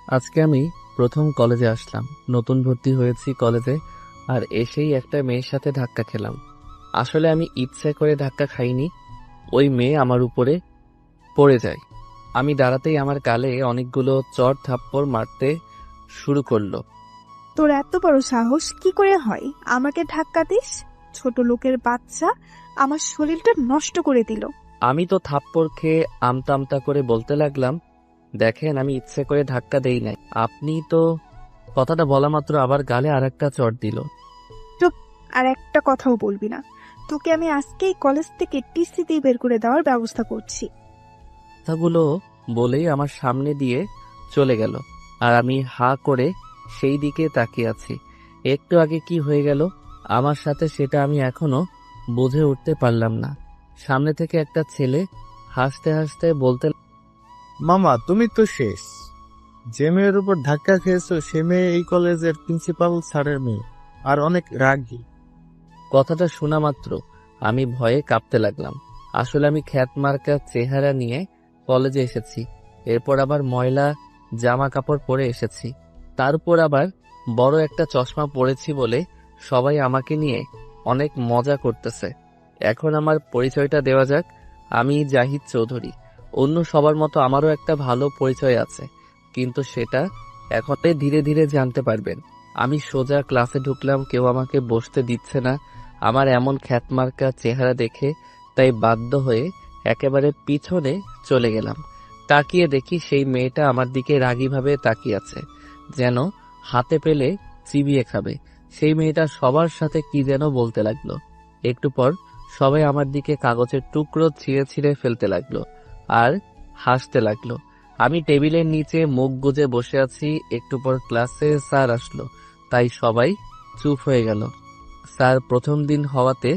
আজকে আমি প্রথম কলেজে আসলাম। নতুন ভর্তি হয়েছি কলেজে, আর এসেই একটা মেয়ের সাথে ধাক্কা খেলাম। আসলে আমি ইচ্ছে করে ধাক্কা খাইনি, ওই মেয়ে আমার উপরে পড়ে যায়। আমি দাঁড়াতেই আমার গালে অনেকগুলো চড় থাপ্পড় মারতে শুরু করলো। তোর এত বড় সাহস কি করে হয় আমাকে ধাক্কা দিস? ছোট লোকের বাচ্চা, আমার শরীরটা নষ্ট করে দিল। আমি তো থাপ্পড় খেয়ে আমতা আমতা করে বলতে লাগলাম, দেখেন আমি ইচ্ছে করে ধাক্কা দেই নাই। আপনি তো। কথাটা বলা মাত্র আবার গালে আরেকটা চড় দিল। চুপ, আর একটা কথাও বলবি না। তোকে আমি আজকেই কলেজ থেকে টিসি দিয়ে বের করে দেওয়ার ব্যবস্থা করছি। কথাগুলো বলেই আমার সামনে দিয়ে চলে গেল, আর আমি হা করে সেই দিকে তাকিয়ে আছি। একটু আগে কি হয়ে গেল আমার সাথে সেটা আমি এখনো বুঝে উঠতে পারলাম না। সামনে থেকে একটা ছেলে হাসতে হাসতে বলতে, মামা তুমি তো শেষ। যে মেয়ের উপর ধাক্কা খেয়েছো সে মেয়ে এই কলেজের প্রিন্সিপাল স্যারের মেয়ে, আর অনেক রাগী। কথাটা শোনা মাত্র আমি ভয়ে কাঁপতে লাগলাম। আসলে আমি খ্যাত মার্কা চেহারা নিয়ে কলেজে এসেছি, এরপর আবার ময়লা জামা কাপড় পরে এসেছি, তার উপর আবার বড় একটা চশমা পরেছি বলে সবাই আমাকে নিয়ে অনেক মজা করতেছে। এখন আমার পরিচয়টা দেওয়া যাক। আমি জাহিদ চৌধুরী। অন্য সবার মতো আমারও একটা ভালো পরিচয় আছে, কিন্তু সেটা এখন ধীরে ধীরে জানতে পারবেন। আমি সোজা ক্লাসে ঢুকলাম, কেউ আমাকে বসতে দিচ্ছে না আমার এমন খ্যাতমার্কা চেহারা দেখে, তাই বাধ্য হয়ে একেবারে পিছনে চলে গেলাম। তাকিয়ে দেখি সেই মেয়েটা আমার দিকে রাগীভাবে তাকিয়ে আছে, যেন হাতে পেলে চিবিয়ে খাবে। সেই মেয়েটা সবার সাথে কি যেন বলতে লাগলো। একটু পর সবাই আমার দিকে কাগজের টুকরো ছিঁড়ে ছিঁড়ে ফেলতে লাগলো আর হাসতে লাগলো। আমি টেবিলের নিচে মুখ গুজে বসে আছি। একটু পর ক্লাসে স্যার আসলো, তাই সবাই চুপ হয়ে গেল। স্যার প্রথম দিন হওয়াতে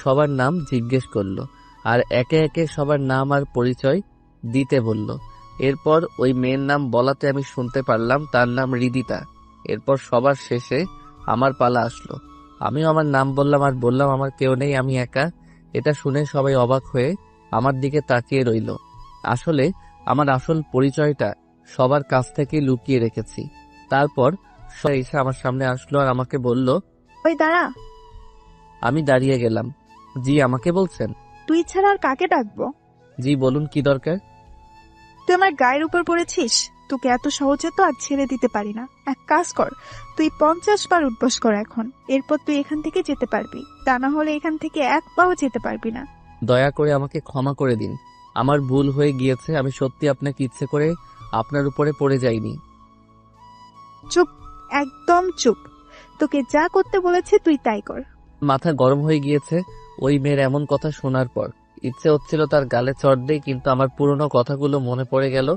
সবার নাম জিজ্ঞেস করলো, আর একে একে সবার নাম আর পরিচয় দিতে বলল। এরপর ওই মেয়ের নাম বলাতে আমি শুনতে পারলাম তার নাম হৃদিতা। এরপর সবার শেষে আমার পালা আসলো। আমিও আমার নাম বললাম আর বললাম আমার কেউ নেই, আমি একা। এটা শুনে সবাই অবাক হয়ে আমার দিকে তাকিয়ে রইল। আসলে আমার আসল পরিচয়টা সবার কাছ থেকে লুকিয়ে রেখেছি। তারপর সবাই এসে আমার সামনে আসলো আর আমাকে বলল। ওই দাঁড়া। আমি দাঁড়িয়ে গেলাম। জি, আমাকে বলছেন? তুই ছাড়া আর কাকে ডাকবো? জি বলুন, কি দরকার? তুই আমার গায়ের উপর পড়েছিস, তোকে এত সহজে তো আর ছেড়ে দিতে পারি না। এক কাজ কর, তুই 50 বার উঠবস কর এখন, এরপর তুই এখান থেকে যেতে পারবি, তা না হলে এখান থেকে এক পাও যেতে পারবি না। দয়া করে আমাকে ক্ষমা করে দিন, আমার ভুল হয়ে গিয়েছে। আমি সত্যি আপনাকে ইচ্ছে করে আপনার উপরে পড়ে যাইনি। চুপ, একদম চুপ। তোকে যা করতে বলেছে তুই তাই কর। মাথা গরম হয়ে গিয়েছে ওই মেয়ের এমন কথা শোনার পর। ইচ্ছে হচ্ছিল তার গালে চড় দেই, কিন্তু আমার পুরনো কথাগুলো মনে পড়ে গেল।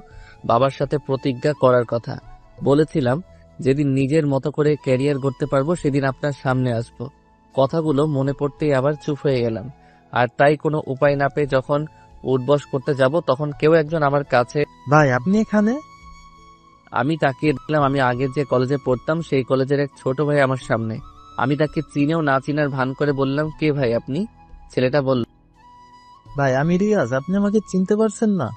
বাবার সাথে প্রতিজ্ঞা করার কথা বলেছিলাম, যেদিন নিজের মতো করে ক্যারিয়ার গড়তে পারবো সেদিন আপনার সামনে আসব। কথাগুলো মনে পড়তেই আবার চুপ হয়ে গেলাম। আর তাই কোনো উপায় না পেয়ে যখন উঠবস করতে যাব, তখন কেউ একজন আমার কাছে। ভাই আপনি এখানে? আমি তাকিয়ে দেখলাম আমি আগে যে কলেজে পড়তাম সেই কলেজের এক ছোট ভাই আমার সামনে। আমি তাকে চিনেও না চিনার ভান করে বললাম, কে ভাই আপনি? ছেলেটা বলল। ভাই আমি রিয়াজ, আপনি আমাকে চিনতে পারছেন না?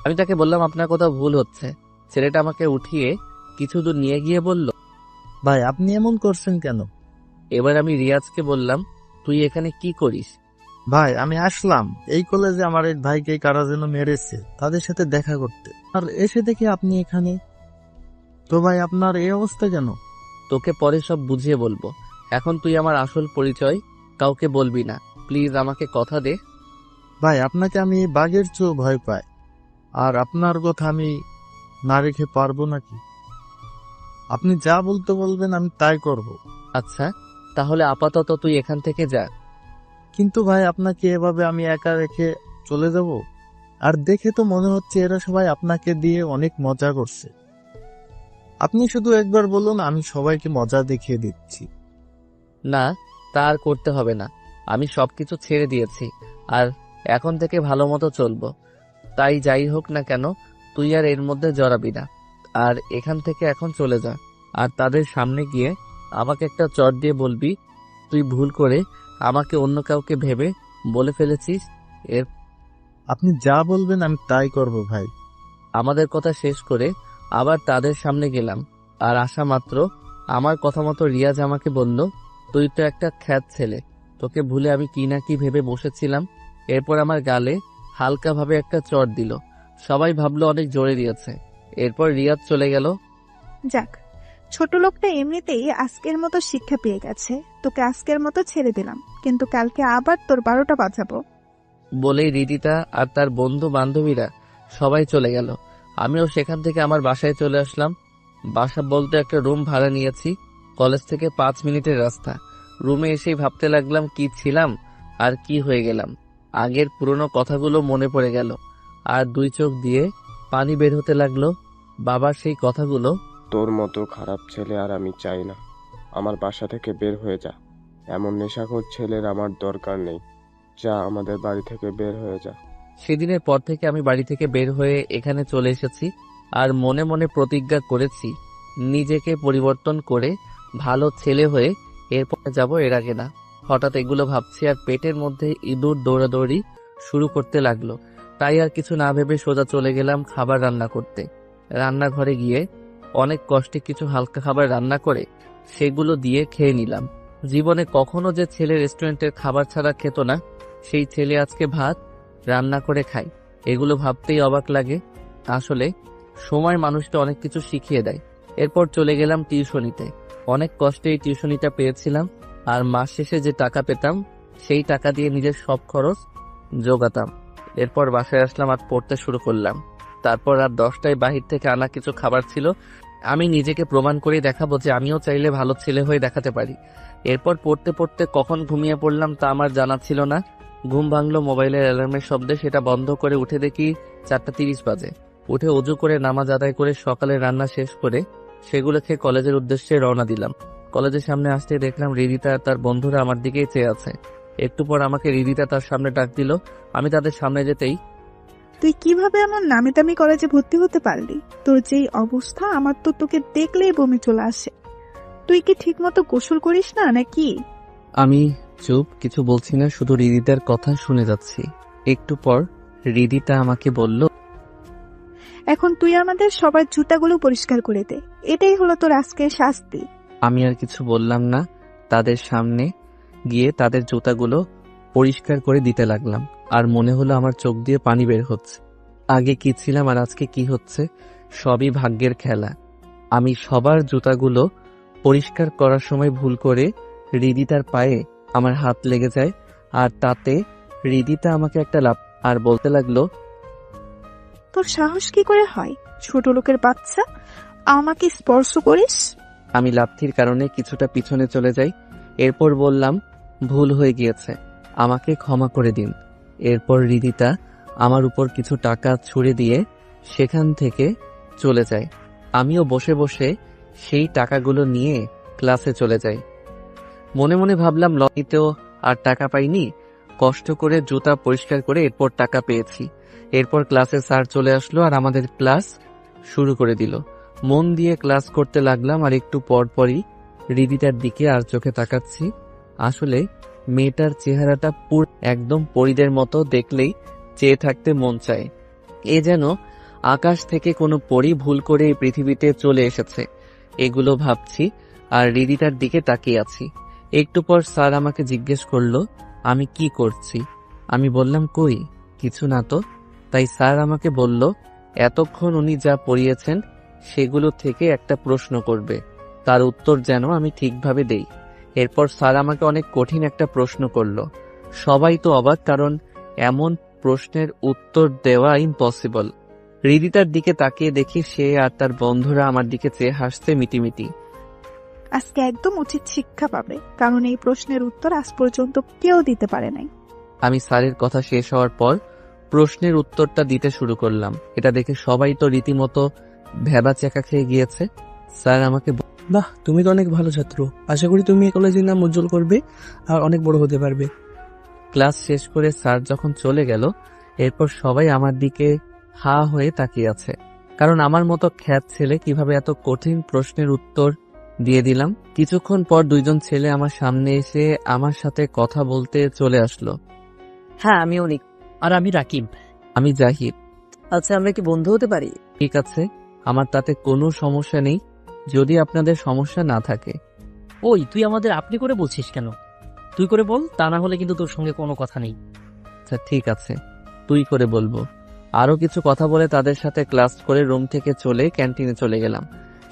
আমি তাকে বললাম, আপনার কোথাও ভুল হচ্ছে। ছেলেটা আমাকে উঠিয়ে কিছু দূর নিয়ে গিয়ে বলল। ভাই আপনি এমন করছেন কেন? এবার আমি রিয়াজকে বললাম, তুই এখানে কি করিস? ভাই আমি আসলাম এই কলেজে আমার এক ভাইকে কারা যেন মেরেছে, তাদের সাথে দেখা করতে, আর এসে দেখি আপনি এখানে। তো ভাই আপনার এই অবস্থা কেন? তোকে পরে সব বুঝিয়ে বলবো, এখন তুই আমার আসল পরিচয় কাউকে বলবি না, প্লিজ আমাকে কথা দে। ভাই আপনাকে আমি বাঘের চেয়েও ভয় পাই, আর আপনার কথা আমি না রেখে পারবো নাকি? আপনি যা বলতে বলবেন আমি তাই করব। আচ্ছা, তাহলে আপাতত তুই এখান থেকে যা। কিন্তু ভাই আপনাকে এভাবে আমি একা রেখে চলে যাব? আর দেখে তো মনে হচ্ছে এরা সবাই আপনাকে দিয়ে অনেক মজা করছে। আপনি শুধু একবার বলুন, আমি সবাইকে মজা দেখিয়ে দিচ্ছি। না, তা আর করতে হবে না। আমি সবকিছু ছেড়ে দিয়েছি, আর এখন থেকে ভালো মতো চলবো। তাই যাই হোক না কেন, তুই আর এর মধ্যে জড়াবি না, আর এখান থেকে এখন চলে যা। আর তাদের সামনে গিয়ে আমাকে একটা চট দিয়ে বলবি, তুই ভুল করে আমাকে অন্য কাউকে ভেবে বলে ফেলেছিস। এর আপনি যা বলবেন আমি তাই করব ভাই। আমাদের কথা শেষ করে আবার তাদের সামনে গেলাম। আর আসা মাত্র আমার কথা মতো রিয়াজ আমাকে বলল, তুই তো একটা খ্যাত ছেলে, তোকে ভুলে আমি কি না কি ভেবে বসেছিলাম। এরপর আমার গালে হালকাভাবে একটা চড় দিল। সবাই ভাবলো অনেক জোরে দিয়েছে। এরপর রিয়াজ চলে গেল। যাক, ছোট লোকটা এমনিতেই আজকের মতো শিক্ষা পেয়ে গেছে। তোকে আজকের মতো ছেড়ে দিলাম, কিন্তু কালকে আবার তোর 12টা বাজাবো। বলেই রিদিতা আর তার বন্ধু বান্ধবীরা সবাই চলে গেল। আমিও সেখান থেকে আমার বাসায় চলে আসলাম। বাসা বলতে একটা রুম ভাড়া নিয়েছি। কলেজ থেকে 5 মিনিটের রাস্তা। রুমে এসেই ভাবতে লাগলাম কি ছিলাম আর কি হয়ে গেলাম। আগের পুরনো কথাগুলো মনে পড়ে গেল আর 2 চোখ দিয়ে পানি বের হতে লাগলো। বাবার সেই কথাগুলো। তোর মতো খারাপ ছেলে আর আমি চাই না। আমার বাসা থেকে বের হয়ে যা। এমন নেশাখোর ছেলের আমার দরকার নেই। যা, আমাদের বাড়ি থেকে বের হয়ে যা। সেদিনের পর থেকে আমি বাড়ি থেকে বের হয়ে এখানে চলে এসেছি আর মনে মনে প্রতিজ্ঞা করেছি নিজেকে পরিবর্তন করে ভালো ছেলে হয়ে এরপরে যাব, এর আগে না। হঠাৎ এগুলো ভাবছি আর পেটের মধ্যে ইঁদুর দৌড়াদৌড়ি শুরু করতে লাগলো। তাই আর কিছু না ভেবে সোজা চলে গেলাম খাবার রান্না করতে। রান্নাঘরে গিয়ে অনেক কষ্টে কিছু হালকা খাবার রান্না করে সেগুলো দিয়ে খেয়ে নিলাম। জীবনে কখনো যে ছেলে রেস্টুরেন্টের খাবার ছাড়া খেত না, সেই ছেলে আজকে ভাত রান্না করে খায়। এগুলো ভাবতেই অবাক লাগে। আসলে সময় মানুষটা অনেক কিছু শিখিয়ে দেয়। এরপর চলে গেলাম টিউশনিতে। অনেক কষ্টে এই টিউশনিটা পেয়েছিলাম আর মাস শেষে যে টাকা পেতাম সেই টাকা দিয়ে নিজের সব খরচ জোগাতাম। এরপর বাসায় আসলাম আর পড়তে শুরু করলাম। তারপর আর 10টায় বাহির থেকে আনা কিছু খাবার ছিল। আমি নিজেকে প্রমাণ করে দেখাবো যে আমিও চাইলে ভালো ছেলে হয়ে দেখাতে পারি। এরপর পড়তে পড়তে কখন ঘুমিয়ে পড়লাম তা আমার জানা ছিল না। ঘুম ভাঙলো মোবাইলের অ্যালার্মের শব্দে। সেটা বন্ধ করে উঠে দেখি 4:30 বাজে। উঠে অজু করে নামাজ আদায় করে সকালে রান্না শেষ করে সেগুলো খেয়ে কলেজের উদ্দেশ্যে রওনা দিলাম। কলেজের সামনে আসতে দেখলাম রিদিতা আর তার বন্ধুরা আমার দিকেই চেয়ে আছে। একটু পর আমাকে রিদিতা তার সামনে ডাক দিল। আমি তাদের সামনে যেতেই, তুই কিভাবে এমন নামি দামি কলেজে ভর্তি হতে পারলি? তোর যেই অবস্থা, আমার তো তোকে দেখলেই বমি চলে আসে। তুই কি ঠিক মতো গোসল করিস না নাকি? আমি চুপ, কিছু বলছি না, শুধু রিদিতার কথা শুনে যাচ্ছি। একটু পর রিদিতা আমাকে বলল, এখন তুই আমাদের সবার জুতাগুলো পরিষ্কার করে দে। এটাই হলো তোর আজকের শাস্তি। আমি আর কিছু বললাম না। তাদের সামনে গিয়ে তাদের জুতাগুলো পরিষ্কার করে দিতে লাগলাম। আর মনে হলো আমার চোখ দিয়ে পানি বের হচ্ছে। আগে কি ছিলাম আর আজকে কি হচ্ছে, সবই ভাগ্যের খেলা। আমি সবার জুতাগুলো পরিষ্কার করার সময় ভুল করে রিদিতার পায়ে আমার হাত লেগে যায়। আর তাতে রিদিতা আমাকে একটা লাফ আর বলতে লাগলো, তোর সাহস কি করে হয়, ছোট লোকের বাচ্চা, আমাকে স্পর্শ করিস? আমি লাফির কারণে কিছুটা পিছনে চলে যাই। এরপর বললাম, ভুল হয়ে গিয়েছে, আমাকে ক্ষমা করে দিন। এরপর রিদিতা আমার উপর কিছু টাকা ছুড়ে দিয়ে সেখান থেকে চলে যায়। আমিও বসে বসে সেই টাকাগুলো নিয়ে ক্লাসে চলে যাই। মনে মনে ভাবলাম, লকিতেও আর টাকা পাইনি, কষ্ট করে জুতা পরিষ্কার করে এরপর টাকা পেয়েছি। এরপর ক্লাসে স্যার চলে আসলো আর আমাদের ক্লাস শুরু করে দিল। মন দিয়ে ক্লাস করতে লাগলাম আর একটু পর পরই রিদিতার দিকে আর চোখে তাকাচ্ছি। আসলে মেয়েটার চেহারাটা পুরো একদম পরীদের মতো, দেখলেই চেয়ে থাকতে মন চায়। এ যেন আকাশ থেকে কোনো পরী ভুল করে এই পৃথিবীতে চলে এসেছে। এগুলো ভাবছি আর রিদিতার দিকে তাকিয়ে আছি। একটু পর স্যার আমাকে জিজ্ঞেস করলো আমি কি করছি। আমি বললাম, কই কিছু না তো। তাই স্যার আমাকে বলল, এতক্ষণ উনি যা পড়িয়েছেন সেগুলো থেকে একটা প্রশ্ন করবে, তার উত্তর যেন আমি ঠিকভাবে দেই। এরপর স্যার আমাকে অনেক কঠিন একটা প্রশ্ন করলো। সবাই তো অবাক, কারণ এমন প্রশ্নের উত্তর দেওয়া ইম্পসিবল। রিদিতার দিকে তাকিয়ে দেখি সে আর তার বন্ধুরা আমার দিকে চেয়ে হাসছে মিটিমিটি। আজকে একদম উচিত শিক্ষা পাবে, কারণ এই প্রশ্নের উত্তর আজ পর্যন্ত কেউ দিতে পারে নাই। আমি স্যারের কথা শেষ হওয়ার পর প্রশ্নের উত্তরটা দিতে শুরু করলাম। এটা দেখে সবাই তো রীতিমতো ভেবা চেকা খেয়ে গিয়েছে। স্যার আমাকে বাহ, তুমি তো অনেক ভালো ছাত্র। আশা করি তুমি এই কলেজের নাম উজ্জ্বল করবে আর অনেক বড় হতে পারবে। ক্লাস শেষ করে স্যার যখন চলে গেল, এরপর সবাই আমার দিকে হা হয়ে তাকিয়ে আছে, কারণ আমার মতো খ্যাত ছেলে কিভাবে এত কঠিন প্রশ্নের উত্তর দিয়ে দিলাম। কিছুক্ষণ পর 2জন ছেলে আমার সামনে এসে আমার সাথে কথা বলতে চলে আসলো। হ্যাঁ, আমি অনিক। আর আমি রাকিব। আমি জাহিদ। আচ্ছা, আমরা কি বন্ধু হতে পারি? ঠিক আছে, আমার তাতে কোনো সমস্যা নেই, যদি আপনাদের সমস্যা না থাকে। ওই তুই আমাদের আপনি করে বলছিস কেন? তুই করে বল, তা না হলে কিন্তু তোর সঙ্গে কোনো কথা নেই। আচ্ছা ঠিক আছে, তুই করে বলবো। আরো কিছু কথা বলে তাদের সাথে ক্লাস করে রুম থেকে চলে ক্যান্টিনে চলে গেলাম।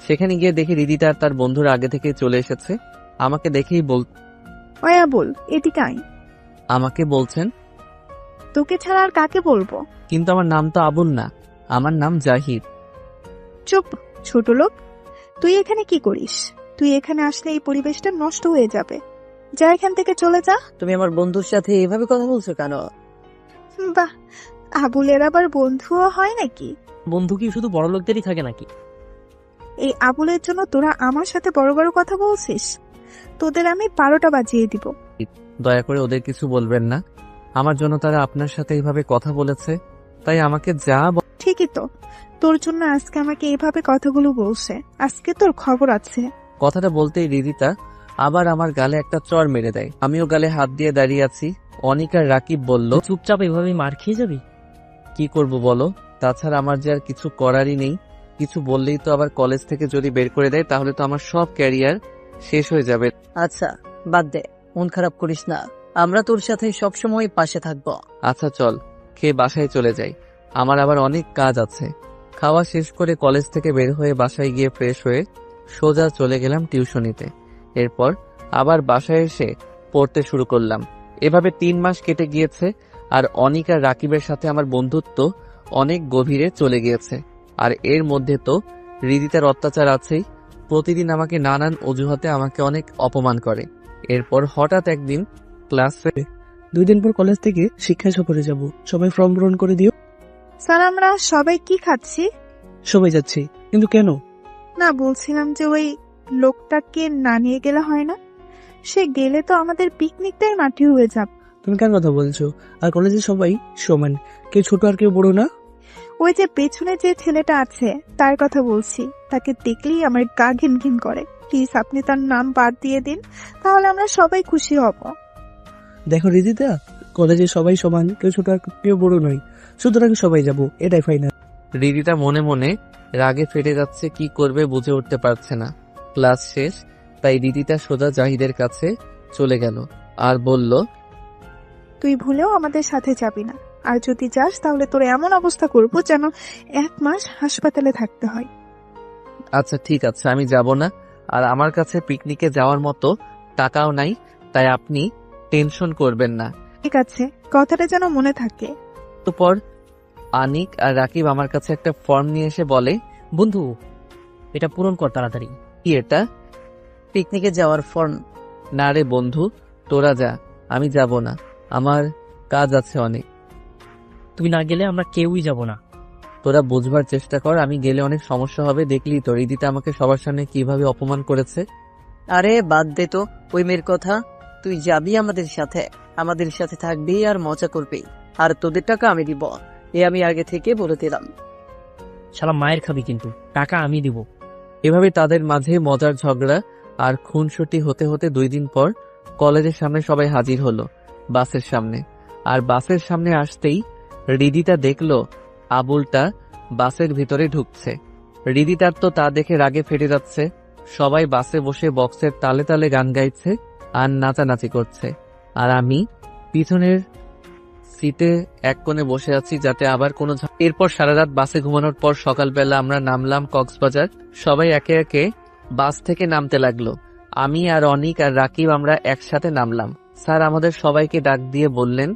সেখানে গিয়ে দেখি রিদিতা আর তার বন্ধুরা আগে থেকে চলে এসেছে। আমাকে দেখেই ওই আবুল, এদিকে আয়। আমাকে বলছেন, তোকে ছাড়া আর কাকে বলবো? কিন্তু আমার নাম তো আবুল না, আমার নাম জাহিদ। চুপ, ছোট লোক। তুই এখানে কি করিস? তুই এখানে আসলে এই পরিবেশটা নষ্ট হয়ে যাবে। যা এখান থেকে চলে যা। তুমি আমার বন্ধুর সাথে এভাবে কথা বলছো কেন? বাহ, আবুলের আবার বন্ধুও হয় নাকি? বন্ধু কি শুধু বড় লোকদেরই থাকে নাকি? এই আবুলের জন্য তোরা আমার সাথে বড় বড় কথা বলছিস? তোদের আমি 12টা বাজিয়ে দিব। দয়া করে ওদের কিছু বলবেন না, আমার জন্য তারা আপনার সাথে এইভাবে কথা বলেছে, তাই আমাকে যা ঠিকই তো, তোর জন্য আজকে আমাকে এইভাবে কথাগুলো বলছে। আজকে তোর খবর আছে। কথাটা বলতেই রিদিতা আবার আমার গালে একটা চড় মেরে দেয়। আমিও গালে হাত দিয়ে দাঁড়িয়ে আছি। অনিক আর রাকিব বলল, চুপচাপ এভাবে মার খেয়ে যাবি? কি করব বলো, তাছাড়া আমার যে আর কিছু করারই নেই। কিছু বললেই তো আবার কলেজ থেকে যদি বের করে দেয় তাহলে তো আমার সব ক্যারিয়ার শেষ হয়ে যাবে। আচ্ছা বাদ দে, মন খারাপ করিস না, আমরা তোর সাথে সবসময় পাশে থাকবো। আচ্ছা চল, খেয়ে বাসায় চলে যাই, আমার আবার অনেক কাজ আছে। খাওয়া শেষ করে কলেজ থেকে বের হয়ে বাসায় গিয়ে ফ্রেশ হয়ে সোজা চলে গেলাম টিউশনিতে। এরপর আবার বাসায় এসে পড়তে শুরু করলাম। এভাবে 3 মাস কেটে গিয়েছে, আর অনিক আর রাকিবের সাথে আমার বন্ধুত্ব অনেক গভীরে চলে গিয়েছে। আর এর মধ্যে তো হৃদিতার অত্যাচার আছেই। প্রতিদিন আমাকে নানান অজুহাতে আমাকে অনেক অপমান করে। এরপর হঠাৎ একদিন ক্লাসে 2 দিন পর কলেজ থেকে শিক্ষা সফরে যাব, সবাই ফর্ম পূরণ করে দিও। স্যার, আমরা সবাই কি খাচ্ছি? সবাই যাচ্ছি, কিন্তু কেন? না, বলছিলাম যে ওই লোকটাকে না নিয়ে গেলে হয় না? সে গেলে তো আমাদের পিকনিকটাই মাটি হয়ে যাবে। তুমি কার কথা বলছো? আর কলেজে সবাই সমান, কেউ ছোট আর কেউ বড় না। ওই যে পেছনে যে ছেলেটা আছে তার কথা বলছি। তাকে দেখলেই আমার গা ঘিন ঘিন করে। প্লিজ আপনি তার নাম বাদ দিয়ে দিন, তাহলে আমরা সবাই খুশি হব। দেখো রিদিতা, কলেজে সবাই সমান, কেউ ছোট আর কেউ বড় নয়, সুতরাং সবাই যাব, এটাই ফাইনাল। রিদিতা মনে মনে রাগে ফেটে যাচ্ছে, কি করবে বুঝে উঠতে পারছে না। ক্লাস শেষ, তাই রিদিতা সোজা জাহিদের কাছে চলে গেল আর বলল, তুই ভুলেও আমাদের সাথে যাবি না, আর যদি যাস তাহলে তোর এমন অবস্থা করব যেন 1 মাস হাসপাতালে থাকতে হয়। আচ্ছা ঠিক আছে, আমি যাব না। আর আমার কাছে পিকনিকে যাওয়ার মতো টাকাও নাই, তাই আপনি টেনশন করবেন না। ঠিক আছে, কথাটা যেন মনে থাকে। তারপর আনিক আর রাকিব আমার কাছে একটা ফর্ম নিয়ে এসে বলে, বন্ধু, এটা পূরণ কর তাড়াতাড়ি। কি এটা? পিকনিকে যাওয়ার ফর্ম। না রে বন্ধু, তোরা যা, আমি যাব না, আমার কাজ আছে অনেক। তুই না গেলে আমরা কেউই যাব না। তোরা বুঝবার চেষ্টা কর, আমি গেলে অনেক সমস্যা হবে। দেখলি তো রিদিতা আমাকে সবার সামনে কিভাবে অপমান করেছে। আরে বাদ দে তো ওই মেয়ের কথা। তুই যাবি আমাদের সাথে থাকবি আর মজা করবি, আর তোদের টাকা আমি দিব, আমি আগে থেকে বলে দিলাম। শালা মায়ের খাবি, কিন্তু টাকা আমি দিব। এভাবে তাদের মাঝে মজার ঝগড়া আর খুনসুটি হতে হতে 2 দিন পর কলেজের সামনে সবাই হাজির হলো বাসের সামনে। আর বাসের সামনে আসতেই রিদিতা দেখলো আবুলটা বাসের ভিতরে ঢুকছে। রিদিতার তো তা দেখে রাগে ফেটে যাচ্ছে। সবাই বাসে বসে বক্সের তালে তালে গান গাইছে আর নাচানাচি করছে, আর আমি পিছনের সিটে এক কোণে বসে আছি যাতে আবার কোনো এরপর সারা রাত বাসে ঘুমানোর পর সকালবেলা আমরা নামলাম কক্সবাজার। সবাই একে একে বাস থেকে নামতে লাগলো। আমি আর অনিক আর রাকিব আমরা একসাথে নামলাম। স্যার আমাদের সবাইকে ডাক দিয়ে বললেন,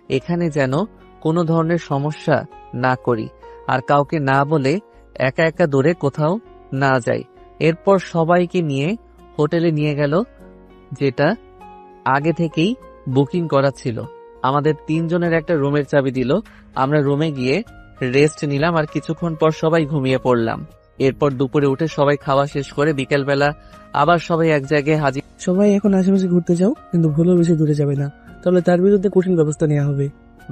এখানে যেন কোনো ধরনের সমস্যা না করি, আর কাউকে না বলে একা একা দূরে কোথাও না যাই। এরপর সবাইকে নিয়ে হোটেলে নিয়ে গেল, যেটা আগে থেকেই বুকিং করা ছিল। আমাদের 3 জনের একটা রুমের চাবি দিল। আমরা রুমে গিয়ে রেস্ট নিলাম আর কিছুক্ষণ পর সবাই ঘুমিয়ে পড়লাম। এরপর দুপুরে উঠে সবাই খাওয়া শেষ করে বিকেলবেলা আবার সবাই এক জায়গায় হাজির। সবাই এখন আশেপাশে ঘুরতে যাও, কিন্তু ভুলেও বেশি দূরে যাবে না, তাহলে তার বিরুদ্ধে কঠিন ব্যবস্থা নেওয়া হবে।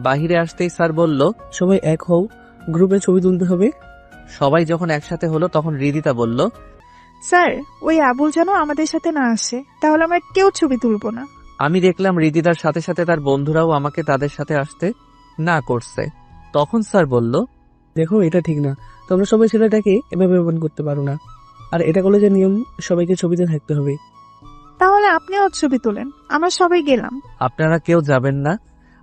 বাহিরে আসতেই স্যার বলল, সবাই এক হও, গ্রুপে ছবি তুলতে হবে। সবাই যখন একসাথে হলো তখন রিদিতা বলল, স্যার, ওই আবুল যেন আমাদের সাথে না আসে, তাহলে আমরা কেউ ছবি তুলবো না। আমি দেখলাম রিদিতার সাথে সাথে তার বন্ধুরাও আমাকে তাদের সাথে আসতে না করছে। তখন স্যার বলল, দেখো এটা ঠিক না, তোমরা সবাই ছেলেটাকে এভাবে অপমান করতে পারো না। আর এটা কলেজের নিয়ম, সবাইকে ছবিতে থাকতে হবে। তাহলে আপনিও ছবি তোলেন, আমরা সবাই গেলাম। আপনারা কেউ যাবেন না,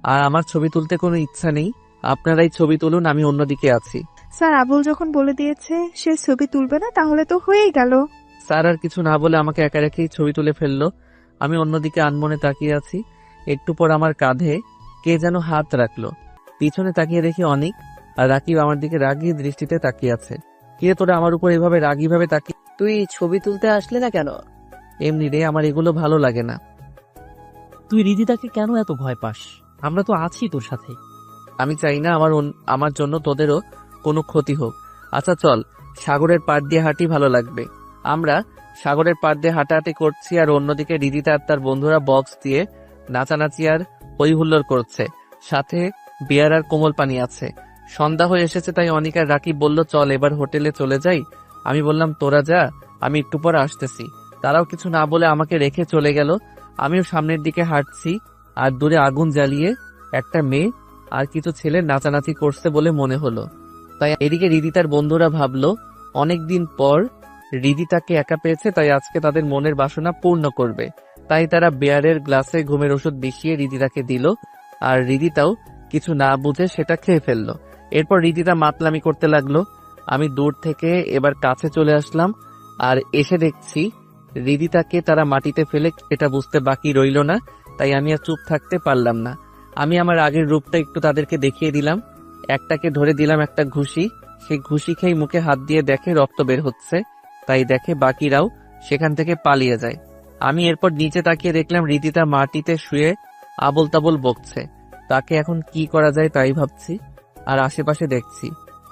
আর আমার ছবি তুলতে কোনো ইচ্ছা নেই। আপনারাই ছবি তুলুন, আমি অন্যদিকে আছি। স্যার আবুল যখন বলে দিয়েছে সে ছবি তুলবে না, তাহলে তো হয়েই গেল। স্যার আর কিছু না বলে আমাকে একা রেখেই ছবি তুলে ফেললো। আমি অন্যদিকে আনমনে তাকিয়ে আছি। একটু পর আমার কাঁধে কে যেন হাত রাখলো। পিছনে তাকিয়ে দেখি অনিক আর রাকিব আমার দিকে রাগী দৃষ্টিতে তাকিয়ে আছে। কে তোরা আমার উপর এভাবে রাগী ভাবে তাকিয়ে? তুই ছবি তুলতে আসলি না কেন? এমনি রে, আমার এগুলো ভালো লাগে না। তুই রিদিতাকে কেন এত ভয় পাস? আমরা তো আছি তোর সাথে। আমি চাই না আমার জন্য তোদেরও কোনো ক্ষতি হোক। আচ্ছা চল, সাগরের পাড় দিয়ে হাঁটি, ভালো লাগবে। আমরা সাগরের পাড় দিয়ে হাঁটাহাঁটি করছি, আর অন্যদিকে রিদিতা আর তার বন্ধুরা বক্স দিয়ে নাচানাচি আর হই হুল্লোড় করছে। সাথে বিয়ার আর কোমল পানি আছে। সন্ধ্যা হয়ে এসেছে, তাই অনিক আর রাকিব বলল চল এবার হোটেলে চলে যাই। আমি বললাম তোরা যা, আমি একটু পর আসতেছি। তারাও কিছু না বলে আমাকে রেখে চলে গেল। আমিও সামনের দিকে হাঁটছি, আর দূরে আগুন জ্বালিয়ে একটা মেয়ে আর কিছু ছেলে নাচানাচি করছে বলে মনে হলো। তাই এদিকে রিদিতার বন্ধুরা ভাবলো অনেকদিন পর রিদিতাকে একা পেয়েছে, তাই আজকে তাদের মনের বাসনা পূর্ণ করবে। তাই তারা বিয়ারের গ্লাসে ঘুমের ওষুধ মিশিয়ে রিদিতাকে দিল, আর রিদিতাও কিছু না বুঝে সেটা খেয়ে ফেললো। এরপর রিদিতা মাতলামি করতে লাগলো। আমি দূর থেকে এবার কাছে চলে আসলাম, আর এসে দেখছি রিদিতাকে তারা মাটিতে ফেলে। এটা বুঝতে বাকি রইল না, তাই আমি আর চুপ থাকতে পারলাম না। আমি আমার আগের রূপটা একটু তাদেরকে দেখিয়ে দিলাম। একটাকে ধরে দিলাম একটা ঘুষি। সেই ঘুষি খেয়ে মুখে হাত দিয়ে দেখে রক্ত বের হচ্ছে, তাই দেখে বাকিরাও সেখান থেকে পালিয়ে যায়। আমি এরপর নিচে তাকিয়ে দেখলাম রিদিতা মাটিতে শুয়ে আবোল তাবোল বকছে। তাকে এখন কি করা যায় তাই ভাবছি, আর আশেপাশে দেখছি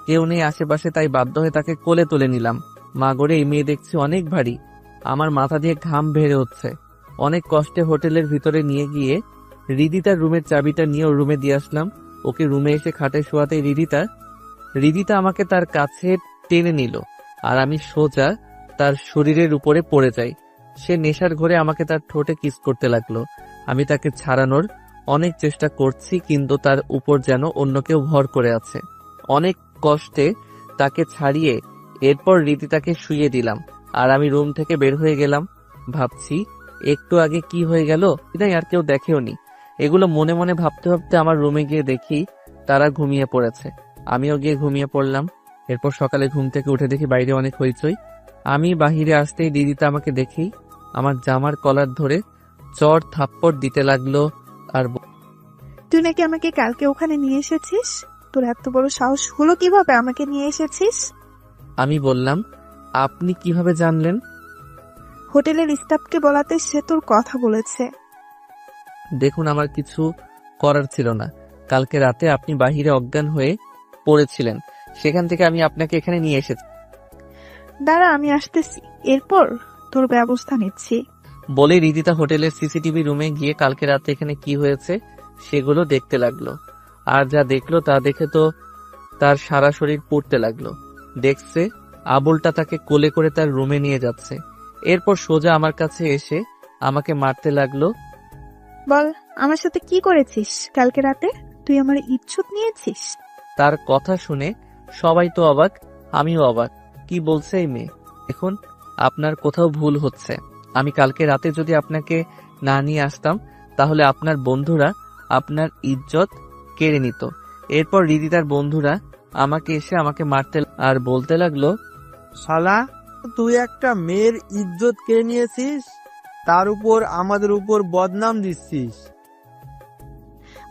কেউ নেই আশেপাশে, তাই বাধ্য হয়ে তাকে কোলে তুলে নিলাম। মা গড়ে এই মেয়ে দেখছি অনেক ভারী। আমার মাথা দিয়ে ঘাম বের হচ্ছে। অনেক কষ্টে হোটেলের ভিতরে নিয়ে গিয়ে রিদিতার রুমের চাবিটা নিয়ে ওর রুমে দিয়ে আসলাম। ওকে রুমে এসে খাটে শোয়াতে রিদিতা আমাকে তার কাছে টেনে নিল, আর আমি সোজা তার শরীরের উপরে পড়ে যাই। সে নেশার ঘরে আমাকে তার ঠোঁটে কিস করতে লাগলো। আমি তাকে ছাড়ানোর অনেক চেষ্টা করছি, কিন্তু তার উপর যেন অন্য কেউ ভর করে আছে। অনেক কষ্টে তাকে ছাড়িয়ে এরপর রিদিতাকে শুইয়ে দিলাম, আর আমি রুম থেকে বের হয়ে গেলাম। ভাবছি একটু আগে কি হয়ে গেল, তাই আর কেউ দেখেওনি। এগুলো মনে মনে ভাবতে ভাবতে আমার রুমে গিয়ে দেখি তারা ঘুমিয়ে পড়েছে। আমিও গিয়ে ঘুমিয়ে পড়লাম। এরপর সকালে ঘুম থেকে উঠে দেখি বাইরে অনেক হইচই। আমি বাহিরে আসতেই রিদিতা আমাকে দেখেই আমার জামার কলার ধরে চড় থাপ্পড় দিতে লাগলো, আর তুই নাকি আমাকে কালকে ওখানে নিয়ে এসেছিস? তোর এত বড় সাহস হলো কিভাবে আমাকে নিয়ে এসেছিস? আমি বললাম আপনি কিভাবে জানলেন? হোটেলের স্টাফকে বলাতে সে তোর কথা বলেছে। দেখুন, আমার কিছু করার ছিল না। কালকে রাতে আপনি বাহিরে অজ্ঞান হয়ে পড়েছিলেন, সেখান থেকে আমি আপনাকে এখানে নিয়ে এসেছি। দাঁড়া, আমি আসতেছি, এরপর তোর ব্যবস্থা নিচ্ছি। বলে রিদিতা হোটেলের সিসিটিভি রুমে গিয়ে কালকে রাতে এখানে কি হয়েছে সেগুলো দেখতে লাগলো। আর যা দেখলো তা দেখে তো তার সারা শরীর পুড়তে লাগলো। দেখছে আবুলটা তাকে কোলে করে তার রুমে নিয়ে যাচ্ছে। এরপর সোজা আমার কাছে এসে আমাকে মারতে লাগলো। বল, আমার সাথে কি করেছিস কালকে রাতে? তুই আমার ইজ্জত নিয়েছিস? তার কথা শুনে সবাই তো অবাক, আমিও অবাক। কি বলছে এই মেয়ে? দেখুন, আপনার কোথাও ভুল হচ্ছে। আমি কালকে রাতে যদি আপনাকে না নিয়ে আসতাম, তাহলে আপনার বন্ধুরা আপনার ইজ্জত কেড়ে নিত। এরপর রিদিতার বন্ধুরা আমাকে এসে আমাকে মারতে আর বলতে লাগলো, শালা, তুই একটা মেয়ের ইজ্জত কেড়ে নিয়েছিস, তার উপর আমাদের উপর বদনাম দিচ্ছিস।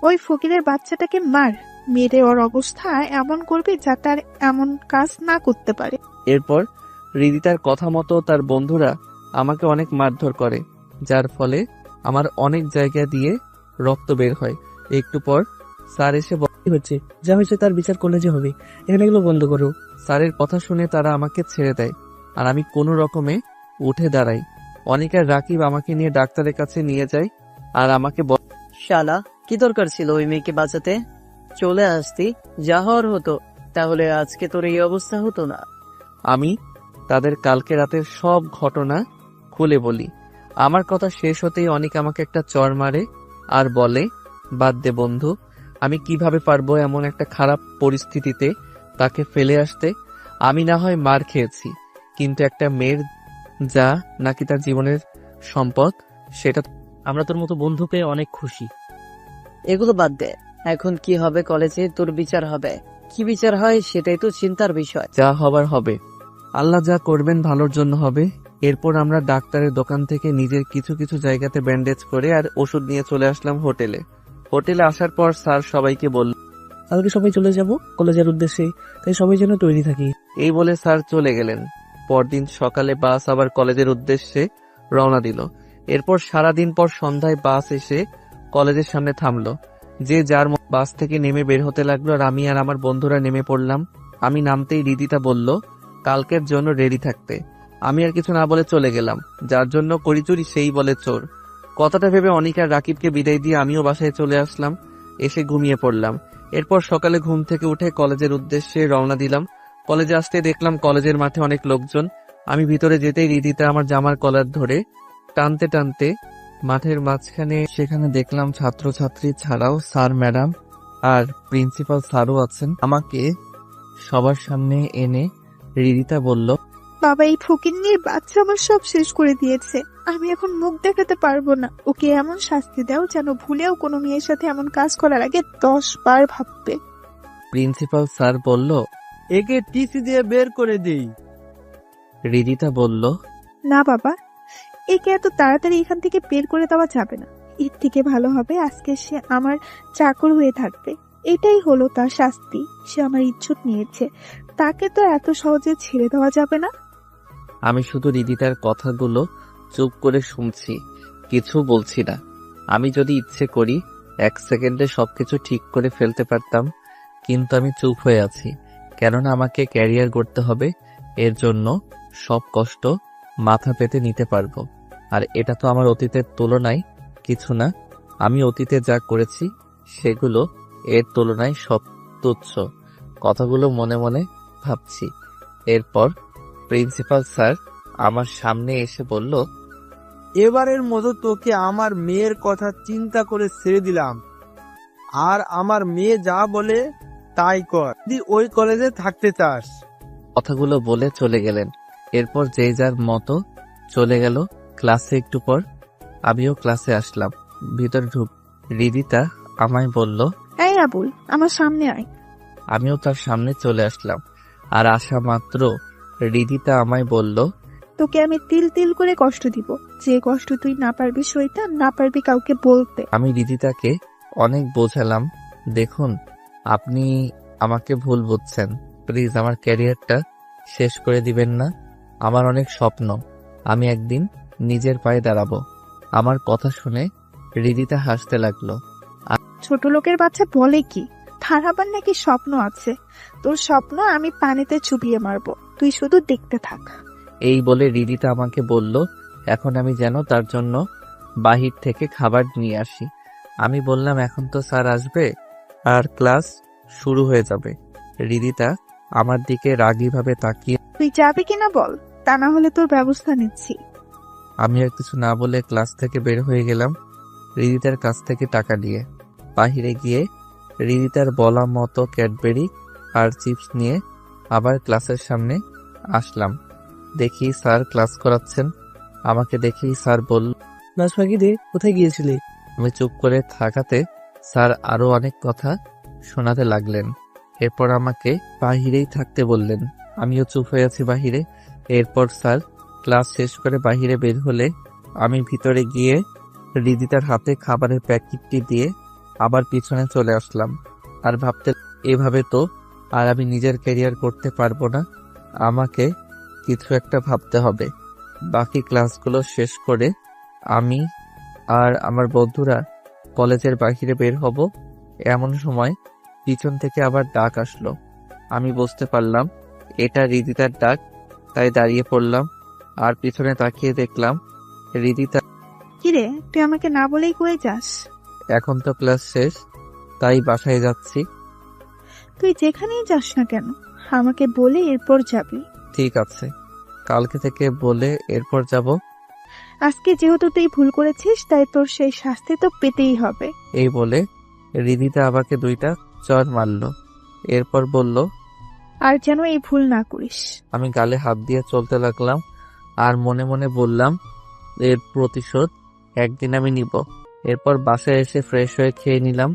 ওই ফকিরের বাচ্চাটাকে মার, মেরে ওর অবস্থা এমন করবি যাতে আর এমন কাজ না করতে পারে। এরপর রিদিতার কথা মতো তার বন্ধুরা আমাকে অনেক মারধর করে, যার ফলে আমার অনেক জায়গা দিয়ে রক্ত বের হয়। একটু পর স্যার এসে কি হচ্ছে? যা হয়েছে তার বিচার কলেজে হবে, এখানে এগুলো বন্ধ করো। স্যারের কথা শুনে তারা আমাকে ছেড়ে দেয়, আর আমি কোনো রকমে উঠে দাঁড়াই। অনিকার রাকিব আমাকে নিয়ে ডাক্তারের কাছে নিয়ে যায়, আর আমাকে শালা, কি দরকার ছিল ওই মেয়েকে বাঁচাতে? চলে আসতি, যা হওয়ার হতো। তাহলে আজকে তোর এই অবস্থা হতো না। আমি তাদের কালকে রাতের সব ঘটনা খুলে বলি। আমার কথা শেষ হতেই অনিক আমাকে একটা চড় মারে আর বলে, বাদ দে বন্ধু, আমি কিভাবে পারবো এমন একটা খারাপ পরিস্থিতিতে তাকে ফেলে আসতে। আমি না হয় মার খেয়েছি, কিন্তু একটা মেয়ের যা নাকি তার জীবনের সম্পদ, সেটা আমরা তোর মতো বন্ধু পেয়ে অনেক খুশি। এগুলো বাদ দে। এখন কি হবে কলেজে? তোর বিচার হবে। কি বিচার হয় সেটাই তো চিন্তার বিষয়। যা হবার হবে। আল্লাহ যা করবেন ভালোর জন্য হবে। এরপর আমরা ডাক্তারের দোকান থেকে নিজের কিছু কিছু জায়গাতে ব্যান্ডেজ করে আর ওষুধ নিয়ে চলে আসলাম হোটেলে। হোটেলে আসার পর স্যার সবাইকে বলল, কালকে সবাই চলে যাব কলেজের উদ্দেশ্যে, তাই সবাই যেন তৈরি থাকি। এই বলে স্যার চলে গেলেন। পরদিন সকালে বাস আবার কলেজের উদ্দেশ্যে রওনা দিল। এরপর সারাদিন পর সন্ধ্যায় বাস এসে কলেজের সামনে থামলো। যে যার বাস থেকে নেমে বের হতে লাগলো আর আমি আর আমার বন্ধুরা নেমে পড়লাম। আমি নামতেই রিদিতা বলল কালকের জন্য রেডি থাকতে। আমি আর কিছু না বলে চলে গেলাম। যার জন্য করি চুরি সেই বলে চোর। কথাটা ভেবে অনিক আর রাকিবকে বিদায় দিয়ে আমিও বাসায় চলে আসলাম। এসে ঘুমিয়ে পড়লাম। এরপর সকালে ঘুম থেকে উঠে কলেজের উদ্দেশ্যে রওনা দিলাম। কলেজে আসতে দেখলাম কলেজের মাঠে অনেক লোকজন। আমি ভিতরে যেতেই রিদিতা আমার জামার কলার ধরে টানতে টানতে মাঠের মাঝখানে, সেখানে দেখলাম ছাত্রছাত্রী ছাড়াও স্যার ম্যাডাম আর প্রিন্সিপাল স্যারও আছেন। আমাকে সবার সামনে এনে রিদিতা বলল, বাবা, এই ফকিন্নির বাচ্চা আমার সব শেষ করে দিয়েছে। আমি এখন মুখ দেখাতে পারবো না। ওকে এমন শাস্তি দাও যেন ভুলেও কোনো মেয়ের সাথে এমন কাজ করার আগে 10 বার ভাববে। প্রিন্সিপাল স্যার বলল, একে টিসি দিয়ে বের করে দেই। রিদিতা বলল, না বাবা, একে এত তাড়াতাড়ি এখান থেকে বের করে দেওয়া যাবে না। এর থেকে ভালো হবে আজকে সে আমার চাকর হয়ে থাকবে। এটাই হলো তার শাস্তি। সে আমার ইজ্জত নিয়েছে, তাকে তো এত সহজে ছেড়ে দেওয়া যাবে না। আমি শুধু রিদিতার কথাগুলো চুপ করে শুনছি, কিছু বলছি না। আমি যদি ইচ্ছে করি 1 সেকেন্ডে সবকিছু ঠিক করে ফেলতে পারতাম, কিন্তু আমি চুপ হয়ে আছি। কেননা আমাকে ক্যারিয়ার গড়তে হবে। এর জন্য সব কষ্ট মাথা পেতে নিতে পারবো। আর এটা তো আমার অতীতের তুলনায় কিছু না। আমি অতীতে যা করেছি সেগুলো এর তুলনায় সব তুচ্ছ। কথাগুলো মনে মনে ভাবছি। এরপর প্রিন্সিপাল স্যার আমার সামনে এসে বলল, এবারের মতো তোকে আমার মেয়ের কথা চিন্তা করে ছেড়ে দিলাম। আর আমার মেয়ে যা বলে তাই কর, যদি ওই কলেজে থাকতে চাস। কথাগুলো বলে চলে গেলেন। এরপর যে যার মতো চলে গেল। ক্লাসে একটু পর আমিও ক্লাসে আসলাম। ভিতরে রিদিতা আমায় বলল, এই আবুল, আমার সামনে আয়। আমিও তার সামনে চলে আসলাম। আর আসা মাত্র রিদিতা আমায় বলল, তোকে আমি তিল তিল করে কষ্ট দিব। যে কষ্ট তুই না পারবি সইতে, না পারবি কাউকে বলতে। আমি রিদিতাকে অনেক বোঝালাম, দেখুন আপনি আমাকে ভুল বুঝছেন। প্লিজ আমার ক্যারিয়ারটা শেষ করে দিবেন না। আমার অনেক স্বপ্ন, আমি একদিন নিজের পায়ে দাঁড়াবো। আমার কথা শুনে রিদিতা হাসতে লাগলো। ছোট লোকের বাচ্চা বলে কি, তার আবার নাকি স্বপ্ন আছে। তোর স্বপ্ন আমি পানিতে চুবিয়ে মারবো, তুই শুধু দেখতে থাক। এই বলে রিদিতা আমাকে বলল এখন আমি যেন তার জন্য বাহির থেকে খাবার নিয়ে আসি। আমি বললাম এখন তো স্যার আসবে আর ক্লাস শুরু হয়ে যাবে। রিদিতা আমার দিকে রাগীভাবে তাকিয়ে, তুই যাবি কিনা বল, তা না হলে তোর ব্যবস্থা নিচ্ছি। আমি আর কিছু না বলে ক্লাস থেকে বের হয়ে গেলাম রিদিতার কাছ থেকে টাকা নিয়ে। বাহিরে গিয়ে রিদিতার বলা মতো ক্যাডবেরি আর চিপস নিয়ে আবার ক্লাসের সামনে আসলাম। দেখি স্যার ক্লাস করাচ্ছেন। আমাকে দেখেই স্যার বলল, ক্লাস ফাঁকি দে, কোথায় গিয়েছিলি? আমি চুপ করে থাকাতে স্যার আরো অনেক কথা শোনাতে লাগলেন। এরপর আমাকে বাহিরেই থাকতে বললেন। আমিও চুপ হয়ে আছি বাহিরে। এরপর স্যার ক্লাস শেষ করে বাহিরে বের হলে আমি ভিতরে গিয়ে রিদিতার হাতে খাবারের প্যাকেটটি দিয়ে আবার পিছনে চলে আসলাম। আর ভাবতে, এভাবে তো আর আমি নিজের ক্যারিয়ার করতে পারবো না। আমাকে কিছু একটা ভাবতে হবে। বাকি ক্লাসগুলো শেষ করে আমি আর আমার বন্ধুরা কলেজের বাহিরে বের হব। এমন সময় পিছন থেকে আবার ডাক আসলো। আমি বুঝতে পারলাম এটা রিদিতার ডাক, তাই দাঁড়িয়ে পড়লাম আর পিছনে তাকিয়ে দেখলাম রিদিতা। কিরে, তুই আমাকে না বলেই কয়ে যাস? এখন তো ক্লাস শেষ, তাই বাসায় যাচ্ছি। তুই যেখানেই যাস না কেন আমাকে বলে এরপর যাবি। ঠিক আছে, কালকে থেকে বলে এরপর যাব। আজকে যেহেতু তুই ভুল করেছিস, তাই তোর সেই শাস্তি তো পেতেই হবে। এই বলে রিদিতা আমাকে 2টা চড় মারলো। এরপর বলল, আর যেন এই ভুল না করিস। আমি গালে হাত দিয়ে চলতে লাগলাম আর মনে মনে বললাম, এর প্রতিশোধ একদিন আমি নিব। এরপর বাসায় এসে ফ্রেশ হয়ে খেয়ে নিলাম।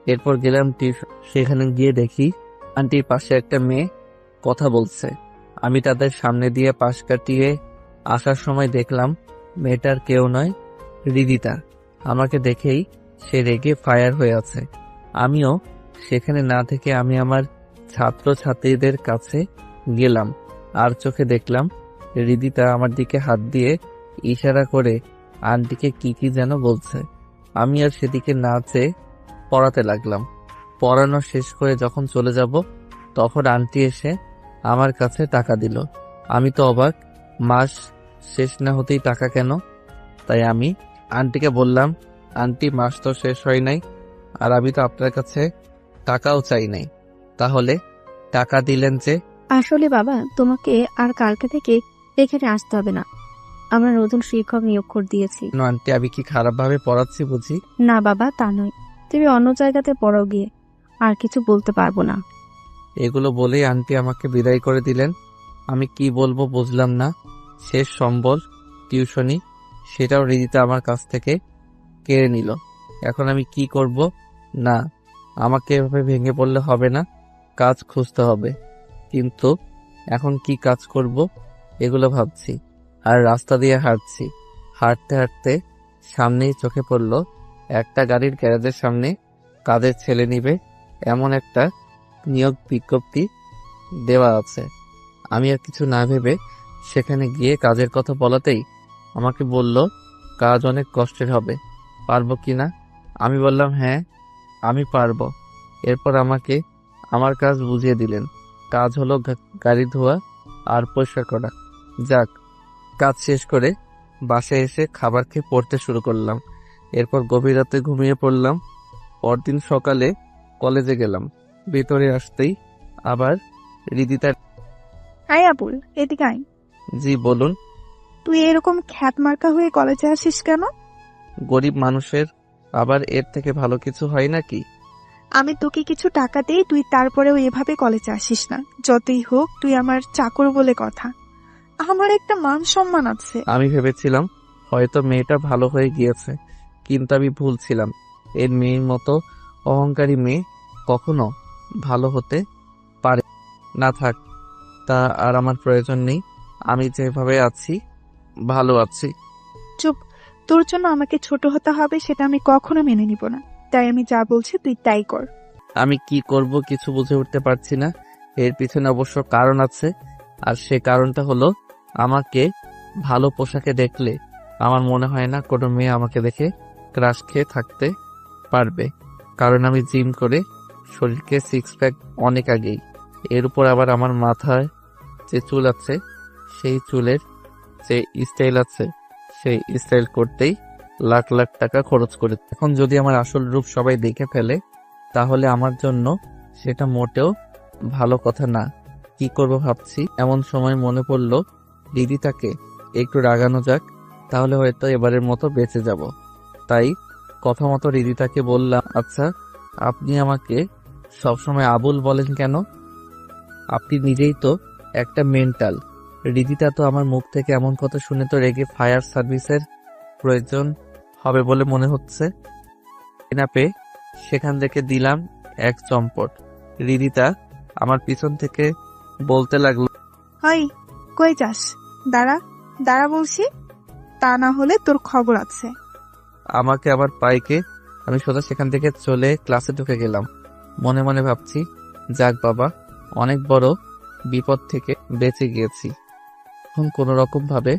এরপর গেলাম টিউশন। সেখানে গিয়ে দেখি আন্টির পাশে একটা মেয়ে কথা বলছে। আমি তাদের সামনে দিয়ে পাশ কাটিয়ে আসার সময় দেখলাম মেয়েটার কেউ নয়, হৃদিতা। আমাকে দেখেই সে রেগে ফায়ার হয়ে আছে। আমিও সেখানে না থেকে আমি আমার ছাত্র ছাত্রীদের কাছে গেলাম আর চোখে দেখলাম হৃদিতা আমার দিকে হাত দিয়ে ইশারা করে আন্টিকে কি কি যেন বলছে। আমি আর সেদিকে না চেয়ে পড়াতে লাগলাম। পড়ানো শেষ করে যখন চলে যাব তখন আন্টি এসে আমার কাছে টাকা দিল। আমি তো অবাক, মাস শেষ না হতেই টাকা কেন? তাই আমি আন্টিকে বললাম, আন্টি মাস তো শেষ হয় নাই, আর আমি তো আপনার কাছে টাকাও চাই নাই, তাহলে টাকা দিলেন যে? আসলে বাবা, তোমাকে আর কালকে থেকে এখানে আসতে হবে না। আমরা নতুন শিক্ষক নিয়োগ করে দিয়েছি। কেন আন্টি, আমি কি খারাপভাবে পড়াচ্ছি বুঝি? না বাবা, তা নয়। তুমি অন্য জায়গাতে পড়ো গিয়ে, আর কিছু বলতে পারবো না। এগুলো বলেই আন্টি আমাকে বিদায় করে দিলেন। আমি কি বলবো বুঝলাম না। শেষ সম্বল টিউশনি, সেটাও হৃদিতা আমার কাছ থেকে কেড়ে নিল। এখন আমি কি করব? না, আমাকে এভাবে ভেঙে পড়লে হবে না, কাজ খুঁজতে হবে। কিন্তু এখন কি কাজ করব এগুলো ভাবছি আর রাস্তা দিয়ে হাঁটছি। হাঁটতে হাঁটতে সামনেই চোখে পড়ল একটা গাড়ির গ্যারেজের সামনে কাজের ছেলে নিবে এমন একটা নিয়োগ বিজ্ঞপ্তি দেওয়া আছে। আমি আর কিছু না ভেবে সেখানে গিয়ে কাজের কথা বলাতেই আমাকে বলল, কাজ অনেক কষ্টের হবে, পারবো কিনা? আমি বললাম, হ্যাঁ আমি পারবো। এরপর আমাকে আমার কাজ বুঝিয়ে দিলেন। কাজ হলো গাড়ি ধোয়া আর পরিষ্কার করা। যাক, কাজ শেষ করে বাসায় এসে খাবার খেয়ে পড়তে শুরু করলাম। এরপর গভীর রাতে ঘুমিয়ে পড়লাম। পরদিন সকালে কলেজে গেলাম। ভেতরে আসতেই আবার হৃদিতা। আয় আবুল, এদিকে আয়। জি বলুন। তুই এরকম খ্যাত মার্কা হয়ে কলেজে আসিস কেন? গরিব মানুষের আবার এর থেকে ভালো কিছু হয় নাকি? আমি তোকে কিছু টাকা দেই, তুই তারপরেও এভাবে কলেজে আসিস না। যতই হোক তুই আমার চাকর বলে কথা। আমার একটা মান সম্মান আছে। আমি ভেবেছিলাম হয়তো মেয়েটা ভালো হয়ে গিয়েছে, কিন্তু আমি ভুল ছিলাম। এর মেয়ের মতো অহংকারী মেয়ে কখনো ভালো হতে পারে না। থাক, তা আর আমার প্রয়োজন নেই। আমি যেভাবে আছি ভালো আছি। চুপ, তোর জন্য আমাকে ছোট হতে হবে সেটা আমি কখনো মেনে নিব না। তাই আমি যা বলছি তুই তাই কর। আমি কি করব কিছু বুঝে উঠতে পারছি না। এর পিছনে অবশ্য কারণ আছে, আর সে কারণটা হলো আমাকে ভালো পোশাকে দেখলে আমার মনে হয় না কোনো মেয়ে আমাকে দেখে ক্রাশ খেয়ে থাকতে পারবে। কারণ আমি জিম করে শরীরকে সিক্স প্যাক অনেক আগেই। এর উপর আবার আমার মাথায় যে চুল আছে সেই চুলের যে স্টাইল আছে সেই স্টাইল করতেই লাখ লাখ টাকা খরচ করে। এখন যদি আমার আসল রূপ সবাই দেখে ফেলে তাহলে আমার জন্য সেটা মোটেও ভালো কথা না। কি করব ভাবছি, এমন সময় মনে পড়ল হৃদিতাকে একটু রাগানো যাক, তাহলে হয়তো এবারের মতো বেঁচে যাব। তাই কথা মতো হৃদিতাকে বললাম, আচ্ছা আপনি আমাকে সবসময় আবুল বলেন কেন? আপনি নিজেই তো একটা মেন্টাল। হৃদিতা তো আমার মুখ থেকে এমন কথা শুনে তো রেগে ফায়ার সার্ভিসের প্রয়োজন হবে বলে মনে হচ্ছে না পেয়ে সেখান থেকে দিলাম এক চম্পট। হৃদিতা আমার পিছন থেকে বলতে লাগলো, হাই, কই যাস? দাঁড়া দাঁড়া বলছি, তা না হলে তোর খবর আছে। আমাকে আবার পাইকে। আমি সোজা সেখান থেকে চলে ক্লাসে ঢুকে গেলাম। মনে মনে ভাবছি, যাক বাবা, অনেক বড় বিপদ থেকে বেঁচে গিয়েছি। এখন কোনো রকম ভাবে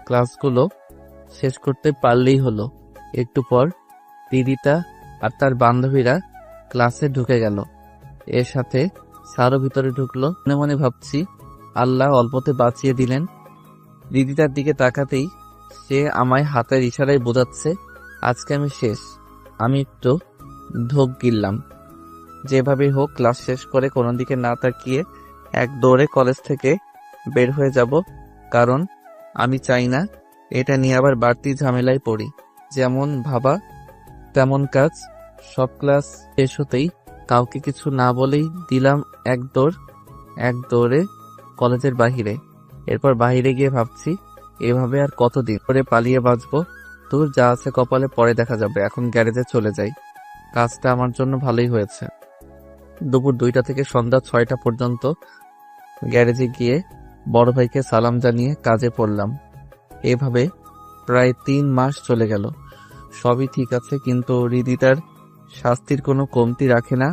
ক্লাসগুলো শেষ করতে পারলেই হলো। একটু পর হৃদিতা আর তার বান্ধবীরা ক্লাসে ঢুকে গেল। এর সাথে স্যারও ভিতরে ঢুকলো। মনে মনে ভাবছি, আল্লাহ অল্পতে বাঁচিয়ে দিলেন। হৃদিতার দিকে তাকাতেই সে আমায় হাতের ইশারায় বোঝাচ্ছে আজকে আমি শেষ। আমি একটু ঢোক গিললাম। যেভাবে হোক ক্লাস শেষ করে কোনো দিকে না তাকিয়ে এক দৌড়ে কলেজ থেকে বের হয়ে যাব, কারণ আমি চাই না এটা নিয়ে আবার বাড়তি ঝামেলায় পড়ি। যেমন ভাবা তেমন কাজ। সব ক্লাস শেষ হতেই কাউকে কিছু না বলেই দিলাম এক দৌড় এক দৌড়ে কলেজের বাহিরে। এরপর বাহিরে গিয়ে ভাবছি এভাবে আর কতদিন করে পালিয়ে বাঁচবো। তোর যা আছে কপালে পরে দেখা যাবে, এখন গ্যারেজে চলে যাই। কাজটা আমার জন্য ভালোই হয়েছে। দুপুর 2টা থেকে সন্ধ্যা 6টা পর্যন্ত গ্যারেজে গিয়ে বড় ভাইকে সালাম জানিয়ে কাজে পড়লাম। এভাবে প্রায় 3 মাস চলে গেল। সবই ঠিক আছে, কিন্তু হৃদিতার শাস্তির কোনো কমতি রাখে না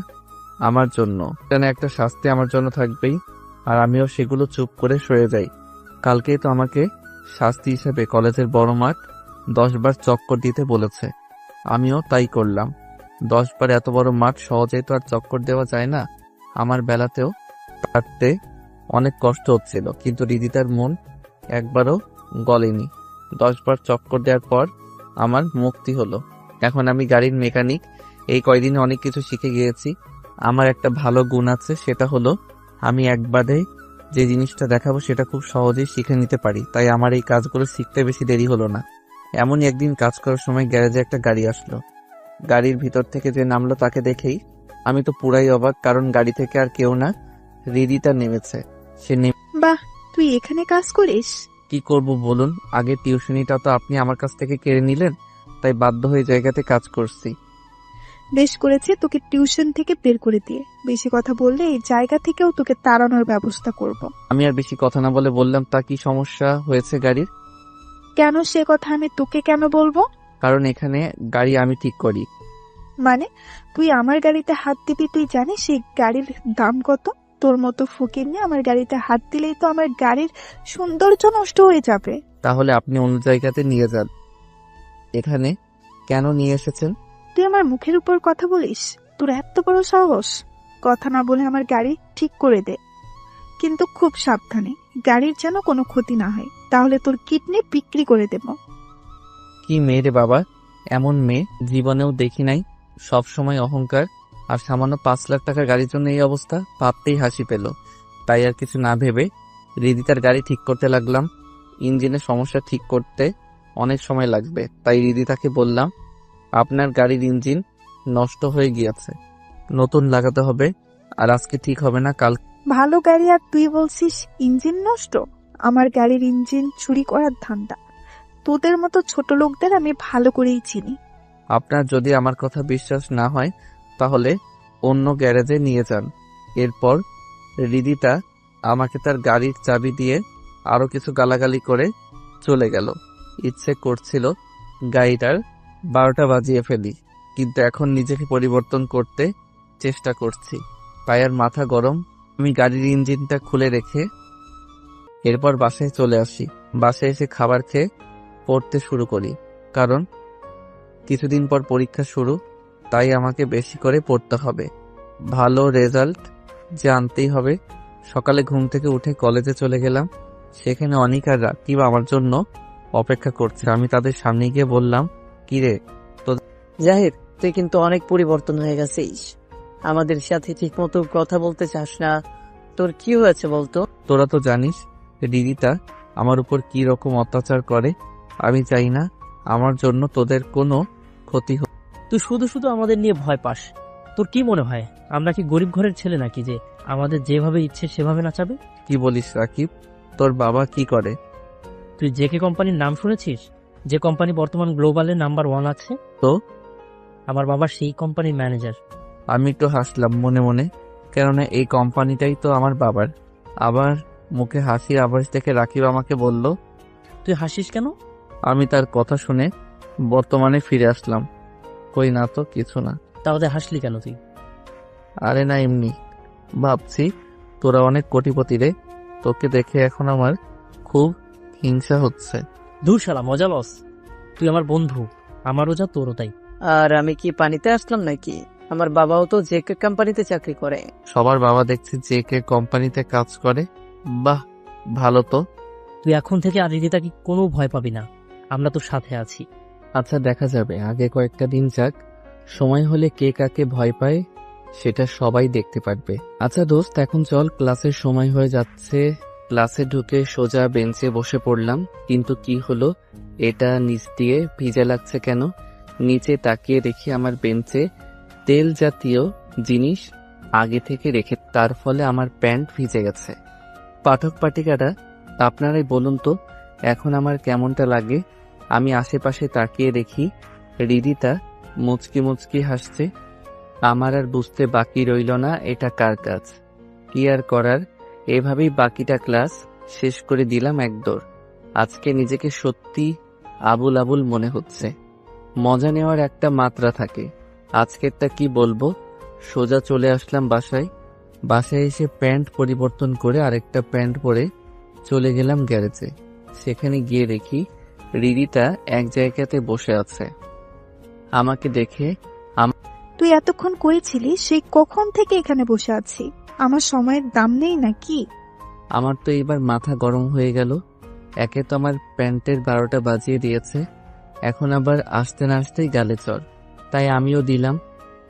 আমার জন্য। কেন একটা শাস্তি আমার জন্য থাকবেই, আর আমিও সেগুলো চুপ করে সয়ে যাই। কালকেই তো আমাকে শাস্তি হিসেবে কলেজের বড় মাঠ 10 বার চক্কর দিতে বলেছে। আমিও তাই করলাম। 10 বার এত বড় মাঠ সহজেই তো আর চক্কর দেওয়া যায় না। আমার বেলাতেও কাটতে অনেক কষ্ট হচ্ছিল, কিন্তু হৃদিতার মন একবারও গলেনি। 10 বার চক্কর দেওয়ার পর আমার মুক্তি হলো। এখন আমি গাড়ির মেকানিক। এই কয়দিনে অনেক কিছু শিখে গিয়েছি। আমার একটা ভালো গুণ আছে, সেটা হলো আমি একবারে যে জিনিসটা দেখাবো সেটা খুব সহজেই শিখে নিতে পারি। তাই আমার এই কাজগুলো শিখতে বেশি দেরি হলো না। এমনই একদিন কাজ করার সময় গ্যারেজে একটা গাড়ি আসলো। গাড়ির ভিতর থেকে যে নামলো তাকে দেখেই আমি তো পুরাই অবাক, কারণ গাড়ি থেকে আর কেউ না, হৃদিতা নেমেছে। সে বাহ, তুই এখানে কাজ করিস? কি করব বলুন, আগে টিউশনিটা তো আপনি আমার কাছ থেকে কেড়ে নিলেন, তাই বাধ্য হয়ে জায়গাতে কাজ করছি। বেশ করেছে তোকে টিউশন থেকে বের করে দিয়ে। বেশি কথা বললে এই জায়গা থেকেও তোকে তাড়ানোর ব্যবস্থা করব। আমি আর বেশি কথা না বলে বললাম, তা কি সমস্যা হয়েছে গাড়ির? কেন সে কথা আমি তোকে কেন বলবো? কারণ এখানে গাড়ি আমি ঠিক করি। মানে তুই আমার গাড়িতে হাত দিবি? তুই জানিস এই গাড়ির দাম কত? তোর মতো ফকির নিয়ে আমার গাড়িতে হাত দিলেই তো আমার গাড়ির সৌন্দর্য নষ্ট হয়ে যাবে। তাহলে আপনি অন্য জায়গাতে নিয়ে যান। এখানে কেন নিয়ে এসেছেন? তুই আমার মুখের উপর কথা বলিস? তোর এত বড় সাহস! কথা না বলে আমার গাড়ি ঠিক করে দে, কিন্তু খুব সাবধানে। গাড়ির যেন কোনো ক্ষতি না হয়, তাহলে তোর কিডনি বিক্রি করে দেব। কি মেয়ে রে বাবা, এমন মেয়ে জীবনেও দেখি নাই। সব সময় অহংকার, আর সামান্য 5 লাখ টাকার গাড়ির জন্য এই অবস্থা। ভাবতেই হাসি পেল। তাই আর কিছু না ভেবে হৃদিতার গাড়ি ঠিক করতে লাগলাম। ইঞ্জিনের সমস্যা ঠিক করতে অনেক সময় লাগবে, তাই হৃদিতাকে বললাম, আপনার গাড়ির ইঞ্জিন নষ্ট হয়ে গিয়েছে, নতুন লাগাতে হবে, আর আজকে ঠিক হবে না, কাল। ভালো গাড়ি আর তুই বলছিস ইঞ্জিন নষ্ট? আমার গাড়ির ইঞ্জিন চুরি করার ধান্দা। তোদের মতো ছোট লোকদের আমি ভালো করেই চিনি। আপনার যদি আমার কথা বিশ্বাস না হয় তাহলে অন্য গ্যারেজে নিয়ে যান। এরপর হৃদিতা আমাকে তার গাড়ির চাবি দিয়ে আরো কিছু গালাগালি করে চলে গেল। ইচ্ছে করছিল গাড়িটার 12টা বাজিয়ে ফেলি, কিন্তু এখন নিজেকে পরিবর্তন করতে চেষ্টা করছি, তাই আর মাথা গরম। আমি গাড়ির ইঞ্জিনটা খুলে রেখে এরপর বাসায় চলে আসি। বাসায় এসে খাবার খেয়ে পড়তে শুরু করি, কারণ কিছুদিন পর পরীক্ষা শুরু, তাই আমাকে বেশি করে পড়তে হবে। ভালো রেজাল্ট যে আনতেই হবে। সকালে ঘুম থেকে উঠে কলেজে চলে গেলাম। সেখানে অনিক আর রাকিব আমার জন্য অপেক্ষা করছে। আমি তাদের সামনে গিয়ে বললাম, কিরে জাহির, তুই কিন্তু অনেক পরিবর্তন হয়ে গেছিস। আমাদের সাথে ঠিক মতো কথা বলতে চাস না। তোর কি হয়েছে বলতো? তোরা তো জানিস হৃদিতা আমার উপর কি রকম অত্যাচার করে। আমি চাই না আমার জন্য তোদের কোনো ক্ষতি হোক। তুই শুধু শুধু আমাদের নিয়ে ভয় পাস। তোর কি মনে হয় আমরা কি গরিব ঘরের ছেলে নাকি যে আমাদের যেভাবে ইচ্ছে সেভাবে নাচাবে? কি বলিস রাকিব, তোর বাবা কি করে? তুই জেকে কোম্পানির নাম শুনেছিস? যে কোম্পানি বর্তমান গ্লোবালে নাম্বার 1 আছে। তো আমার বাবা সেই কোম্পানির ম্যানেজার। আমি একটু হাসলাম মনে মনে, কেননা এই কোম্পানিটাই তো আমার বাবার। আবার মুখে হাসির আভাস দেখে রাকিব আমাকে বলল, তুই হাসিস কেন? আমি তার কথা শুনে বর্তমানে ফিরে আসলাম। কই না তো, কিছু না। তাহলে হাসলি কেন তুই? আরে না, এমনি ভাবছি তোরা অনেক কোটিপতি রে, তোকে দেখে এখন আমার খুব হিংসা হচ্ছে। দূর শালা, মজা লস। তুই আমার বন্ধু, আমারও যা তোরও তাই। আর আমি কি পানিতে আসলাম নাকি? আমার বাবাও তো জেকে কোম্পানিতে চাকরি করে। সবার বাবা দেখছি যে কে কোম্পানিতে কাজ করে। বাহ, ভালো তো। তুই এখন থেকে আর রীতিতাকে কোনো ভয় পাবি না, আমরা তোর সাথে আছি। আচ্ছা, দেখা যাবে, আগে কয়েকটা দিন যাক, সময় হলে কে কাকে ভয় পায় সেটা সবাই দেখতে পারবে। আচ্ছা দোস্ত, এখন চল, ক্লাসের সময় হয়ে যাচ্ছে। ক্লাসে ঢুকে সোজা বেঞ্চে বসে পড়লাম, কিন্তু কি হলো, এটা নিচ দিয়ে ভিজে লাগছে কেন? নিচে তাকিয়ে দেখি আমার বেঞ্চে তেল জাতীয় জিনিস আগে থেকে রেখে, তার ফলে আমার প্যান্ট ভিজে গেছে। পাঠক পাঠিকারা, আপনারাই বলুন তো এখন আমার কেমনটা লাগে। আমি আশেপাশে তাকিয়ে দেখি হৃদিতা মুচকি মুচকি হাসছে। আমার আর বুঝতে বাকি রইল না এটা কার কাজ। কি আর করার, এভাবেই বাকিটা ক্লাস শেষ করে দিলাম একদৌড়। আজকে নিজেকে সত্যি আবুল আবুল মনে হচ্ছে। মজা নেওয়ার একটা মাত্রা থাকে, আজকেরটা কি বলবো। সোজা চলে আসলাম বাসায়। বাসায় এসে প্যান্ট পরিবর্তন করে আরেকটা প্যান্ট পরে চলে গেলাম গ্যারেজে। সেখানে গিয়ে দেখি হৃদিতা এক জায়গাতে বসে আছে। আমাকে দেখে, তুই এতক্ষণ করেছিলি, সেই কখন থেকে এখানে বসে আছি? আমার সময়ের দাম নেই নাকি? আমার তো এবার মাথা গরম হয়ে গেল। একে তো আমার প্যান্টের 12টা বাজিয়ে দিয়েছে, এখন আবার আসতে না আসতেই গালে চর। তাই আমিও দিলাম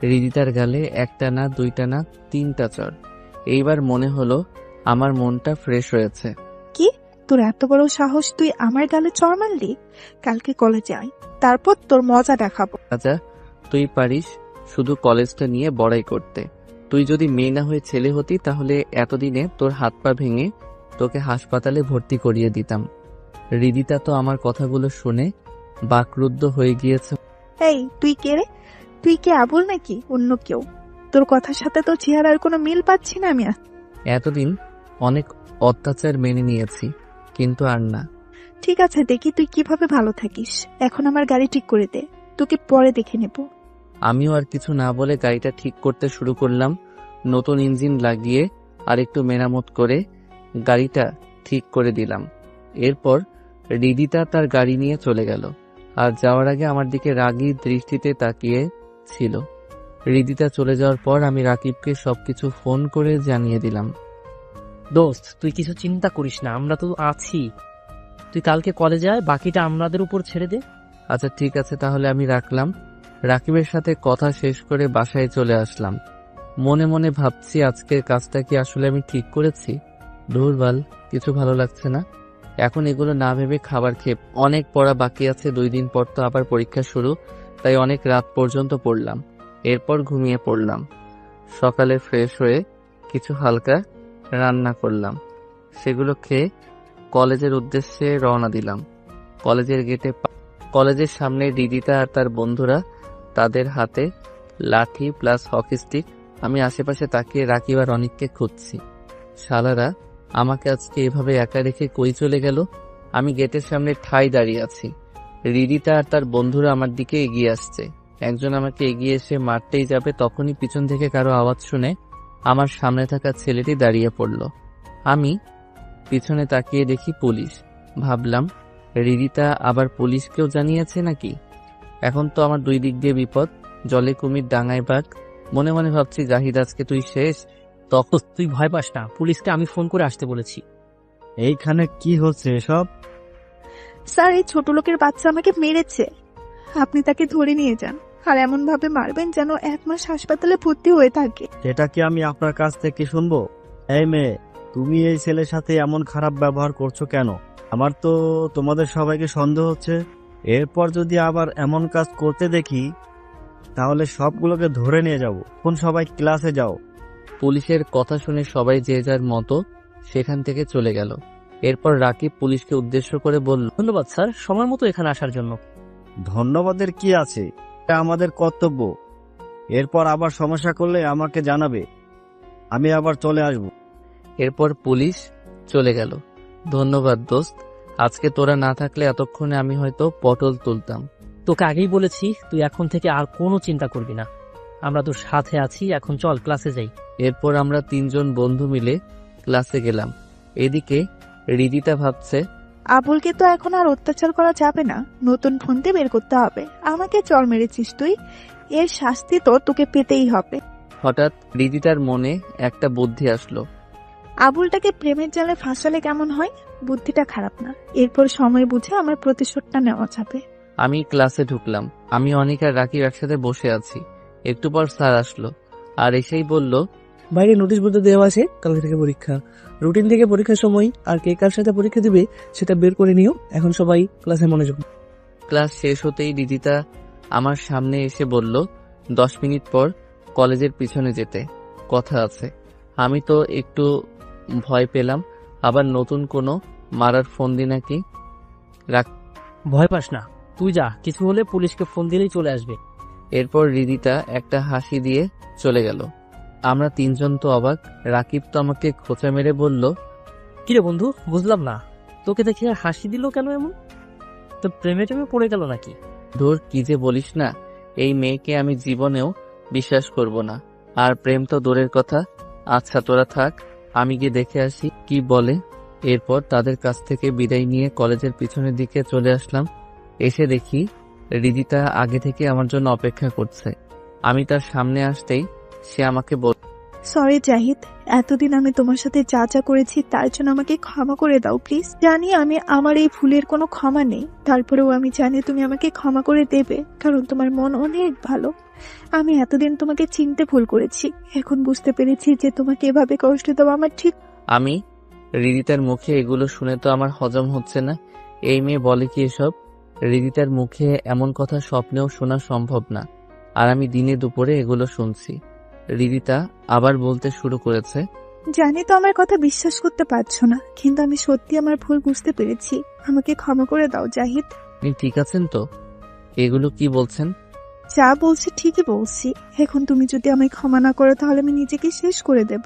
হৃদিতার গালে একটা না, দুইটা না, 3টা চর। এইবার মনে হলো আমার মনটা ফ্রেশ হয়েছে। কি, তোর এত বড় সাহস, তুই আমার গালে চড় মারলি? কালকে কলেজে আয়, তারপর তোর মজা দেখাবো। রাজা, তুই পারিস শুধু কলেজটা নিয়ে বড়াই করতে। তুই যদি মেয়ে না হয়ে ছেলে হতি তাহলে এতদিনে তোর হাত পা ভেঙে তোকে হাসপাতালে ভর্তি করিয়ে দিতাম। হৃদিতা তো আমার কথাগুলো শুনে বাকরুদ্ধ হয়ে গিয়েছে। এই, তুই কে রে? তুই কি আবুল নাকি অন্য কেউ? তোর কথার সাথে তো চেহারার কোনো মিল পাচ্ছি না আমি। এতদিন অনেক অত্যাচার মেনে নিয়েছি, কিন্তু আর না। ঠিক আছে, দেখি তুই কিভাবে ভালো থাকিস। এখন আমার গাড়ি ঠিক করে দে, তোকে পরে দেখে নেব। আমিও আর কিছু না বলে গাড়িটা ঠিক করতে শুরু করলাম। নতুন ইঞ্জিন লাগিয়ে আর একটু মেরামত করে গাড়িটা ঠিক করে দিলাম। এরপর হৃদিতা তার গাড়ি নিয়ে চলে গেল, আর যাওয়ার আগে আমার দিকে রাগী দৃষ্টিতে তাকিয়ে ছিল। হৃদিতা চলে যাওয়ার পর আমি রাকিবকে সবকিছু ফোন করে জানিয়ে দিলাম। দোস্ত, তুই কিছু চিন্তা করিস না, আমরা তো আছি। তুই কালকে কলেজে আয়, বাকিটা আমাদের উপর ছেড়ে দে। আচ্ছা ঠিক আছে, তাহলে আমি রাখলাম। রাকিবের সাথে কথা শেষ করে বাসায় চলে আসলাম। মনে মনে ভাবছি আজকের কাজটা কি আসলে আমি ঠিক করেছি? ধুরবাল, কিছু ভালো লাগছে না। এখন এগুলো না ভেবে খাবার খেয়ে, অনেক পড়া বাকি আছে, 2 দিন পর তো আবার পরীক্ষা শুরু, তাই অনেক রাত পর্যন্ত পড়লাম। এরপর ঘুমিয়ে পড়লাম। সকালে ফ্রেশ হয়ে কিছু হালকা রান্না করলাম, সেগুলো খেয়ে কলেজের উদ্দেশ্যে রওনা দিলাম। কলেজের গেটে কলেজের সামনে হৃদিতা আর তার বন্ধুরা, তাদের হাতে লাঠি প্লাস হকি স্টিক। আমি আশেপাশে তাকিয়ে রাকিব আর অনিককে খুঁজছি। শালারা আমাকে আজকে এভাবে একা রেখে কই চলে গেল? আমি গেটের সামনে ঠাই দাঁড়িয়ে আছি। হৃদিতা আর তার বন্ধুরা আমার দিকে এগিয়ে আসছে। একজন আমাকে এগিয়ে এসে মারতেই যাবে, তখনই পিছন থেকে কারো আওয়াজ শুনে আমার সামনে থাকা ছেলেটি দাঁড়িয়ে পড়ল। আমি পিছনে তাকিয়ে দেখি পুলিশ। ভাবলাম হৃদিতা আবার পুলিশকেও জানিয়েছে নাকি? এখন তো আমার 2 দিক দিয়ে বিপদ, জলে কুমির ডাঙায় বাঘ। মনে মনে ভাবছি জাহিদ আজকে তুই শেষ। তখন তুই ভয় পাস না, পুলিশকে আমি ফোন করে আসতে বলেছি। এইখানে কি হচ্ছে এসব? স্যার, এই ছোট লোকের বাচ্চা আমাকে মেরেছে, আপনি তাকে ধরে নিয়ে যান, আর এমন ভাবে মারবেন যেন 1 মাস হাসপাতালে ভর্তি হয়ে থাকে। সেটা কি আমি আপনার কাছ থেকে শুনবো? এই মেয়ে, তুমি এই ছেলের সাথে এমন খারাপ ব্যবহার করছো কেন? আমার তো তোমাদের সবাইকে সন্দেহ হচ্ছে। এরপর যদি আবার এমন কাজ করতে দেখি তাহলে সবগুলোকে ধরে নিয়ে যাব। কোন সবাই ক্লাসে যাও। পুলিশের কথা শুনে সবাই যে যার মতো সেখান থেকে চলে গেল। এরপর রাকিব পুলিশকে উদ্দেশ্য করে বলল, ধন্যবাদ স্যার, সময় মতো এখানে আসার জন্য। ধন্যবাদের কি আছে, এটা আমাদের কর্তব্য। এরপর আবার সমস্যা করলে আমাকে জানাবে, আমি আবার চলে আসব। এরপর পুলিশ চলে গেল। ধন্যবাদ দোস্ত, আজকে তোরা না থাকলে এতক্ষণে আমি হয়তো পটল তুলতাম। তোকে আগেই বলেছি, তুই এখন থেকে আর কোনো চিন্তা করবি না, আমরা তোর সাথে আছি। এখন চল ক্লাসে যাই। এরপর আমরা 3 জন বন্ধু মিলে ক্লাসে গেলাম। এদিকে হৃদিতা ভাবছে, আবুলকে তো এখন আর অত্যাচার করা যাবে না, নতুন ফোন দিয়ে বের করতে হবে। আমাকে চড় মেরেছিস তুই, এর শাস্তি তো তোকে পেতেই হবে। হঠাৎ হৃদিতার মনে একটা বুদ্ধি আসলো। আবুলটাকে প্রেমের জালে ফাঁসালে কেমন হয়? বুদ্ধিটা খারাপ না, এরপর সময় বুঝে আমার প্রতিশোধটা নেওয়া যাবে। আমি ক্লাসে ঢুকলাম। আমি অনিক আর রাকিব একসাথে বসে আছি। একটু পর স্যার আসলো, আর এসেই বলল, বাইরে নোটিশ বোর্ডে দেওয়া আছে কালকে থেকে পরীক্ষা, রুটিন থেকে পরীক্ষার সময় আর কে কার সাথে পরীক্ষা দিবে সেটা বের করে নিও। এখন সবাই ক্লাসে মনোযোগ। ক্লাস শেষ হতেই হৃদিতা আমার সামনে এসে বলল 10 মিনিট পর কলেজের পিছনে যেতে। কথা আছে। আমি তো একটু ভয় পেলাম, আবার নতুন কোনো মারার ফোন দি নাকি। ভয় পাস না, তুই যা, কিছু হলে পুলিশকে ফোন দিলেই চলে আসবে। এরপর রিদিতা একটা হাসি দিয়ে চলে গেল। আমরা তিনজন তো অবাক। রাকিব তো আমাকে খোঁচা মেরে বলল, কিরে বন্ধু, বুঝলাম না, তোকে দেখে হাসি দিল কেন এমন? তো প্রেমে টেমে পড়ে গেল নাকি? ধুর, কি যে বলিস না, এই মেয়েকে আমি জীবনেও বিশ্বাস করব না। আর প্রেম তো দূরের কথা। আচ্ছা তোরা থাক, আমি গিয়ে দেখে আসি কি বলে। এরপর তাদের কাছ থেকে বিদায় নিয়ে কলেজের পিছনের দিকে চলে আসলাম। এসে দেখি রিদিতা আগে থেকে আমার জন্য অপেক্ষা করছে। আমি তার সামনে আসতেই সে আমাকে বলল, সরি জাহিদ, এতদিন আমি তোমার সাথে যা যা করেছি তার জন্য আমাকে ক্ষমা করে দাও প্লিজ। জানি আমার এই ভুলের কোনো ক্ষমা নেই, তারপরেও আমি জানি তুমি আমাকে ক্ষমা করে দেবে, কারণ তোমার মন অনেক ভালো। আমি এতদিন তোমাকে চিনতে ভুল করেছি, এখন বুঝতে পেরেছি যে তোমাকে এভাবে কষ্ট দেওয়া আমার ঠিক। আমি রিদিতার মুখে এগুলো শুনে তো আমার হজম হচ্ছে না। এই মেয়ে বলে কি এসব? রিদিতার মুখে এমন কথা স্বপ্নেও শোনা সম্ভব না, আর আমি দিনে দুপুরে এগুলো শুনছি। রিদিতা আবার বলতে শুরু করেছে, জানি তো আমার কথা বিশ্বাস করতে পারছো না, কিন্তু আমি সত্যি আমার ভুল বুঝতে পেরেছি। আমাকে ক্ষমা করে দাও জাহিদ। আপনি ঠিক আছেন তো? এগুলো কি বলছেন? যা বলছি ঠিকই বলছি। এখন তুমি যদি আমায় ক্ষমা না করো তাহলে আমি নিজেকে শেষ করে দেব।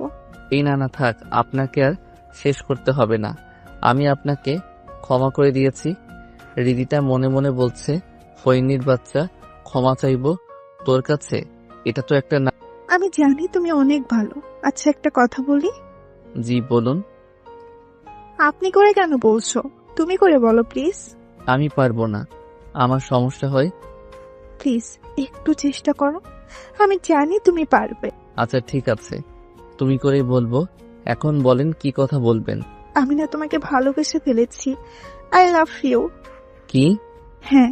এই না না থাক, আপনাকে আর শেষ করতে হবে না, আমি আপনাকে ক্ষমা করে দিয়েছি। রিদিতা মনে মনে বলছে, ফইনির বাচ্চা, ক্ষমা চাইবো তোর কাছে? এটা তো একটা না। আমি জানি তুমি অনেক ভালো। আচ্ছা একটা কথা বলি। জি বলুন। আপনি করে কেন বলছো? তুমি করে বলো প্লিজ। আমি পারবো না, আমার সমস্যা হয়। প্লিজ একটু চেষ্টা করো, আমি জানি তুমি পারবে। আচ্ছা ঠিক আছে, তুমি করেই বলবো। এখন বলেন কি কথা বলবেন। আমি না তোমাকে ভালোবেসে ফেলেছি। I love you. কি? হ্যাঁ,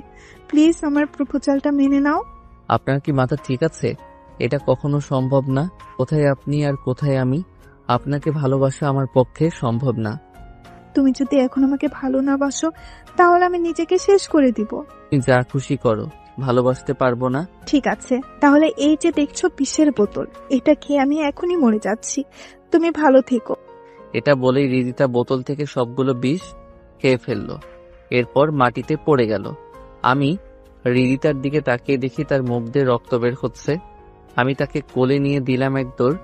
প্লিজ আমার প্রপোজালটা মেনে নাও। আপনার কি মাথা ঠিক আছে? এটা কখনো সম্ভব না। কোথায় আপনি আর কোথায় আমি? আপনাকে ভালোবাসা আমার পক্ষে সম্ভব না। তুমি যদি এখন আমাকে ভালো না বাসো তাহলে আমি নিজেকে শেষ করে দিব। তুমি যা খুশি করো, ভালোবাসতে পারবো না। ঠিক আছে, তাহলে এই যে দেখছো বিষের বোতল, এটা খেয়ে আমি এখনই মরে যাচ্ছি। তুমি ভালো থেকো। এটা বলেই রিদিতা বোতল থেকে সবগুলো বিষ খেয়ে ফেললো। এরপর মাটিতে পড়ে গেল। আমি রিদিতার দিকে তাকিয়ে দেখি তার মুখ দিয়ে রক্ত বের হচ্ছে। আমি তাকে কোলে নিয়ে দিলাম এক দৌড়।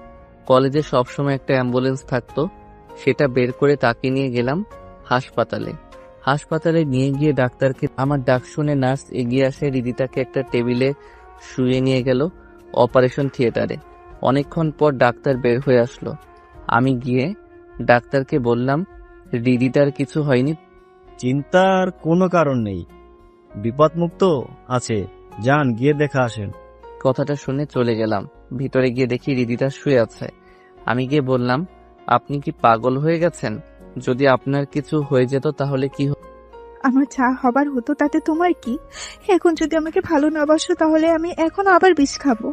কলেজে সবসময় একটা অ্যাম্বুলেন্স থাকতো, সেটা বের করে তাকে নিয়ে গেলাম হাসপাতালে। হাসপাতালে নিয়ে গিয়ে ডাক্তারকে, আমার ডাক শুনে নার্স এগিয়ে আসে, রিদিতাকে একটা টেবিলে শুয়ে নিয়ে গেল অপারেশন থিয়েটারে। অনেকক্ষণ পর ডাক্তার বের হয়ে আসলো। আমি গিয়ে ডাক্তারকে বললাম, রিদিতার কিছু হয়নি? চিন্তার কোনো কারণ নেই, বিপদমুক্ত আছে, যান গিয়ে দেখা আসেন। কথাটা শুনে চলে গেলাম। ভিতরে গিয়ে দেখি রিদিতা শুয়ে আছে। আমি গিয়ে বললাম, আপনি কি পাগল হয়ে গেছেন? যদি আপনার কিছু হয়ে যেত তাহলে কি হতো? আমার যা হবার হতো তাতে তোমার কি? এখন যদি আমাকে ভালো না বাসো তাহলে আমি এখন আবার বিষ খাবো।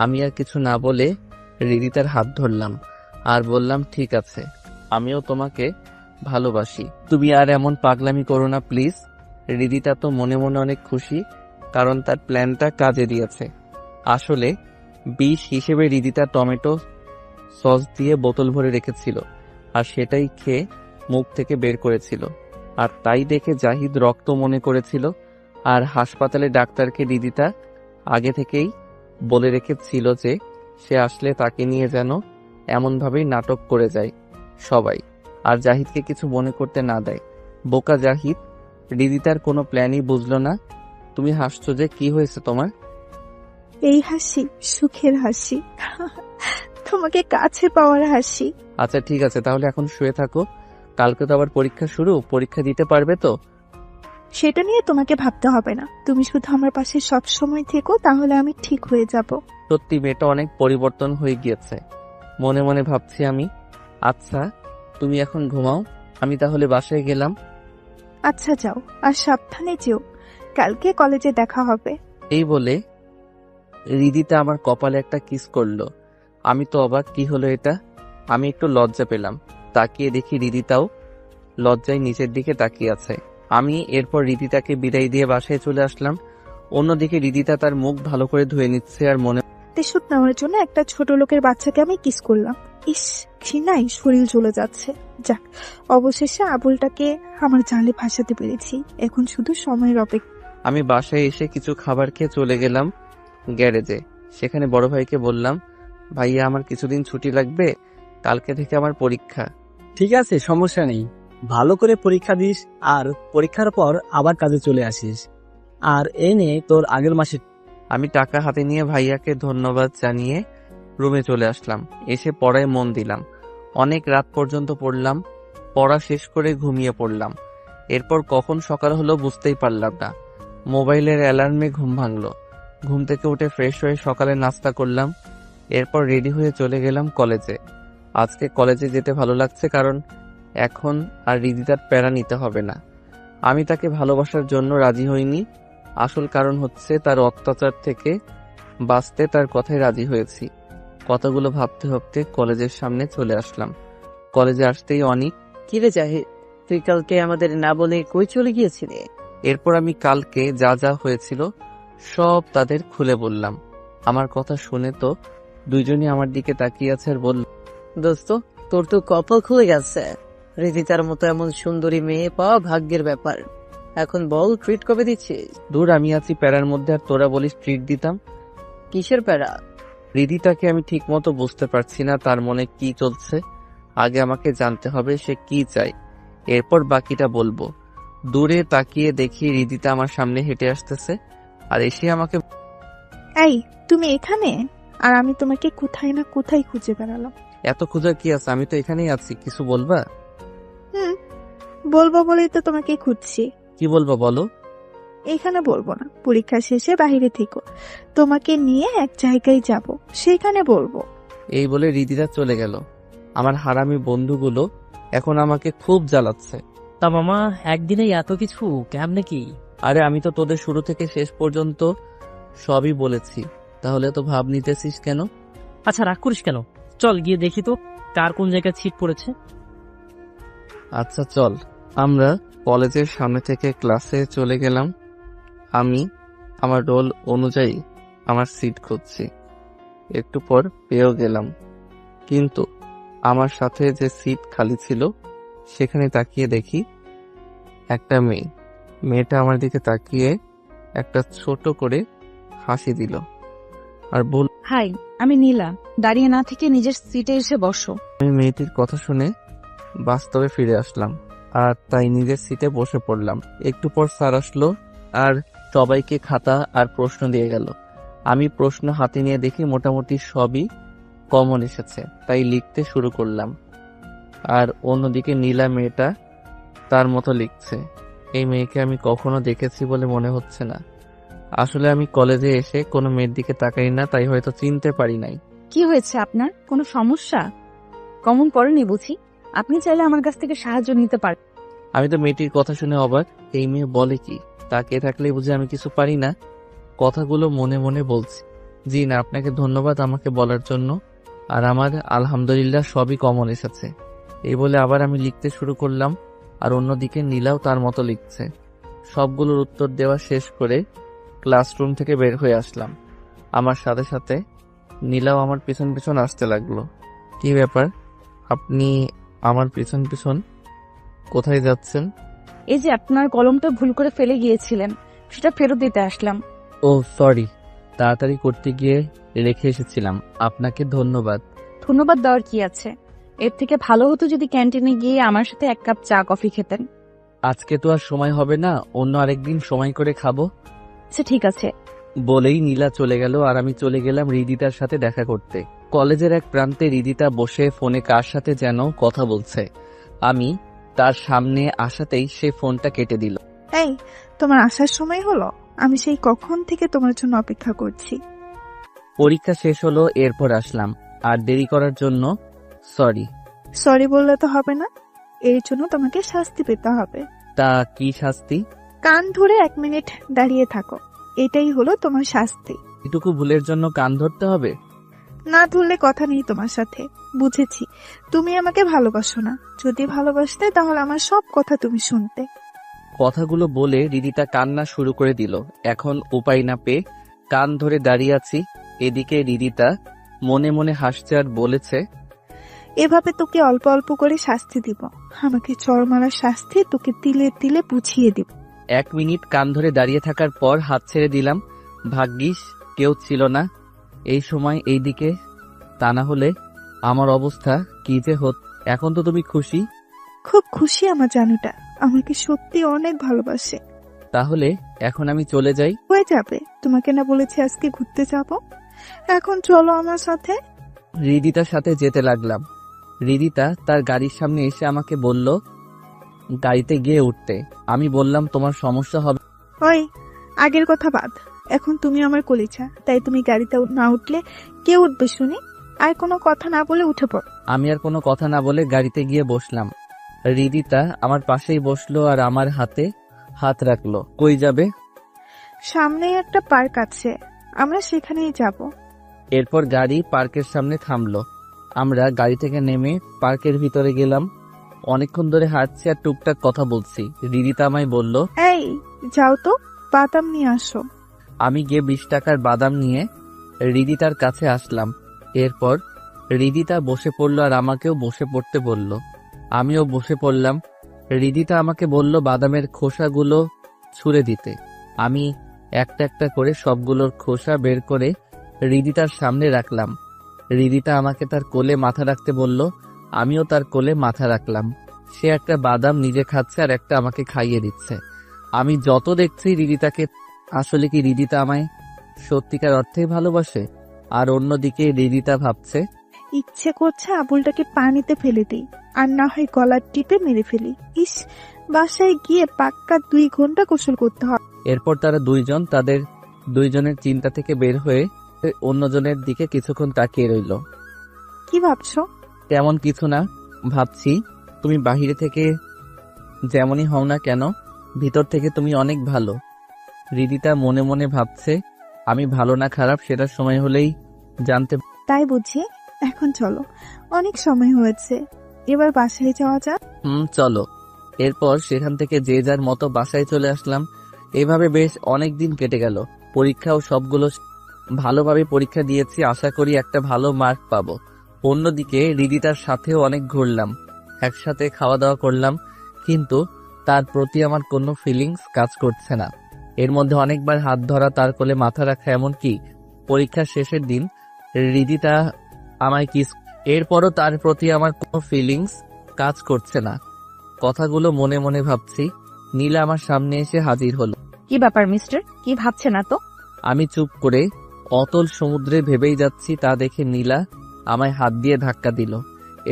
আমি আর কিছু না বলে রিদিতার হাত ধরলাম আর বললাম, ঠিক আছে, আমিও তোমাকে ভালোবাসি, তুমি আর এমন পাগলামি করো না প্লিজ। রিদিতা তো মনে মনে অনেক খুশি, কারণ তার প্ল্যানটা কাজে দিয়েছে। আসলে বিষ হিসেবে রিদিতা টমেটো সস দিয়ে বোতল ভরে রেখেছিল, আর সেটাই খেয়ে মুখ থেকে বের করেছিল। আর তাই দেখে জাহিদ রক্ত মনে করেছিল। আর হাসপাতালে ডাক্তারকে রিদিতা আগে থেকেই বলে রেখেছিল যে সে আসলে তাকে নিয়ে যেন এমনভাবেই নাটক করে যায় সবাই, আর জাহিদকে কিছু মনে করতে না দেয়। বোকা জাহিদ রিদিতার কোনো প্ল্যানই বুঝলো না। তুমি হাসছো যে, কি হয়েছে তোমার? এই হাসি সুখের হাসি, তোমাকে কাছে পাওয়ার হাসি। আচ্ছা ঠিক আছে, তাহলে এখন শুয়ে থাকো। কালকে তো আবার পরীক্ষা শুরু, পরীক্ষা দিতে পারবে তো? সেটা নিয়ে তোমাকে ভাবতে হবে না, তুমি শুধু আমার পাশে সব সময় থেকো, তাহলে আমি ঠিক হয়ে যাব। সত্যি মেয়েটা অনেক পরিবর্তন হয়ে গিয়েছে, মনে মনে ভাবছি আমি। আচ্ছা তুমি এখন ঘুমাও, আমি তাহলে বাসায় গেলাম। আচ্ছা যাও, আর সাবধানে যেও, কালকে কলেজে দেখা হবে। এই বলে রিদিতা আমার কপালে একটা কিস করলো। আমি তো অবাক, কি হলো এটা? আমি একটু লজ্জা পেলাম। তাকিয়ে দেখি রিদিতাও লজ্জায় নিচের দিকে তাকিয়ে আছে। আমি এরপর রিদিতাকে বিদায় দিয়ে বাসায় চলে আসলাম। অন্যদিকে রিদিতা তার মুখ ভালো করে ধুয়ে নিচ্ছে আর মনে প্রতিশোধ নেওয়ার জন্য একটা ছোট লোকের বাচ্চাকে আমি কিস করলাম। ইস, ঘৃণায় শরীর জ্বলে যাচ্ছে। যাক, অবশেষে আবুলটাকে আমার জালে ভাসাতে পেরেছি। এখন শুধু সময়ের অপেক্ষা। আমি বাসায় এসে কিছু খাবার খেয়ে চলে গেলাম গ্যারেজে। সেখানে বড় ভাইকে বললাম, ভাইয়া আমার কিছুদিন ছুটি লাগবে, কালকে থেকে আমার পরীক্ষা। ঠিক আছে, সমস্যা নেই। ভালো করে পরীক্ষা দিস আর পরীক্ষার পর আবার কাজে চলে আসিস। আর এনে তোর আগের মাসে আমি টাকা হাতে নিয়ে ভাইয়াকে ধন্যবাদ জানিয়ে রুমে চলে আসলাম। এসে পড়ায় মন দিলাম। অনেক রাত পর্যন্ত পড়লাম। পড়া শেষ করে ঘুমিয়ে পড়লাম। এরপর কখন সকাল হলো বুঝতেই পারলাম না। মোবাইলের অ্যালার্মে ঘুম ভাঙলো। ঘুম থেকে উঠে ফ্রেশ হয়ে সকালে নাস্তা করলাম। এরপর রেডি হয়ে চলে গেলাম কলেজে। আজকে কলেজে যেতে ভালো লাগছে, কারণ এখন আর হৃদিতার প্যারা নিতে হবে না। আমি তাকে ভালোবাসার জন্য রাজি হইনি। আসল কারণ হচ্ছে তার অত্যাচার থেকে বাঁচতে তার কথায় রাজি হয়েছি। কথাগুলো ভাবতে ভাবতে কলেজের সামনে চলে আসলাম। কলেজে আসতেই অনিক, কিরে জাহিদ, তুই কালকে আমাদের না বলে কই চলে গিয়েছিলি? এরপর আমি কালকে যা যা হয়েছিল সব তাদের খুলে বললাম। আমার কথা শুনে তো দুইজনই আমার দিকে তাকিয়ে আছে আর বলল, দোস্ত, তোর তো কপাল খুলে গেছে। হৃদিতার মতো এমন সুন্দরী মেয়ে পাওয়া ভাগ্যের ব্যাপার। এখন বল, ট্রিট কবে দিচ্ছিস? দূর, আমি আছি প্যারার মধ্যে আর তোরা বলিস ট্রিট দিতাম। কিসের প্যারা? হৃদিতাকে আমি ঠিক মতো বুঝতে পারছি না তার মনে কি চলছে। আগে আমাকে জানতে হবে সে কি চায়, এরপর বাকিটা বলবো। দূরে তাকিয়ে দেখি হৃদিতা আমার সামনে হেঁটে আসতেছে আর এসে আমাকে, এই, তুমি এখানে? আর আমি তোমাকে কোথায় না কোথায় খুঁজে বেড়ালাম। এত খোঁজার কি আছে, আমি তো এখানেই আছি, কিছু বলবা? বলবো বলেই তো তোমাকে খুঁজছি। কি বলবো বলো? এখানে বলবো না, পরীক্ষা শেষে বাইরে থেকো, তোমাকে নিয়ে এক জায়গায় যাব, সেখানে বলবো। এই বলে হৃদিতা চলে গেল। আমার হারামি বন্ধুগুলো এখন আমাকে খুব জ্বালাচ্ছে। তা মামা, একদিনেই এত কিছু কেমনে কি? আরে আমি তো তোদের শুরু থেকে শেষ পর্যন্ত সবই বলেছি, তাহলে তো ভাব নিতেছিস কেন? আচ্ছা, রাগ করিস কেন? চল গিয়ে দেখি তো কার কোন জায়গায় ছিট পড়েছে। আচ্ছা চল। আমরা কলেজের সামনে থেকে ক্লাসে চলে গেলাম। আমি আমার রোল অনুযায়ী আমার সিট খুঁজছি। একটু পর পেয়েও গেলাম, কিন্তু আমার সাথে যে সিট খালি ছিল সেখানে তাকিয়ে দেখি একটা মেয়ে। মেয়েটা আমার দিকে তাকিয়ে একটা ছোট করে হাসি দিল আর বল, হাই, আমি নীলা। দাঁড়িয়ে না থেকে নিজের সিটে এসে বসো। আমি মেয়েটির কথা শুনে বাস্তবে ফিরে আসলাম আর তাই নিজের সিটে বসে পড়লাম। একটু পর স্যার আসলো আর সবাইকে খাতা আর প্রশ্ন দিয়ে গেল। আমি প্রশ্ন হাতে নিয়ে দেখি মোটামুটি সবই কমন এসেছে, তাই লিখতে শুরু করলাম। আর অন্যদিকে নীলা মেয়েটা তার মতো লিখছে। এই মেয়েকে আমি কখনো দেখেছি বলে মনে হচ্ছে না। আসলে আমি কলেজে এসে কোনো মেয়ের দিকে তাকাই না, তাই হয়তো চিনতে পারি নাই। কি হয়েছে আপনার? কোনো সমস্যা? কমন পড়েনি বুঝি? আপনি চাইলে আমার কাছ থেকে সাহায্য নিতে পারেন। আমি তো মেয়েটির কথা শুনে অবাক। এই মেয়ে বলে কি? তাকিয়ে থাকলে বুঝি আমি কিছু পারি না? কথাগুলো মনে মনে বলছি। জি না, আপনাকে ধন্যবাদ আমাকে বলার জন্য। আর আমার আলহামদুলিল্লাহ সবই কমন এসেছে। এই বলে আবার আমি লিখতে শুরু করলাম আর অন্যদিকে নীলাও তার মতো লিখছে। সবগুলোর উত্তর দেওয়া শেষ করে ক্লাসরুম থেকে বের হয়ে আসলাম। আমার সাথে সাথে নীলাও আমার পিছন পিছন আসতে লাগলো। কি ব্যাপার, আপনি আমার পিছন পিছন কোথায় যাচ্ছেন? এই যে আপনার কলমটা ভুল করে ফেলে গিয়েছিলেন, সেটা ফেরত দিতে আসলাম। ও সরি, তাড়াতাড়ি করতে গিয়ে রেখে এসেছিলাম। আপনাকে ধন্যবাদ। ধন্যবাদ দেওয়ার কি আছে? এর থেকে ভালো হতো যদি ক্যান্টিনে গিয়ে আমার সাথে এক কাপ চা কফি খেতেন। আজকে তো আর সময় হবে না, অন্য আরেকদিন সময় করে খাবো। আচ্ছা ঠিক আছে। বলেই নীলা চলে গেল আর আমি চলে গেলাম হৃদিতার সাথে দেখা করতে। কলেজের এক প্রান্তে হৃদিতা বসে ফোনে কার সাথে যেন কথা বলছে। আমি তার সামনে আসাতেই সে ফোনটা কেটে দিল। এই, তোমার আসার সময় হলো? আমি সেই কখন থেকে তোমার জন্য অপেক্ষা করছি। পরীক্ষা শেষ হলো, এরপর আসলাম। আর দেরি করার জন্য সরি। সরি বললে তো হবে না, এর জন্য তোমাকে শাস্তি পেতে হবে। তা কি শাস্তি? কান ধরে 1 মিনিট দাঁড়িয়ে থাকো, এটাই হলো তোমার শাস্তি। এটুকু ভুলের জন্য কান ধরতে হবে? না ধরলে কথা নেই তোমার সাথে। বুঝেছি, তুমি আমাকে ভালোবাসো না। যদি ভালোবাসতে তাহলে আমার সব কথা তুমি শুনতে। কথাগুলো বলে হৃদিতা কান্না শুরু করে দিল। এখন উপায় না পেয়ে কান ধরে দাঁড়িয়ে আছি। এদিকে রিদিতা মনে মনে হাসছে আর বলেছে, এভাবে তোকে অল্প অল্প করে শাস্তি দিব। আমাকে চড় মারার শাস্তি তোকে তিলে তিলে বুঝিয়ে দিব। 1 মিনিট কান ধরে দাঁড়িয়ে থাকার পর হাত ছেড়ে দিলাম। ভাগ্যিস কেউ ছিল না এই সময় এইদিকে, তা না হলে আমার অবস্থা কি যে হত। এখন তো তুমি খুশি? খুব খুশি আমার জানুটা আমাকে সত্যি অনেক ভালোবাসে। তাহলে এখন আমি চলে যাই? হয়ে যাবে, তোমাকে না বলেছি আজকে ঘুরতে যাব? এখন চলো আমার সাথে। রিদিতার সাথে যেতে লাগলাম। রিদিতা তার গাড়ির সামনে এসে আমাকে বলল গাড়িতে গিয়ে উঠতে। আমি বললাম, তোমার সমস্যা হবে? ওই আগের কথা বাদ, এখন তুমি আমার কলিজা, তাই তুমি গাড়িতে না উঠলে কে উঠবে শুনি? আর কোনো কথা না বলে উঠে পড়। আমি আর কোনো কথা না বলে গাড়িতে গিয়ে বসলাম। রিদিতা আমার পাশেই বসলো আর আমার হাতে হাত রাখলো। কই যাবে? সামনে একটা পার্ক আছে, আমরা সেখানেই যাব। এরপর গাড়ি পার্কের সামনে থামলো। আমরা গাড়ি থেকে নেমে পার্কের ভিতরে গেলাম। অনেকক্ষণ ধরে হাঁটছি আর টুকটাক কথা বলছি। রিদিতা আমায় বলল, এই যাও তো, বাদাম নিয়ে আসো। আমি গিয়ে 20 টাকার বাদাম নিয়ে রিদিতার কাছে আসলাম। এরপর রিদিতা বসে পড়লো আর আমাকেও বসে পড়তে বলল। আমিও বসে পড়লাম। রিদিতা আমাকে বলল বাদামের খোসাগুলো ছুঁড়ে দিতে। আমি একটা একটা করে সবগুলোর খোসা বের করে রিদিতার সামনে রাখলাম। রিদিতা আমাকে তার কোলে মাথা রাখতে বলল। আমিও তার কোলে মাথা রাখলাম। সে একটা বাদাম নিজে খাচ্ছে আর একটা আমাকে খাইয়ে দিচ্ছে। আমি যত দেখছি রিদিতাকে, আসলে কি রিদিতা আমায় সত্যিকার অর্থেই ভালোবাসে? আর অন্যদিকে রিদিতা ভাবছে, ইচ্ছে করছে আবুলটাকে পানিতে ফেলে দিই, আর না হয় গলার টিপে মেরে ফেলি। ইস, বাসায় গিয়ে পাক্কা 2 ঘন্টা গোসল করতে হবে। এরপর তারা দুইজন তাদের দুইজনের চিন্তা থেকে বের হয়ে অন্যজনের দিকে কিছুক্ষণ তাকিয়ে রইল। কি ভাবছো? তেমন কিছু না, ভাবছি তুমি বাহিরে থেকে যেমনই হও না কেন, ভিতর থেকে তুমি অনেক ভালো। রিদিতা মনে মনে ভাবছে আমি ভালো না খারাপ সেটার সময় হলেই জানতে। তাই বুঝি? এখন চলো, অনেক সময় হয়েছে, এবার বাসায় যাওয়া যাক। চলো। এরপর সেখান থেকে যে যার মতো বাসায় চলে আসলাম। এভাবে বেশ অনেক দিন কেটে গেল। পরীক্ষাও সবগুলো ভালোভাবে পরীক্ষা দিয়েছি, আশা করি একটা ভালো মার্ক পাবো। অন্যদিকে রিদিতার সাথেও অনেক ঘুরলাম, একসাথে খাওয়া দাওয়া করলাম, কিন্তু তার প্রতি আমার কোনো ফিলিংস কাজ করছে না। এর মধ্যে অনেকবার হাত ধরা, তার কোলে মাথা রাখা, এমনকি পরীক্ষার শেষের দিন রিদিতা আমায় কিস। এরপরও তার প্রতি আমার কোনো ফিলিংস কাজ করছে না। কথাগুলো মনে মনে ভাবছি। নীলা আমার সামনে এসে হাজির হলো। কি ব্যাপার মিস্টার, কি ভাবছে না তো? আমি চুপ করে অতল সমুদ্রে ভেবেই যাচ্ছি, তা দেখে নীলা আমায় হাত দিয়ে ধাক্কা দিল।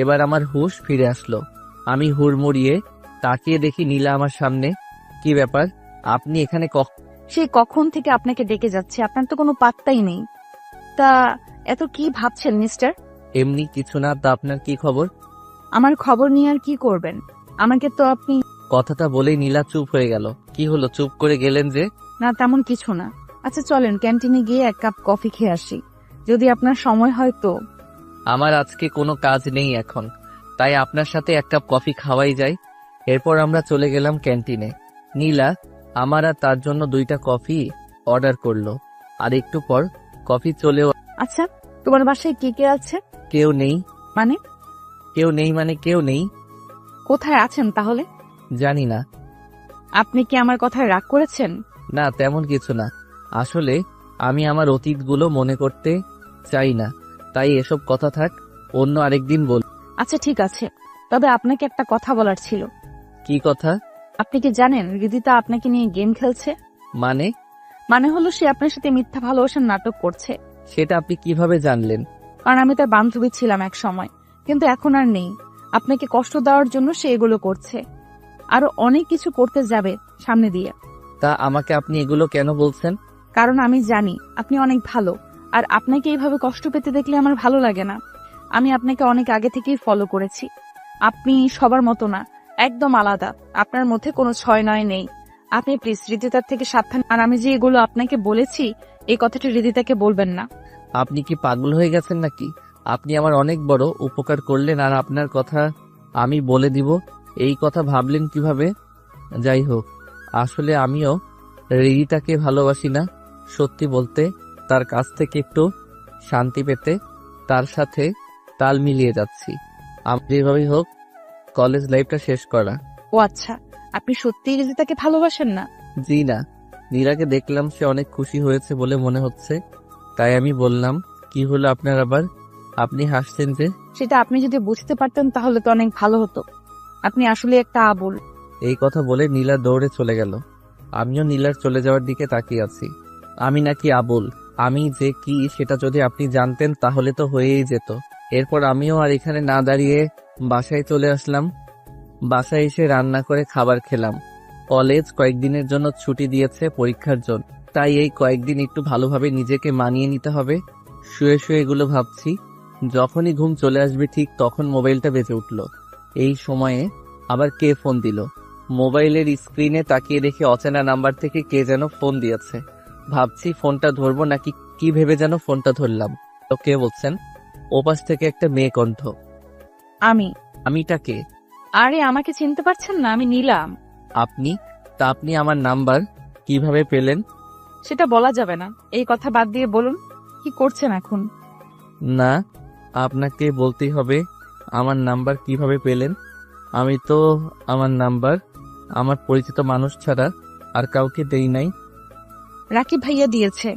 এবার আমার হুঁশ ফিরে আসলো। আমি হুড়মুড়িয়ে তাকিয়ে দেখি নীলা আমার সামনে। কি ব্যাপার, আপনি এখানে? সেই কখন থেকে আপনাকে ডেকে যাচ্ছে, আপনার তো কোনো পাত্তাই নেই। তা এত কি ভাবছেন মিস্টার? এমনি কিছু না, তা আপনার কি খবর? আমার খবর নিয়ে আর কি করবেন? আমাকে তো আপনি। কথাটা বলেই নীলা চুপ হয়ে গেল। কি হলো, চুপ করে গেলেন যে? না তেমন কিছু না। আচ্ছা চলেন ক্যান্টিনে গিয়ে 1 কাপ কফি খেয়ে আসি, যদি আপনার সময় হয় তো। আমার আজকে কোনো কাজ নেই এখন, তাই আপনার সাথে 1 কাপ কফি খাওয়াই যায়। এরপর আমরা চলে গেলাম ক্যান্টিনে। নীলা আমার আর তার জন্য 2টা কফি অর্ডার করলো। আর একটু পর কফি চলেও। আচ্ছা তোমার বাসায় কে কে আছে? কেউ নেই। মানে? কেউ নেই মানে কেউ নেই। কোথায় আছেন তাহলে? জানি না। আপনি কি আমার কথায় রাগ করেছেন? না তেমন কিছু না, আসলে আমি আমার অতীতগুলো মনে করতে চাই না, তাই এসব কথা থাক, অন্য আরেকদিন বল। আচ্ছা ঠিক আছে, তবে আপনাকে একটা কথা বলার ছিল। কি কথা? আপনি কি জানেন রিদিতা আপনাকে নিয়ে গেম খেলছে? মানে হলো সে আপনার সাথে মিথ্যা ভালোবাসার নাটক করছে। সেটা আপনি কিভাবে জানলেন? কারণ আমি তার বান্ধবী ছিলাম এক সময়, কিন্তু এখন আর নেই। আপনাকে কষ্ট দেওয়ার জন্য সে এগুলো করছে, আরো অনেক কিছু করতে যাবে সামনে দিয়ে। তা আমাকে আপনি এগুলো কেন বলছেন? কারণ আমি জানি আপনি অনেক ভালো, আর আপনাকে এইভাবে কষ্ট পেতে দেখলে আমার ভালো লাগে না। আমি আপনাকে অনেক আগে থেকেই ফলো করেছি। আপনি সবার মতো না, একদম আলাদা। আপনার মধ্যে কোনো 6-9 নেই। আপনি প্লিজ রিদিতার থেকে সাবধান। আর আমি যে এগুলো আপনাকে বলেছি, এই কথাটা রিদিতাকে বলবেন না। আপনি কি পাগল হয়ে গেছেন নাকি? আপনি আমার অনেক বড় উপকার করলেন, আর আপনার কথা আমি বলে দিব এই কথা ভাবলেন কিভাবে? যাই হোক, আসলে আমিও রিদিতাকে ভালোবাসি না। সত্যি বলতে তার কাছ থেকে একটু শান্তি পেতে তার সাথে তাল মিলিয়ে যাচ্ছি। আমি যেভাবেই হোক কলেজ লাইফটা শেষ করা। ও আচ্ছা, আপনি সত্যিই রিদিতাকে ভালোবাসেন না? জি না, নীলাকে দেখলাম সে অনেক খুশি হয়েছে বলে মনে হচ্ছে, তাই আমি বললাম, কি হলো আপনার আবার? আপনি হাসছেন যে? সেটা আপনি যদি বুঝতে পারতেন তাহলে তো অনেক ভালো হতো। আপনি আসলে একটা আবুল। এই কথা বলে নীলা দৌড়ে চলে গেল। আমিও নীলার চলে যাওয়ার দিকে তাকিয়ে আছি। আমি নাকি আবুল? আমি যে কি সেটা যদি আপনি জানতেন তাহলে তো হয়েই যেত। এরপর আমিও আর এখানে না দাঁড়িয়ে বাসায় চলে আসলাম। বাসায় এসে রান্না করে খাবার খেলাম। কলেজ কয়েকদিনের জন্য ছুটি দিয়েছে পরীক্ষার জন্য, তাই এই কয়েকদিন একটু ভালোভাবে নিজেকে মানিয়ে নিতে হবে। শুয়ে শুয়ে এগুলো ভাবছি। যখনই ঘুম চলে আসবে ঠিক তখন মোবাইলটা বেজে উঠল। এই সময়ে আবার কে ফোন দিল? মোবাইলের স্ক্রিনে তাকিয়ে দেখি অচেনা নাম্বার থেকে কে যেন ফোন দিয়েছে। ভাবছি ফোনটা ধরবো নাকি কি ভেবে যেন ফোনটা ধরলাম। তো কে বলছেন? ওপাশ থেকে একটা মেয়ে কণ্ঠ। আমিটা কে? আরে আমাকে চিনতে পারছেন না? আমি নীলাম। আপনি? তা আপনি আমার নাম্বার কিভাবে পেলেন? সেটা বলা যাবে না। এই কথা বাদ দিয়ে বলুন, কি করছেন এখন? না, আপনাকে বলতেই হবে আমার নাম্বার কিভাবে পেলেন। আমি তো আমার নাম্বার আমার পরিচিত মানুষ ছাড়া আর কাউকে দেই নাই। রাকিব ভাইয়া দিয়েছে।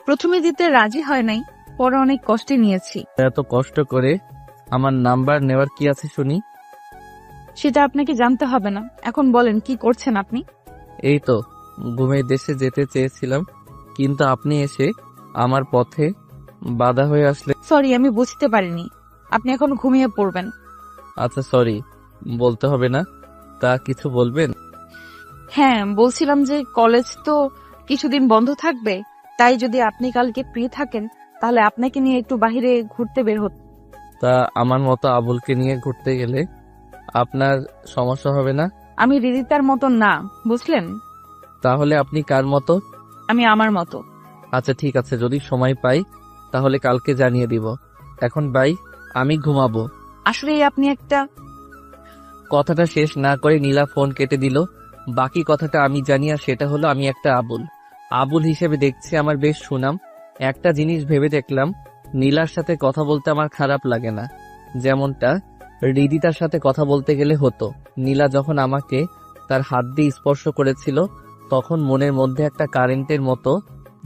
প্রথমে দিতে রাজি হয় নাই, পরে অনেক কষ্টে নিয়েছি। এত কষ্ট করে আমার নাম্বার নেওয়ার কি আছে শুনি? সেটা আপনাকে জানতে হবে না। এখন বলেন, কি করছেন আপনি? এই তো ঘুমের দেশে যেতে চেয়েছিলাম, কিন্তু আপনি এসে আমার পথে বাধা হয়ে আসলে। সরি, আমি বুঝতে পারিনি। আপনি এখন ঘুমিয়ে পড়বেন। আচ্ছা সরি, বলতে হবে না। তা কিছু বলবেন? হ্যাঁ, বলছিলাম যে কলেজ তো কিছুদিন বন্ধ থাকবে, তাই যদি আপনি কালকে ফ্রি থাকেন তাহলে আপনাকে নিয়ে একটু বাইরে ঘুরতে বের হতো। তা আমার মতো আবুলকে নিয়ে ঘুরতে গেলে আপনার সমস্যা হবে না? আমি রিদিতার মতো না, বুঝলেন? তাহলে আপনি কার মতো? আমি আমার মতো। আচ্ছা ঠিক আছে, যদি সময় পাই তাহলে কালকে জানিয়ে দিব। এখন বাই, আমি ঘুমাবো। আসলে আপনি একটা। কথাটা শেষ না করে নীলা ফোন কেটে দিল। বাকি কথাটা আমি জানি, আর সেটা হলো আমি একটা আবুল। আবুল হিসেবে দেখছি আমার বেশ সুনাম। একটা জিনিস ভেবে দেখলাম, নীলার সাথে কথা বলতে আমার খারাপ লাগে না, যেমনটা হৃদিতার সাথে কথা বলতে গেলে হতো। নীলা যখন আমাকে তার হাত দিয়ে স্পর্শ করেছিল তখন মনের মধ্যে একটা কারেন্টের মতো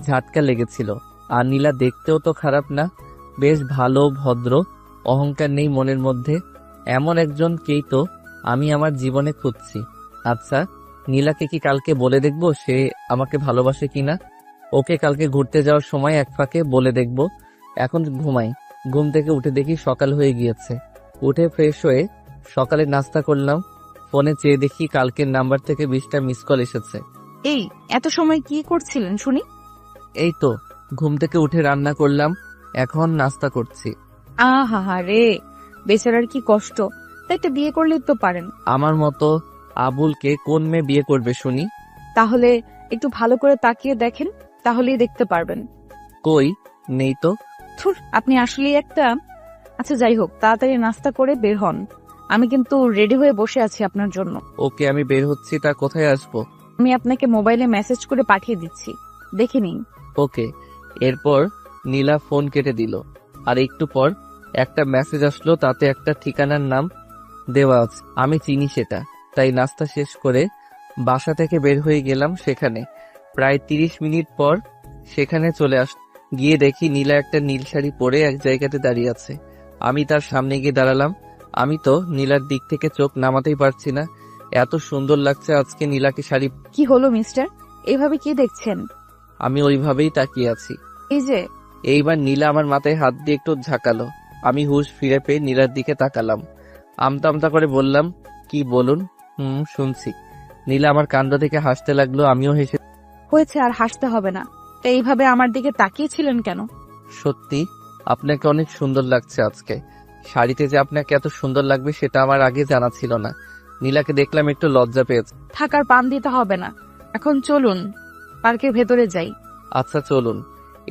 ঝাটকা লেগেছিল। আর নীলা দেখতেও তো খারাপ না, বেশ ভালো, ভদ্র, অহংকার নেই মনের মধ্যে। এমন একজনকেই তো আমি আমার জীবনে খুঁজছি। আচ্ছা, নীলাকে কি কালকে বলে দেখবো সে আমাকে ভালোবাসে কিনা? ওকে কালকে ঘুরতে যাওয়ার সময় এক ফাঁকে বলে দেখবো। এখন ঘুমাই। ঘুম থেকে উঠে দেখি সকাল হয়ে গিয়েছে। উঠে ফ্রেশ হয়ে সকালে নাস্তা করলাম। ফোনে চেয়ে দেখি কালকের নাম্বার থেকে 20টা মিস কল এসেছে। এই এত সময় কি করছিলেন শুনি? এই তো ঘুম থেকে উঠে রান্না করলাম, এখন নাস্তা করছি। আহা রে, বেচারার কি কষ্ট। তাই একটা বিয়ে করলেই তো পারেন। আমার মতো আবুলকে কোন মেয়ে বিয়ে করবে শুনি? তাহলে একটু ভালো করে তাকিয়ে দেখেন, তাহলেই দেখতে পারবেন। কই, নেই তো। থুর, আপনি আসলেই একটা। আচ্ছা যাই হোক, তাড়াতাড়ি নাস্তা করে বের হন। আমি কিন্তু রেডি হয়ে বসে আছি আপনার জন্য। ওকে, আমি বের হচ্ছি। তা কোথায় আসবো? আমি আপনাকে মোবাইলে মেসেজ করে পাঠিয়ে দিচ্ছি, দেখে নিন। ওকে। এরপর নীলা ফোন কেটে দিল। আর একটু পর একটা মেসেজ আসলো, তাতে একটা ঠিকানার নাম দেওয়া আছে। আমি চিনি সেটা, তাই নাস্তা শেষ করে বাসা থেকে বের হয়ে গেলাম সেখানে। প্রায় 30 মিনিট পর সেখানে চলে গিয়ে দেখি নীলা একটা নীল শাড়ি পরে এক জায়গাতে দাঁড়িয়ে আছে। আমি তার সামনে গিয়ে দাঁড়ালাম। আমি তো নীলার দিক থেকে চোখ নামাতেই পারছি না, এত সুন্দর লাগছে আজকে নীলাকে শাড়ি। কি হলো মিস্টার, এইভাবে কি দেখছেন? আমি ওইভাবেই তাকিয়ে আছি। এই যে। এইবার নীলা আমার মাথায় হাত দিয়ে একটু ঝাঁকালো। আমি হুঁশ ফিরে পেয়ে নীলার দিকে তাকালাম। আমতা আমতা করে বললাম, কি বলুন? শুনছি। নীলা আমার কাণ্ড থেকে হাসতে লাগলো, আমিও হেসে। হয়েছে, আর হাসতে হবে না। তো এইভাবে আমার দিকে তাকিয়েছিলেন কেন? সত্যি আপনাকে অনেক সুন্দর লাগছে আজকে। শাড়িতে যে আপনাকে এত সুন্দর লাগবে সেটা আমার আগে জানা ছিল না। নীলাকে দেখলাম, একটু লজ্জা পেয়েছে। থাকার পান দিতে হবে না, এখন চলুন পার্কের ভেতরে যাই। আচ্ছা চলুন।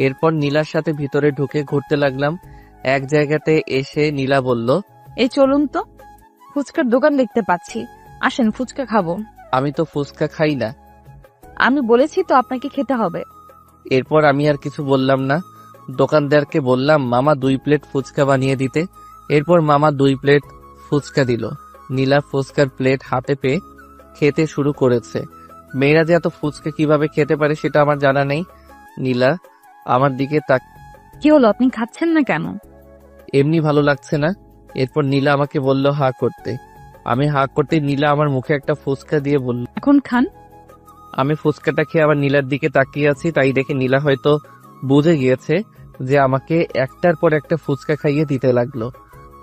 এরপর নীলার সাথে ভিতরে ঢুকে ঘুরতে লাগলাম। এক জায়গাতে এসে নীলা বলল, এই চলুন তো, ফুচকার দোকান দেখতে পাচ্ছি, আসেন ফুচকা খাবো। আমি তো ফুচকা খাই না। আমি বলেছি তো আপনাকে খেতে হবে। এরপর আমি আর কিছু বললাম না, দোকানদারকে বললাম মামা 2 প্লেট ফুচকা বানিয়ে দিতে। এরপর মামা 2 প্লেট ফুচকা দিল। নীলা ফুচকার প্লেট হাতে পেয়ে খেতে শুরু করেছে। মেয়েরা যে এত ফুচকা কিভাবে খেতে পারে সেটা আমার জানা নেই। নীলা আমার দিকে তাক কি হলো, আপনি খাচ্ছেন না কেন? এমনি ভালো লাগছে না। এরপর নীলা আমাকে বলল হা করতে। আমি হা করতে নীলা আমার মুখে একটা ফুচকা দিয়ে বলল। এখন খান। আমি ফুচকাটা খেয়ে আবার নীলার দিকে তাকিয়ে আছি, তাই দেখে নীলা হয়তো বুঝে গিয়েছে যে আমাকে একটার পর একটা ফুচকা খাইয়ে দিতে লাগলো।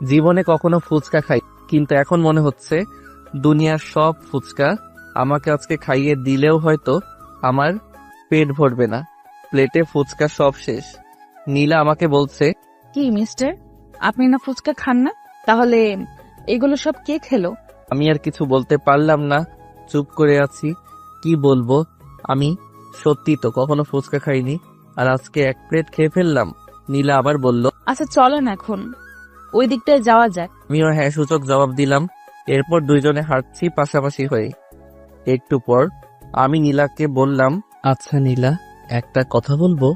জীবনে কখনো ফুচকা খাই, কিন্তু এখন মনে হচ্ছে দুনিয়ার সব ফুচকা আমাকে আজকে খাইয়ে দিলেও হয়তো আমার পেট ভরবে না। প্লেটে ফুচকা সব শেষ। নীলা আমাকে বলছে, কি মিস্টার, আপনি না ফুচকা খান না? তাহলে এগুলো সব কে খেলো? আমি আর কিছু বলতে পারলাম না, চুপ করে আছি। কি বলবো, আমি সত্যি তো কখনো ফুচকা খাইনি, আর আজকে 1 প্লেট খেয়ে ফেললাম। নীলা আবার বলল, আচ্ছা চলেন এখন ওই দিকটায় যাওয়া যাক। আমিও হ্যাঁ সূচক জবাব দিলাম। এরপর দুইজনে হাঁটছি পাশাপাশি হয়ে। একটু পর আমি নীলাকে বললাম, আচ্ছা নীলা, একটা কথা বলবো?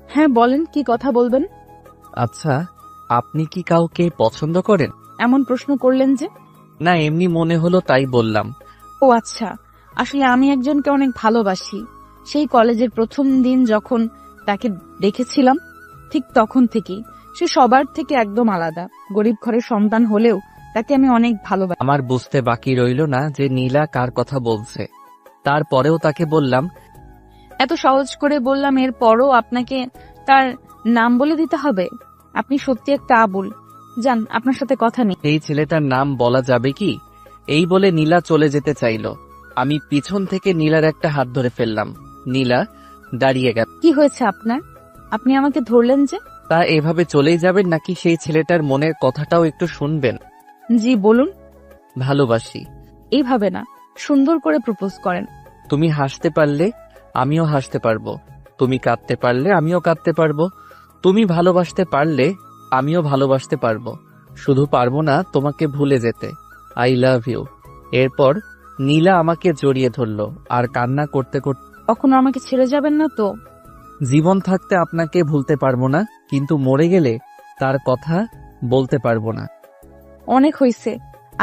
হ্যাঁ বলেন, কি কথা বলবেন? আচ্ছা, আপনি কি কাউকে পছন্দ করেন? এমন প্রশ্ন করলেন যে? না, এমনি মনে হলো তাই বললাম। ও আচ্ছা, আসলে আমি একজনকে অনেক ভালোবাসি। সেই কলেজের প্রথম দিন যখন তাকে দেখেছিলাম, ঠিক তখন থেকেই সে সবার থেকে একদম আলাদা। গরিব ঘরের সন্তান হলেও তাকে আমি অনেক ভালোবাসি। আমার বুঝতে বাকি রইল না যে নীলা কার কথা বলছে। তারপরেও তাকে বললাম, এত সহজ করে বললাম, এরপরও আপনাকে তার নাম বলে দিতে হবে? আপনি সত্যি একটা আবুল। যান, আপনার সাথে কথা নেই। এই ছেলেটার নাম বলা যাবে কি? এই বলে নীলা চলে যেতে চাইল। আমি পিছন থেকে নীলার একটা হাত ধরে ফেললাম। নীলা দাঁড়িয়ে গেল। কি হয়েছে আপনার? আপনি আমাকে ধরলেন যে? তা এভাবে চলেই যাবেন নাকি সেই ছেলেটার মনের কথাটাও একটু শুনবেন? জি বলুন। ভালোবাসি। এইভাবে না, সুন্দর করে প্রপোজ করেন। তুমি হাসতে পারলে আমিও হাসতে পারবো, তুমি কাঁদতে পারলে আমিও কাঁদতে পারবো, তুমি ভালোবাসতে পারলে আমিও ভালোবাসতে পারবো। শুধু পারবো না তোমাকে ভুলে যেতে। I love you. এরপর নীলা আমাকে জড়িয়ে ধরলো আর কান্না করতে করতে, কখনো আমাকে ছেড়ে যাবেন না তো? জীবন থাকতে আপনাকে ভুলতে পারবো না, কিন্তু মরে গেলে তার কথা বলতে পারবো না। অনেক হয়েছে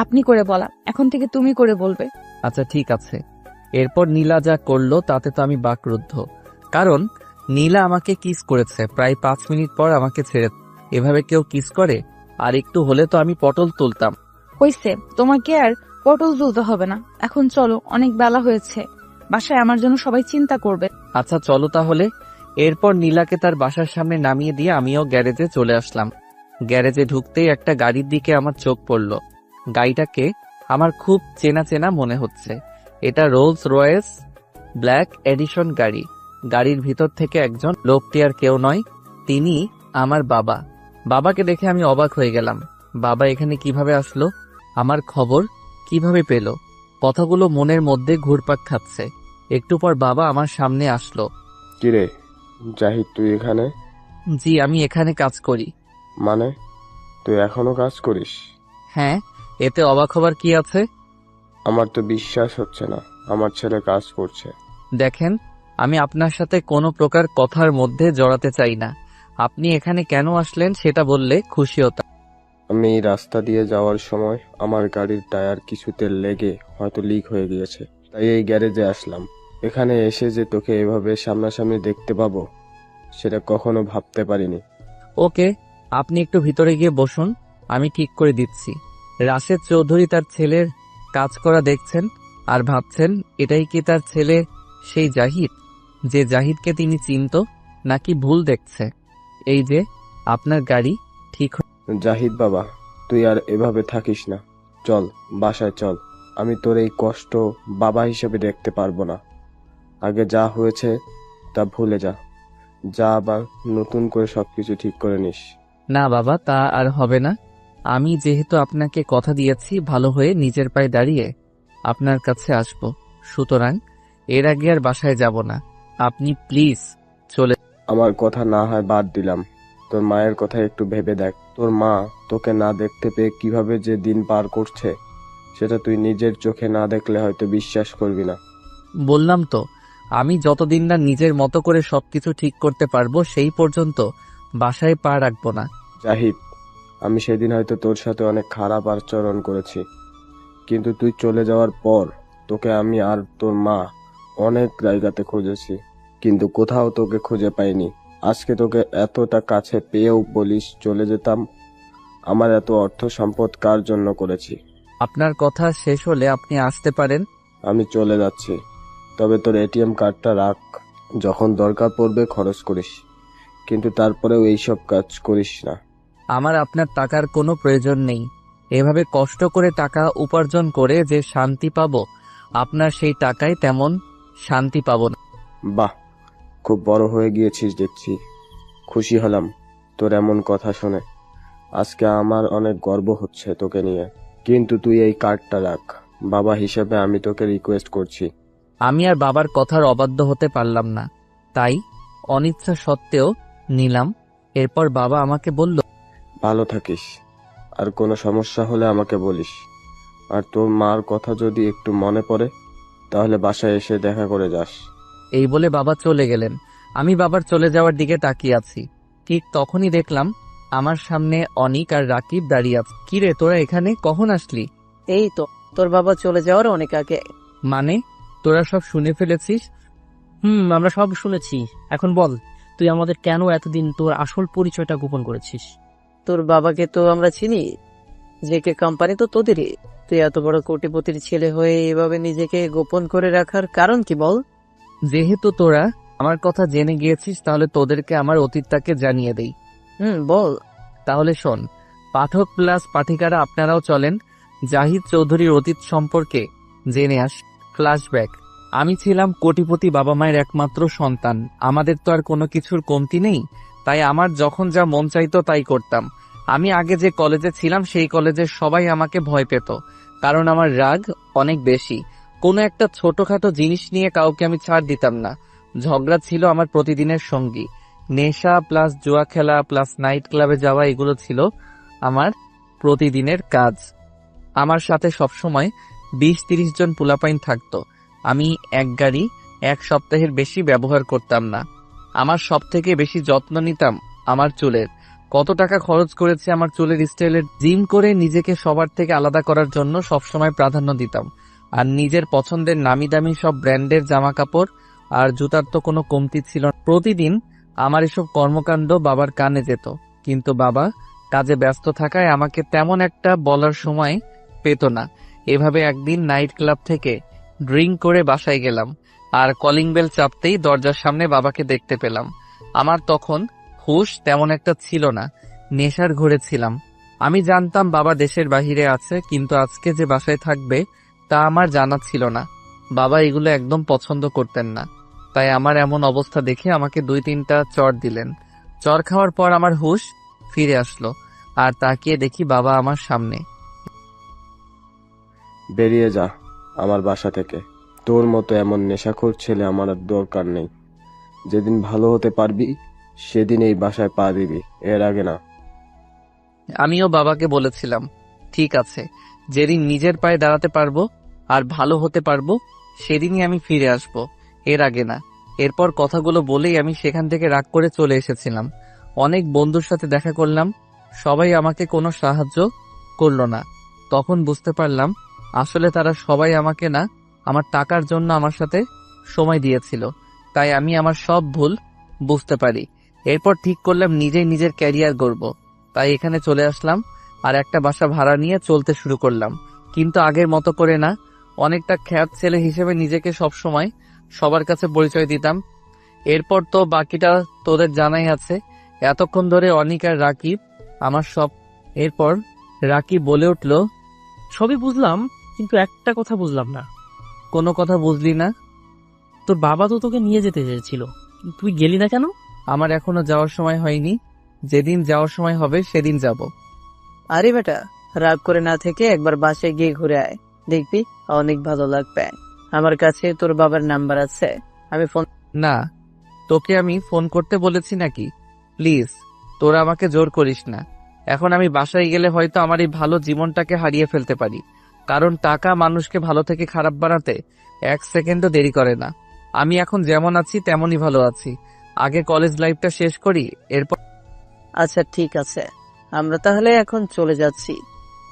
আপনি করে বলা, এখন থেকে তুমি করে বলবে। আচ্ছা ঠিক আছে। এরপর নীলা যা করলো তাতে তো আমি বাকরুদ্ধ, কারণ নীলা আমাকে কিস করেছে। প্রায় 5 মিনিট পর আমাকে ছেড়ে। এভাবে কেউ কিস করে? আর একটু হলে তো আমি পটল তুলতাম। হয়েছে, তোমাকে আর পটল তুলতে হবে না। এখন চলো, অনেক বেলা হয়েছে। বাসায় আমার জন্য সবাই চিন্তা করবে। আচ্ছা চলো তাহলে। এরপর নীলাকে তার বাসার সামনে নামিয়ে দিয়ে আমিও গ্যারেজে চলে আসলাম। গ্যারেজে ঢুকতেই একটা গাড়ির দিকে আমার চোখ পড়ল। গাড়িটাকে আমার খুব চেনা চেনা মনে হচ্ছে। এটা রোলস রয়েস ব্ল্যাক এডিশন গাড়ি। গাড়ির ভিতর থেকে একজন, লোকটি আর কেউ নয়, তিনি আমার বাবা। বাবাকে দেখে আমি অবাক হয়ে গেলাম। বাবা এখানে কিভাবে আসলো? আমার খবর কিভাবে পেল? কথাগুলো মনের মধ্যে ঘুরপাক খাচ্ছে। একটু পর বাবা আমার সামনে আসলো। কিরে জাহিদ, তুই এখানে? জি, আমি এখানে কাজ করি। মানে তুই এখনো কাজ করিস? হ্যাঁ, এতে অবাক হবার কি আছে? আমার তো বিশ্বাস হচ্ছে না আমার ছেলে কাজ করছে। দেখেন, আমি আপনার সাথে কোনো প্রকার কথার মধ্যে জড়াতে চাই না। আপনি এখানে কেন আসলেন সেটা বললে খুশি হতাম। আমি এই রাস্তা দিয়ে যাওয়ার সময় আমার গাড়ির টায়ার কিছুতে লেগে হয়তো লিক হয়ে গিয়েছে, তাই এই গ্যারেজে আসলাম। এখানে এসে যে তোকে এভাবে সামনাসামনি দেখতে পাবো সেটা কখনো ভাবতে পারিনি। ওকে, আপনি একটু ভিতরে গিয়ে বসুন, আমি ঠিক করে দিচ্ছি। রাশেদ চৌধুরী তার ছেলের কাজ করা দেখছেন আর ভাবছেন এটাই কি তার ছেলে সেই জাহিদ, যে জাহিদকে তিনি চিনত, নাকি ভুল দেখছে? এই যে আপনার গাড়ি ঠিক জাহিদ বাবা, তুই আর এভাবে থাকিস না, চল বাসায় চল। আমি তোর এই কষ্ট বাবা হিসেবে দেখতে পারবো না। আগে যা হয়েছে তা ভুলে যা, যা আবার নতুন করে সবকিছু ঠিক করে নিস। না বাবা, তা আর হবে না। আমি যেহেতু আপনাকে কথা দিয়েছি ভালো হয়ে নিজের পায়ে দাঁড়িয়ে আপনার কাছে আসব, সুতরাং এর আগে আর বাসায় যাব না। আপনি প্লিজ চলে। আমার কথা না হয় বাদ দিলাম, তোর মায়ের কথা একটু ভেবে দেখ। তোর মা তোকে না দেখতে পেয়ে কিভাবে যে দিন পার করছে সেটা তুই নিজের চোখে না দেখলে হয়তো বিশ্বাস করবি না। বললাম তো আমি যতদিন না নিজের মতো করে সবকিছু ঠিক করতে পারবো সেই পর্যন্ত বাসায় পা রাখবো না। জাহিদ, আমি সেদিন হয়তো তোর সাথে অনেক খারাপ আচরণ করেছি, কিন্তু তুই চলে যাওয়ার পর তোকে আমি আর তোর মা অনেক জায়গাতে খুঁজেছি, কিন্তু কোথাও তোকে খুঁজে পাইনি। আজকে তোকে এতটা কাছে পেয়েও বলিস চলে যেতাম। আমার এত অর্থ সম্পদ কার জন্য করেছি? আপনার কথা শেষ হলে আপনি আসতে পারেন। আমি চলে যাচ্ছি, তবে তোর এটিএম কার্ডটা রাখ, যখন দরকার পড়বে খরচ করিস, কিন্তু তারপরেও এইসব কাজ করিস না। আমার আপনার টাকার কোনো প্রয়োজন নেই। এভাবে কষ্ট করে টাকা উপার্জন করে যে শান্তি পাবো, আপনার সেই টাকায় তেমন শান্তি পাবো না। বাহ, খুব বড় হয়ে গিয়েছিস দেখছি। খুশি হলাম তোর এমন কথা শুনে। আজকে আমার অনেক গর্ব হচ্ছে তোকে নিয়ে, কিন্তু তুই এই কার্ডটা রাখ। বাবা হিসেবে আমি তোকে রিকোয়েস্ট করছি। আমি আর বাবার কথার অবাধ্য হতে পারলাম না, তাই অনিচ্ছা সত্ত্বেও নিলাম। এরপর বাবা আমাকে বলল, ভালো থাকিস, আর কোনো সমস্যা হলে আমাকে বলিস। আর তোর মার কথা যদি একটু মনে পড়ে তাহলে বাসায় এসে দেখা করে যাস। এই বলে বাবা চলে গেলেন। আমি বাবার চলে যাওয়ার দিকে তাকিয়ে আছি। ঠিক তখনই দেখলাম আমার সামনে অনিক আর রাকিব দাঁড়িয়ে আছে। কিরে, তোরা এখানে কখন আসলি? এই তো, তোর বাবা চলে যাওয়ার অনেক আগে। মানে তোরা সব শুনে ফেলেছিস? আমরা সব শুনেছি। এখন বল, তুই আমাদের কেন এতদিন তোর আসল পরিচয়টা গোপন করেছিস? তোর বাবাকে তো আমরা চিনি, জেকে কোম্পানি তো তোদেরই। তুই এত বড় কোটিপতির ছেলে হয়ে এভাবে নিজেকে গোপন করে রাখার কারণ কি বল? যেহেতু তোরা আমার কথা জেনে গিয়েছিস, তাহলে তোদেরকে আমার অতীতটাকে জানিয়ে দেই। বল। তাহলে শোন, পাঠক প্লাস পাঠিকারা আপনারাও চলেন জাহিদ চৌধুরীর অতীত সম্পর্কে জেনে আস। ফ্ল্যাশব্যাক। আমি ছিলাম কোটিপতি বাবা মায়ের একমাত্র সন্তান। আমাদের তো আর কোনো কিছুর কমতি নেই, তাই আমার যখন যা মন চাইতো তাই করতাম। আমি আগে যে কলেজে ছিলাম সেই কলেজের সবাই আমাকে ভয় পেত, কারণ আমার রাগ অনেক বেশি। কোনো একটা ছোটখাটো জিনিস নিয়ে কাউকে আমি ছাড় দিতাম না। ঝগড়া ছিল আমার প্রতিদিনের সঙ্গী। নেশা প্লাস জুয়া খেলা প্লাস নাইট ক্লাবে যাওয়া, এগুলো ছিল আমার প্রতিদিনের কাজ। আমার সাথে সবসময় 20-30 জন পোলাপাইন থাকতো। আমি এক গাড়ি এক সপ্তাহের বেশি ব্যবহার করতাম না। আমার সব থেকে বেশি যত্ন নিতাম আমার চুলের। কত টাকা খরচ করেছে আমার চুলের স্টাইলের। জিম করে নিজেকে সবার থেকে আলাদা করার জন্য সবসময় প্রাধান্য দিতাম। আর নিজের পছন্দের নামি দামি সব ব্র্যান্ডের জামা কাপড় আর জুতার তো কোনো কমতি ছিল না। প্রতিদিন আমার এসব কর্মকাণ্ড বাবার কানে যেত, কিন্তু বাবা কাজে ব্যস্ত থাকায় আমাকে তেমন একটা বলার সময় পেত না। এভাবে একদিন নাইট ক্লাব থেকে ড্রিঙ্ক করে বাসায় গেলাম, আর কলিং বেল চাপতেই দরজার সামনে বাবাকে দেখতে পেলাম। আমার তখন হুঁশ তেমন একটা ছিল না, নেশার ঘরে ছিলাম। আমি জানতাম বাবা দেশের বাহিরে আছে, কিন্তু আজকে যে বাসায় থাকবে তা আমার জানা ছিল না। বাবা এগুলো একদম পছন্দ করতেন না, তাই আমার এমন অবস্থা দেখে আমাকে 2-3টা চড় দিলেন। চড় খাওয়ার পর আমার হুঁশ ফিরে আসলো, আর তাকিয়ে দেখি বাবা আমার সামনে। বেরিয়ে যা আমার বাসা থেকে। তোর মতো এমন নেশাখোর ছেলে আমার আর দরকার নেই। যেদিন ভালো হতে পারবি সেদিন এই বাসায় পা দিবি, এর আগে না। আমিও বাবাকে বলেছিলাম, ঠিক আছে, যেদিন নিজের পায়ে দাঁড়াতে পারবো আর ভালো হতে পারবো সেদিনই আমি ফিরে আসব, এর আগে না। এরপর কথাগুলো বলেই আমি সেখান থেকে রাগ করে চলে এসেছিলাম। অনেক বন্ধুর সাথে দেখা করলাম, সবাই আমাকে কোনো সাহায্য করলো না। তখন বুঝতে পারলাম আসলে তারা সবাই আমাকে না, আমার টাকার জন্য আমার সাথে সময় দিয়েছিল। তাই আমি আমার সব ভুল বুঝতে পারি। এরপর ঠিক করলাম নিজেই নিজের ক্যারিয়ার গড়ব। তাই এখানে চলে আসলাম আর একটা বাসা ভাড়া নিয়ে চলতে শুরু করলাম, কিন্তু আগের মতো করে না। অনেকটা খ্যাত ছেলে হিসেবে নিজেকে সবসময় সবার কাছে পরিচয় দিতাম। এরপর তো বাকিটা তোদের জানাই আছে। এতক্ষণ ধরে অনিক আর রাকিব আমার সব। এরপর রাকিব বলে উঠল, সবই বুঝলাম, কিন্তু একটা কথা বুঝলাম না। কোনো কথা বুঝলি না? তোর বাবা তো তোকে নিয়ে যেতে চেয়েছিল, তুই গেলি না কেন? আমার এখনো যাওয়ার সময় হয়নি, যেদিন যাওয়ার সময় হবে সেদিন যাব। আরে বেটা, রাগ করে না থেকে একবার বাসায় গিয়ে ঘুরে আয়, দেখবি অনেক ভালো লাগবে। আমার কাছে তোর বাবার নাম্বার আছে, আমি ফোন। না, তোকে আমি ফোন করতে বলেছি নাকি? প্লিজ, তোরা আমাকে জোর করিস না। এখন আমি বাসায় গেলে হয়তো আমার এই ভালো জীবনটাকে হারিয়ে ফেলতে পারি, কারণ টাকা মানুষকে ভালো থেকে খারাপ বানাতে 1 সেকেন্ডও দেরি করে না। আমি এখন যেমন আছি তেমনই ভালো আছি। আগে কলেজ লাইফটা শেষ করি, এরপর। আচ্ছা ঠিক আছে, আমরা তাহলে এখন চলে যাচ্ছি।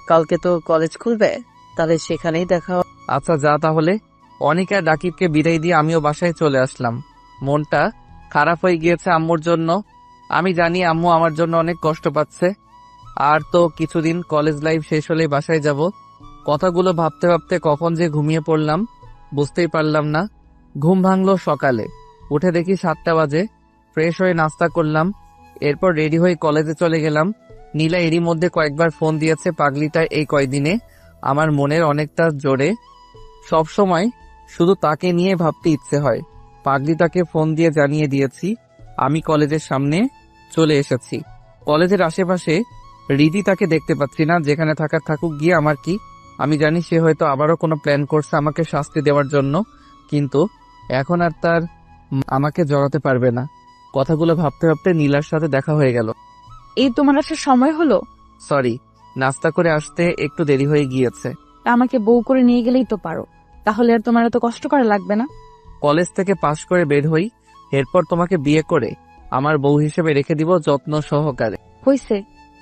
কালকে তো কলেজ খুলবে, তাহলে সেখানেই দেখা হবে। আচ্ছা যা তাহলে। অনিকা রাকিবকে বিদায় দিয়ে আমিও বাসায় চলে আসলাম। মনটা খারাপ হয়ে গিয়েছে আম্মুর জন্য। আমি জানি আম্মু আমার জন্য অনেক কষ্ট পাচ্ছে। আর তো কিছুদিন, কলেজ লাইফ শেষ হলেই বাসায় যাব। কথাগুলো ভাবতে ভাবতে কখন যে ঘুমিয়ে পড়লাম বুঝতেই পারলাম না। ঘুম ভাঙলো সকালে, উঠে দেখি 7টা বাজে। ফ্রেশ হয়ে নাস্তা করলাম, এরপর রেডি হয়ে কলেজে চলে গেলাম। নীলা এরই মধ্যে কয়েকবার ফোন দিয়েছে। পাগলিটা এই কয়দিনে আমার মনের অনেকটা জোরে। সব সময় শুধু তাকে নিয়ে ভাবতে ইচ্ছে হয়। পাগলিটাকে ফোন দিয়ে জানিয়ে দিয়েছি আমি কলেজের সামনে চলে এসেছি। কলেজের আশেপাশে রিদি তাকে দেখতে পাচ্ছি না। যেখানে থাকার থাকুক, গিয়ে আমার কি। আমি জানি সে হয়তো আবারও কোনো প্ল্যান করছে আমাকে শাস্তি দেওয়ার জন্য, কিন্তু এখন আর তার আমাকে জড়াতে পারবে না। কথাগুলো ভাবতে ভাবতে নীলার সাথে দেখা হয়ে গেল। এই তোমার আসার সময় হলো? সরি, নাস্তা করে আসতে একটু দেরি হয়ে গিয়েছে। তা আমাকে বউ করে নিয়ে গেলেই তো পারো, তাহলে আর তোমার এত কষ্ট করা লাগবে না। কলেজ থেকে পাশ করে বের হই, এরপর তোমাকে বিয়ে করে আমার বউ হিসেবে রেখে দিব যত্ন সহকারে। হইছে,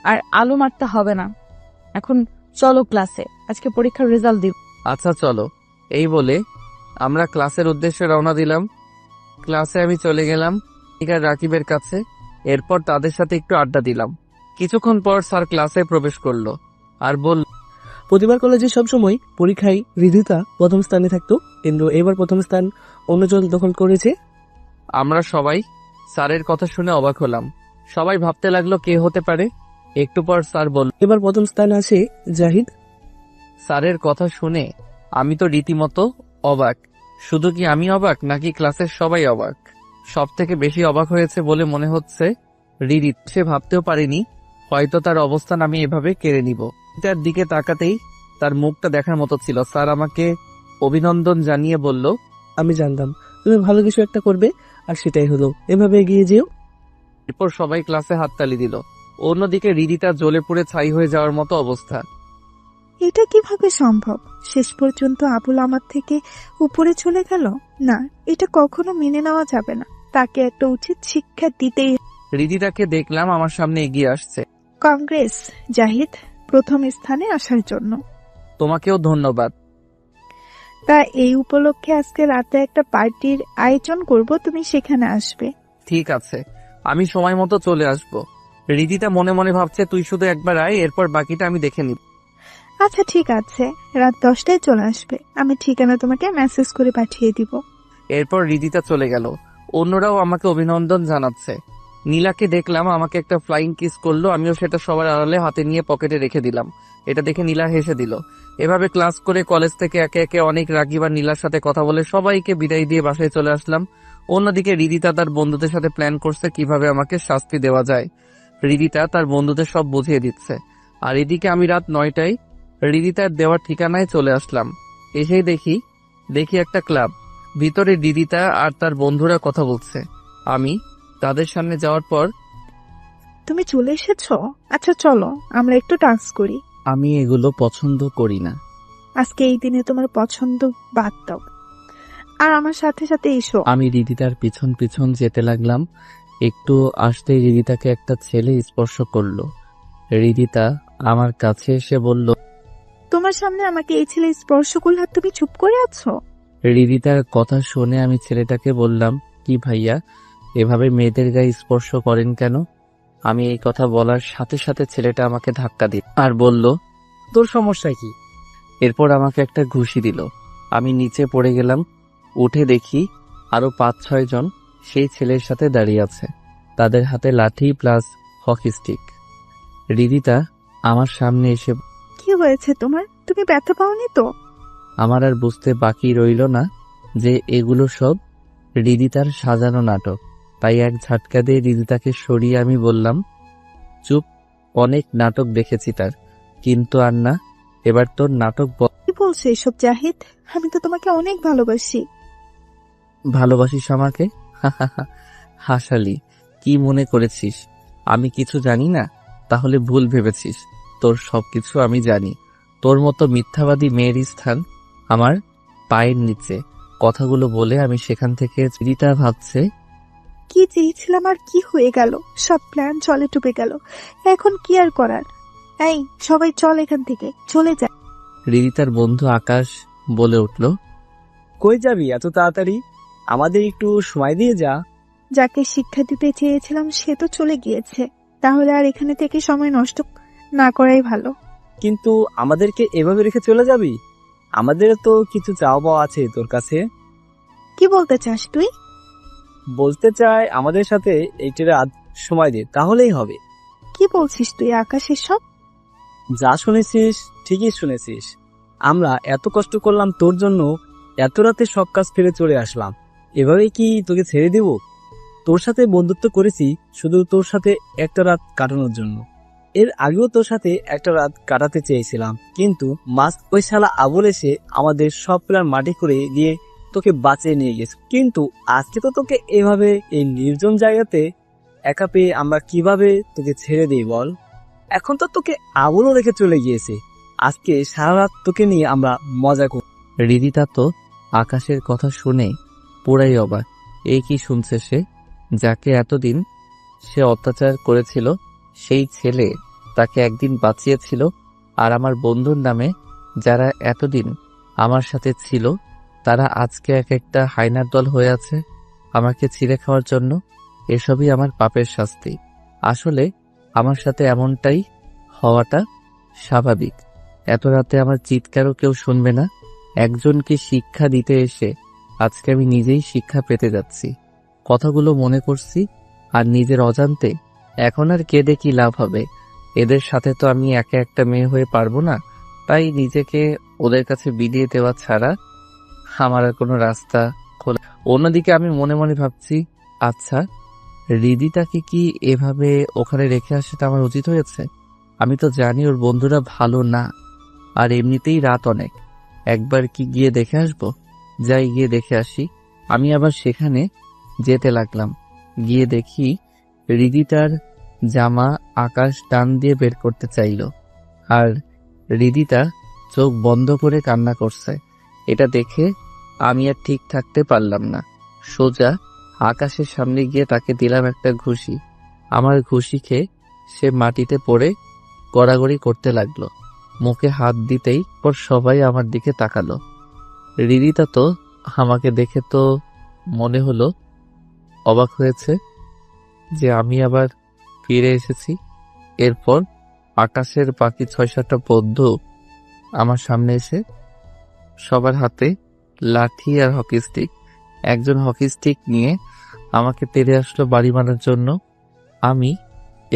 আর আলো মারতে হবে না। এখন চলো ক্লাসে, আজকে পরীক্ষার রেজাল্ট দিব। আচ্ছা চলো। এই বলে আমরা ক্লাসের উদ্দেশ্যে রওনা দিলাম। ক্লাসে আমি চলে গেলাম রাকিবের কাছে। এরপর তাদের সাথে একটু আড্ডা দিলাম। কিছুক্ষণ পর স্যার ক্লাসে প্রবেশ করলো আর বলল, প্রতিবার কলেজে সবসময় পরীক্ষায় রিদিতা প্রথম স্থানে থাকতো, কিন্তু এবার প্রথম স্থান অন্যজন দখল করেছে। আমরা সবাই স্যারের কথা শুনে অবাক হলাম। সবাই ভাবতে লাগলো কে হতে পারে। একটু পর স্যার বলল, এবার প্রথম স্থান আসে জাহিদ। স্যারের কথা শুনে আমি তো রীতিমতো অবাক। শুধু কি আমি অবাক, নাকি ক্লাসের সবাই অবাক? সব থেকে বেশি অবাক হয়েছে বলে মনে হচ্ছে রিদি। সে ভাবতেও পারেনি হয়তো তার অবস্থান আমি এভাবে কেড়ে নিব। তার দিকে তাকাতেই তার মুখটা দেখার মতো ছিল। স্যার আমাকে অভিনন্দন জানিয়ে বলল, আমি জানতাম তুমি ভালো কিছু একটা করবে, আর সেটাই হলো। এভাবে এগিয়ে যেও। এরপর সবাই ক্লাসে হাততালি দিল। অন্যদিকে রিদিতা জ্বলে পুড়ে ছাই হয়ে যাওয়ার মতো অবস্থা। এটা কিভাবে সম্ভব? শেষ পর্যন্ত আবুল আমার থেকে উপরে চলে গেল। না, এটা কখনো মেনে নেওয়া যাবে না। তাকে একটা উচিত শিক্ষা দিতেই। রিদিতাকে দেখলাম আমার সামনে এগিয়ে আসছে। কংগ্রেস জাহিদ, প্রথম স্থানে আসার জন্য। তোমাকেও ধন্যবাদ। তা এই উপলক্ষে আজকে রাতে একটা পার্টির আয়োজন করব, তুমি সেখানে আসবে। ঠিক আছে, আমি সময় মতো চলে আসব। রিদিতা মনে মনে ভাবছে তুই শুধু একবার আয়, এরপর বাকিটা আমি দেখে নিব। আচ্ছা ঠিক আছে, রাত 10টায় চলে আসবে। আমি ঠিকানা তোমাকে মেসেজ করে পাঠিয়ে দিব। এরপর রিদিতা চলে গেল। অন্যরাও আমাকে অভিনন্দন জানাচ্ছে। নীলাকে দেখলাম আমাকে একটা ফ্লাইং কিস করলো। আমিও সেটা সবার আড়ালে হাতে নিয়ে পকেটে রেখে দিলাম। এটা দেখে নীলা হেসে দিল। এভাবে ক্লাস করে কলেজ থেকে একে একে অনেক রাগিবার নীলার সাথে কথা বলে সবাইকে বিদায় দিয়ে বাসায় চলে আসলাম। অন্যদিকে রিদিতা তার বন্ধুদের সাথে প্ল্যান করছে কিভাবে আমাকে শাস্তি দেওয়া যায়। রিদিতা তার বন্ধুদের সব বুঝিয়ে দিচ্ছে। আর এদিকে আমি রাত 9টায় রিদিতার দেওয়ার ঠিকানায় চলে আসলাম। এসেই দেখি একটা ক্লাব। ভিতরে রিদিতা আর তার বন্ধুরা কথা বলছে। আমি তাদের সামনে যাওয়ার পর, তুমি চলে এসেছো? আচ্ছা চলো আমরা একটু ডান্স করি। আমি এগুলো পছন্দ করি না। আজকে এই দিনে তোমার পছন্দ বাদ দাও, আর আমার সাথে সাথে এসো। আমি রিদিতার পিছন পিছন যেতে লাগলাম। একটু আসতেই রিদিতাকে একটা ছেলে স্পর্শ করলো। রিদিতা আমার কাছে এসে বলল, তোমার সামনে আমাকে এই ছেলে স্পর্শ করলে আর তুমি চুপ করে আছো? রিদিতার কথা শুনে আমি ছেলেটাকে বললাম, কি ভাইয়া, এভাবে মেয়েদের গায়ে স্পর্শ করেন কেন? আমি এই কথা বলার সাথে সাথে ছেলেটা আমাকে ধাক্কা দিল আর বলল, তোর সমস্যা কি? এরপর আমাকে একটা ঘুষি দিল। আমি নিচে পড়ে গেলাম। উঠে দেখি আরো 5-6 জন সেই ছেলের সাথে দাঁড়িয়ে আছে। তাদের হাতে লাঠি প্লাস হকি স্টিক। রিদিতা আমার সামনে এসে, কি হয়েছে তোমার? তুমি ব্যথা পাওনি তো? আমার আর বুঝতে বাকি রইল না যে এগুলো সব রিদিতার সাজানো নাটক। তাই এক ঝাটকা দিয়ে রিদিতাকে সরিয়ে আমি বললাম, চুপ, অনেক নাটক দেখেছি তার, কিন্তু আর না, এবার তোর নাটক কি বলছো এসব জাহিদ? আমি তো তোমাকে অনেক ভালোবাসি। ভালোবাসিস আমাকে? হাসালি। কি মনে করেছিস আমি কিছু জানি না? তাহলে ভুল ভেবেছিস। তোর সবকিছু আমি জানি। তোর মতো মিথ্যাবাদী মেয়ের স্থান আমার পায়ের নিচে। কথাগুলো বলে আমি সেখান থেকে রিদিতা ভাবছে কি চেয়েছিলাম আর কি হয়ে গেল, সব প্ল্যান জলে ডুবে গেল। এখন কি আর করার? এই সবাই চল এখান থেকে, চলে যা। রিদিতার বন্ধু আকাশ বলে উঠল, কই যাবি এত তাড়াতাড়ি? আমাদের একটু সময় দিয়ে যা। যাকে শিক্ষা দিতে চেয়েছিলাম সে তো চলে গিয়েছে, তাহলে আর এখানে থেকে সময় নষ্ট না করাই ভালো। কিন্তু আমাদেরকে এভাবে রেখে চলে যাবি? আমাদের তো কিছু চাওয়া পাওয়া আছে তোর কাছে। কি বলতে চাস তুই? বলতে চাই আমাদের সাথে একটি রাত সময় দে, তাহলেই হবে। কি বলছিস তুই আকাশ এসব? যা শুনেছিস ঠিকই শুনেছিস। আমরা এত কষ্ট করলাম তোর জন্য, এত রাতে সব কাজ ফেলে চলে আসলাম, এভাবে কি তোকে ছেড়ে দেব? তোর সাথে বন্ধুত্ব করেছি শুধু তোর সাথে একটা রাত কাটানোর জন্য। এর আগেও তোর সাথে একটা রাত কাটাতে চেয়েছিলাম, কিন্তু ওই শালা আবুল এসে আমাদের সব প্ল্যান মাটি করে দিয়ে তোকে বাঁচিয়ে নিয়ে গেছে। কিন্তু আজকে তো তোকে এভাবে এই নির্জন জায়গাতে একা পেয়ে আমরা কিভাবে তোকে ছেড়ে দিই বল? এখন তো তোকে আবুলও রেখে চলে গিয়েছে, আজকে সারা রাত তোকে নিয়ে আমরা মজা করব। রিদিতা তো আকাশের কথা শুনে পুরাই অবাক। এই কি শুনছে সে? যাকে এতদিন সে অত্যাচার করেছিল, সেই ছেলে তাকে একদিন বাঁচিয়েছিল, আর আমার বন্ধুর নামে যারা এতদিন আমার সাথে ছিল তারা আজকে এক একটা হাইনার দল হয়ে আছে আমাকে ছিঁড়ে খাওয়ার জন্য। এসবই আমার পাপের শাস্তি। আসলে আমার সাথে এমনটাই হওয়াটা স্বাভাবিক। এত রাতে আমার চিৎকারও কেউ শুনবে না। একজনকে শিক্ষা দিতে এসে আজকে আমি নিজেই শিক্ষা পেতে যাচ্ছি। কথাগুলো মনে করছি আর নিজের অজান্তে এখন আর কেঁদে কি লাভ হবে? এদের সাথে তো আমি একা একটা মেয়ে হয়ে পারবো না, তাই নিজেকে ওদের কাছে বিলিয়ে দেওয়া ছাড়া আমার আর কোনো রাস্তা খোলা। অন্যদিকে আমি মনে মনে ভাবছি, আচ্ছা রিদিতাকে কি এভাবে ওখানে রেখে আসাটা আমার উচিত হয়েছে? আমি তো জানি ওর বন্ধুরা ভালো না, আর এমনিতেই রাত অনেক। একবার কি গিয়ে দেখে আসবো? যাই গিয়ে দেখে আসি। আমি আবার সেখানে যেতে লাগলাম। গিয়ে দেখি রিদিতার জামা আকাশ টান দিয়ে বের করতে চাইল, আর রিদিতা চোখ বন্ধ করে কান্না করছে। এটা দেখে আমি আর ঠিক থাকতে পারলাম না। সোজা আকাশের সামনে গিয়ে তাকে দিলাম একটা ঘুষি। আমার ঘুষি খেয়ে সে মাটিতে পড়ে গড়াগড়ি করতে লাগলো। মুখে হাত দিতেই পর সবাই আমার দিকে তাকালো। রিদিতা তো আমাকে দেখে তো মনে হলো অবাক হয়েছে যে আমি আবার ফিরে এসেছি। এরপর আকাশের বাকি ৬-৭টা বন্ধু আমার সামনে এসে সবার হাতে লাঠি আর হকি স্টিক। একজন হকি স্টিক নিয়ে আমাকে তেড়ে আসলো বাড়ি মারার জন্য। আমি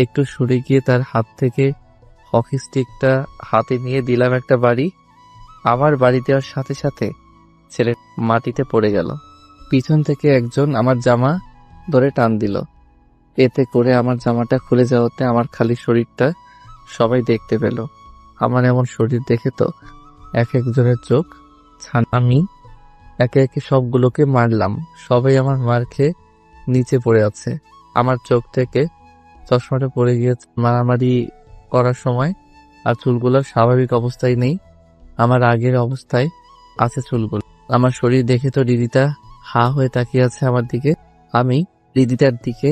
একটু সরে গিয়ে তার হাত থেকে হকি স্টিকটা হাতে নিয়ে দিলাম একটা বাড়ি। আমার বাড়ি দেওয়ার সাথে সাথে ছেলে মাটিতে পড়ে গেল। পিছন থেকে একজন আমার জামা ধরে টান দিল। এতে করে আমার জামাটা খুলে যাওয়াতে আমার খালি শরীরটা সবাই দেখতে পেল। আমার এমন শরীর দেখে তো এক একজনের চোখ ছান। আমি একে একে সবগুলোকে মারলাম। সবাই আমার মার খেয়ে নিচে পড়ে আছে। আমার চোখ থেকে চশমাটা পড়ে গিয়েছে মারামারি করার সময়, আর চুলগুলো স্বাভাবিক অবস্থায় নেই, আমার আগের অবস্থায় আছে চুলগুলো। আমার শরীর দেখে তো রিদিতা হা হয়ে তাকিয়ে আছে আমার দিকে। আমি রিদিতার দিকে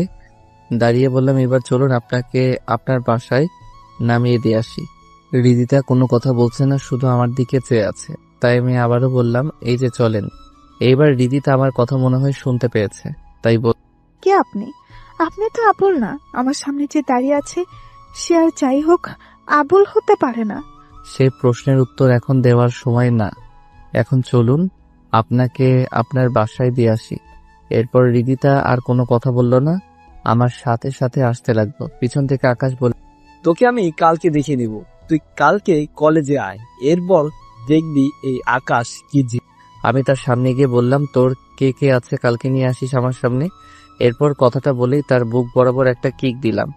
দাঁড়িয়ে বললাম, এবার চলুন আপনাকে আপনার বাসায় নামিয়ে দিয়ে আসি। রিদিতা কোনো কথা বলছে না, শুধু আমার দিকে চেয়ে আছে। তাই আমি আবারও বললাম, এই যে চলেন। এইবার রিদিতা আমার কথা মনে হয় শুনতে পেয়েছে, তাই কে আপনি? আপনি তো আবুল না। আমার সামনে যে দাঁড়িয়ে আছে সে আর যাই হোক আবুল হতে পারে না। সে প্রশ্নের উত্তর এখন দেওয়ার সময় না। এখন চলুন আপনাকে আপনার বাসায় দিয়ে আসি। এরপর রিদিতা আর কোনো কথা বলল না, আমার সাথে সাথে আসতে লাগলো। পিছন থেকে আকাশ বলল, তোকে আমি কালকে দেখে নিব, তুই কালকে কলেজে আয়, এরপর দেখবি এই আকাশ কি। আমি তার সামনে গিয়ে বললাম, তোর কে কে আছে কালকে নিয়ে আসিস আমার সামনে। এরপর কথাটা বলেই তার বুক বরাবর একটা কিক দিলাম।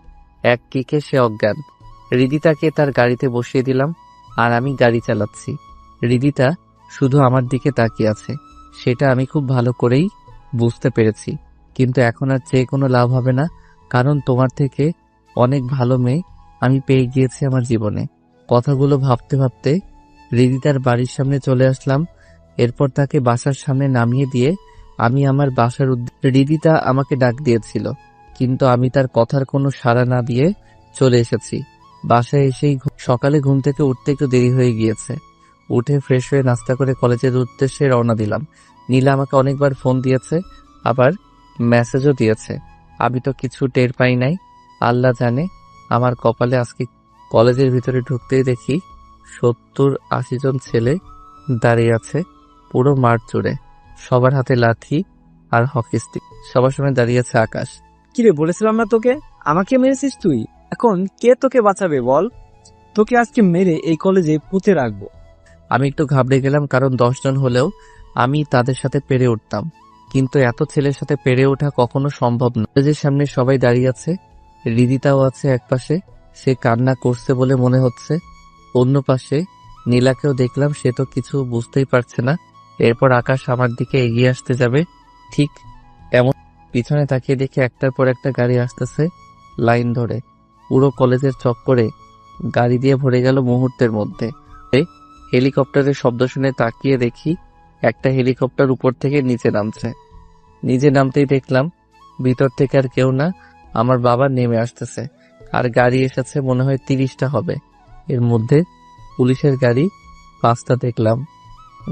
এক কিকে সে অজ্ঞান। রিদিতাকে তার গাড়িতে বসিয়ে দিলাম, আর আমি গাড়ি চালাচ্ছি। রিদিতা শুধু আমার দিকে তাকিয়ে আছে, সেটা আমি খুব ভালো করেই বুঝতে পেরেছি। কিন্তু এখন আর চেয়ে কোনো লাভ হবে না, কারণ তোমার থেকে অনেক ভালো মেয়ে আমি পেয়ে গিয়েছি আমার জীবনে। কথাগুলো ভাবতে ভাবতে রিদিতার বাড়ির সামনে চলে আসলাম। এরপর তাকে বাসার সামনে নামিয়ে দিয়ে আমি আমার বাসার রিদিতা আমাকে ডাক দিয়েছিল, কিন্তু আমি তার কথার কোনো সাড়া না দিয়ে চলে এসেছি। বাসায় এসেই সকালে ঘুম থেকে উঠতে একটু দেরি হয়ে গিয়েছে। উঠে ফ্রেশ হয়ে নাস্তা করে কলেজের উদ্দেশ্যে রওনা দিলাম। নীলা আমাকে অনেকবার ফোন দিয়েছে, আবার মেসেজও দিয়েছে। আমি তো কিছু টের পাই নাই। আল্লাহ জানে আমার কপালে আজকে। কলেজের ভিতরে ঢুকতেই দেখি 70-80 জন ছেলে দাঁড়িয়ে আছে পুরো মাঠ জুড়ে। সবার হাতে লাঠি আর হকি স্টিক। সবার সামনে দাঁড়িয়ে আছে আকাশ। কিরে, বলেছিলাম না তোকে, আমাকে মেরেছিস তুই? এখন কে তোকে বাঁচাবে বল? তোকে আজকে মেরে এই কলেজে পুঁতে রাখবো। আমি একটু ঘাবড়ে গেলাম, কারণ 10 জন হলেও আমি তাদের সাথে পেরে উঠতাম, কিন্তু এত ছেলের সাথে পেরে ওঠা কখনো সম্ভব না। কলেজের সামনে সবাই দাঁড়িয়ে আছে, রিদিতাও আছে একপাশে, সে কান্না করছে বলে মনে হচ্ছে। অন্য পাশে নীলাকেও দেখলাম, সে তো কিছু বুঝতেই পারছে না। এরপর আকাশ আমার দিকে এগিয়ে আসতে যাবে, ঠিক এমন পিছনে তাকিয়ে দেখে একটার পর একটা গাড়ি আসতেছে লাইন ধরে। পুরো কলেজের চক্করে গাড়ি দিয়ে ভরে গেল মুহূর্তের মধ্যে। হেলিকপ্টারের শব্দ শুনে তাকিয়ে দেখি একটা হেলিকপ্টার উপর থেকে নিচে নামছে। নিচে নামতেই দেখলাম ভিতর থেকে আর কেউ না, আমার বাবা নেমে আসতেছে। আর গাড়ি এসেছে মনে হয় 30টা হবে। এর মধ্যে পুলিশের গাড়ি 5টা দেখলাম।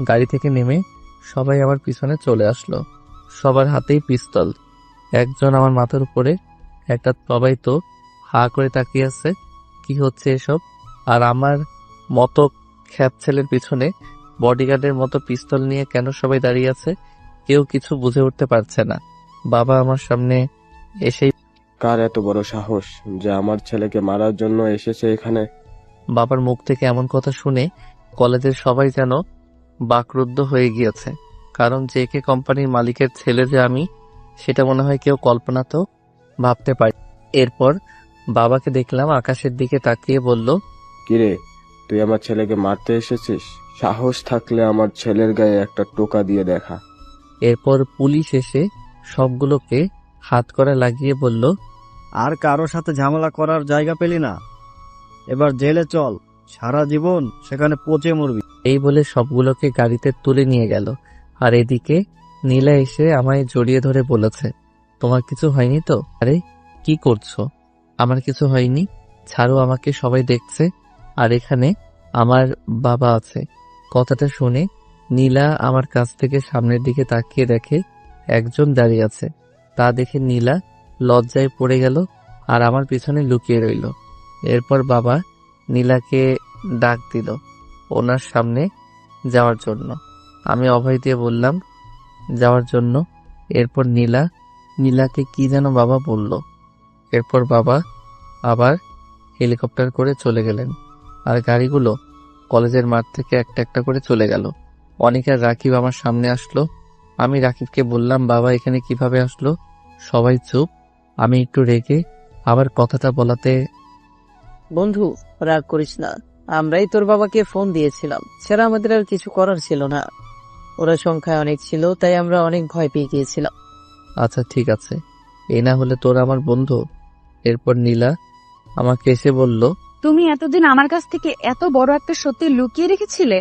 গাড়ি থেকে নেমে সবাই আমার পিছনে চলে আসলো, সবার হাতেই পিস্তল। একজন আমার মাথার উপরে, একটা সবাই তো হা করে তাকিয়ে আছে, কি হচ্ছে এসব? আর আমার মতো খ্যাত ছেলের পিছনে বডিগার্ডের মতো পিস্তল নিয়ে কেন সবাই দাঁড়িয়ে আছে? কেউ কিছু বুঝে উঠতে পারছে না। বাবা আমার সামনে এসেই, কার এত বড় সাহস যে আমার ছেলেকে মারার জন্য এসেছে এখানে? বাবার মুখ থেকে এমন কথা শুনে কলেজের সবাই যেন বাকরুদ্ধ হয়ে গিয়েছে, কারণ জেকে কোম্পানির মালিকের ছেলে যে আমি, সেটা মনে হয় কেউ কল্পনাতেও ভাবতে পারে। এরপর বাবাকে দেখলাম আকাশের দিকে তাকিয়ে বলল, কিরে, তুই আমার ছেলেকে মারতে এসেছিস? সাহস থাকলে আমার ছেলের গায়ে একটা টোকা দিয়ে দেখা। এরপর পুলিশ এসে সবগুলোকে হাত করা লাগিয়ে বলল, আর কারোর সাথে ঝামেলা করার জায়গা পেলি না, এবার জেলে চল, সারা জীবন সেখানে পচে মরবি। এই বলে সবগুলোকে গাড়িতে তুলে নিয়ে গেল। আর এদিকে নীলা এসে আমায় জড়িয়ে ধরে বলেছে, তোমার কিছু হয়নি তো? আরে কি করছো? আমার কিছু হয়নি, ছাড়ো আমাকে, সবাই দেখছে আর এখানে আমার বাবা আছে। কথাটা শুনে নীলা আমার কাছ থেকে সামনের দিকে তাকিয়ে দেখে একজন দাঁড়িয়ে আছে। তা দেখে নীলা লজ্জায় পড়ে গেল আর আমার পিছনে লুকিয়ে রইল। এরপর বাবা নীলাকে ডাক দিল ওনার সামনে যাওয়ার জন্য। আমি অভয় দিয়ে বললাম যাওয়ার জন্য। এরপর নীলাকে কি যেন বাবা বলল। এরপর বাবা আবার হেলিকপ্টার করে চলে গেলেন, আর গাড়িগুলো কলেজের মাঠ থেকে একটা একটা করে চলে গেল। অনিক আর রাকিব আমার সামনে আসলো। আমি রাকিবকে বললাম, বাবা এখানে কিভাবে আসলো? সবাই চুপ। আমি একটু রেগে আবার কথাটা বলাতে, বন্ধু, রাগ করিস না, আমরাই তোর বাবাকে ফোন দিয়েছিলাম, সেটা আমাদের আর কিছু করার ছিল না। ওরা সংখ্যায় অনেক ছিল, তাই আমরা অনেক ভয় পেয়ে গিয়েছিলাম। আচ্ছা ঠিক আছে, এই না হলে তোর আমার বন্ধু। এরপর নীলা আমাকে এসে বলল, তুমি এতদিন আমার কাছ থেকে এত বড় একটা সত্যি লুকিয়ে রেখেছিলে?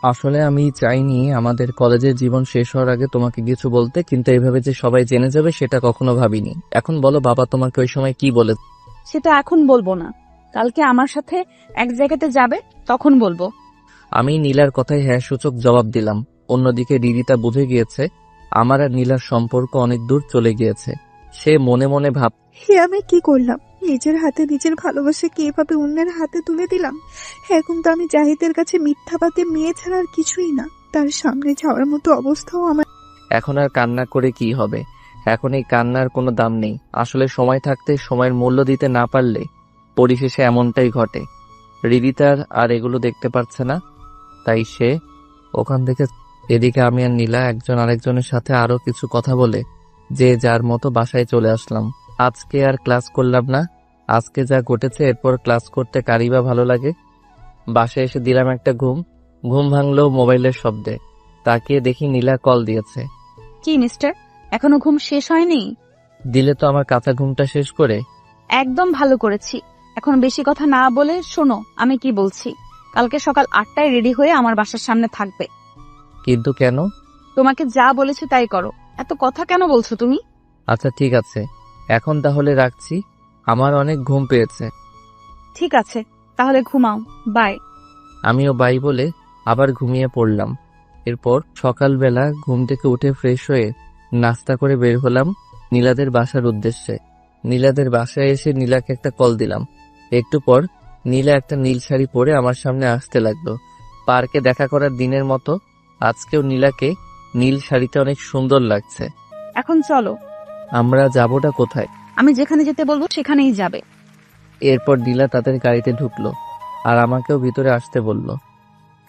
আসলে আমি চাইনি আমাদের কলেজের জীবন শেষ হওয়ার আগে তোমাকে কিছু বলতে, কিন্তু এইভাবে যে সবাই জেনে যাবে সেটা কখনো ভাবিনি। এখন বলো বাবা তোমাকে ওই সময় কি বলে? সেটা এখন বলবো না, কালকে আমার সাথে এক জায়গাতে যাবে, তখন বলবো। আমি নীলার কথায় হ্যাঁ সূচক জবাব দিলাম। অন্যদিকে রিদিতা বুঝে গিয়েছে আমার আর নীলার সম্পর্ক অনেক দূর চলে গিয়েছে। সে মনে মনে ভাব, হে আমি কি করলাম? নিজের হাতে নিজের ভালোবাসাকে এভাবে অন্যের হাতে তুলে দিলাম। এখন তো আমি জাহিদের কাছে মিথ্যাবাদী মেয়ে ছাড়া আর কিছুই না। তার সামনে যাওয়ার মতো অবস্থাও আমার। এখন আর কান্না করে কি হবে? এখন এই কান্নার কোনো দাম নেই। আসলে সময় থাকতে সময়ের মূল্য দিতে না পারলে পরিশেষে এমনটাই ঘটে। রিদিতার আর এগুলো দেখতে পাচ্ছে না, তাই সে ওখান থেকে। এদিকে আমি আর নীলা একজন আরেকজনের সাথে আরো কিছু কথা বলে যে যার মতো বাসায় চলে আসলাম। আজকে আর ক্লাস করলাম না। আজকে যা ঘটেছে এরপর ক্লাস করতে কারই বা ভালো লাগে। বাসায় এসে দিলাম একটা ঘুম ভাঙলো মোবাইলের শব্দে। তাকিয়ে দেখি নীলা কল দিয়েছে। কি মিস্টার, এখনো ঘুম শেষ হয়নি? দিলে তো আমার কাঁচা ঘুমটা শেষ করে। একদম ভালো করেছি। এখন বেশি কথা না বলে শোনো আমি কি বলছি। কালকে সকাল 8টায় রেডি হয়ে আমার বাসার সামনে থাকবে। কিন্তু কেন? তোমাকে যা বলেছে তাই করো। এত কথা কেন বলছো তুমি? আচ্ছা ঠিক আছে, এখন তাহলে রাখছি, আমার অনেক ঘুম পেয়েছে। ঠিক আছে, তাহলে ঘুমাও। বাই। আমিও বাই বলে আবার ঘুমিয়ে পড়লাম। এরপর সকালবেলা ঘুম থেকে উঠে ফ্রেশ হয়ে নাস্তা করে বের হলাম নীলাদের বাসার উদ্দেশ্যে। নীলাদের বাসায় এসে নীলাকে একটা কল দিলাম। একটু পর নীলা একটা নীল শাড়ি পরে আমার সামনে আসতে লাগলো। পার্কে দেখা করার দিনের মতো আজকেও নীলাকে নীল শাড়িতে অনেক সুন্দর লাগছে। এখন চলো। আমরা যাবোটা কোথায়? আমি যেখানে যেতে বলবো সেখানেই যাবে। এরপর নীলা তাদের গাড়িতে ঢুকলো আর আমাকেও ভিতরে আসতে বলল।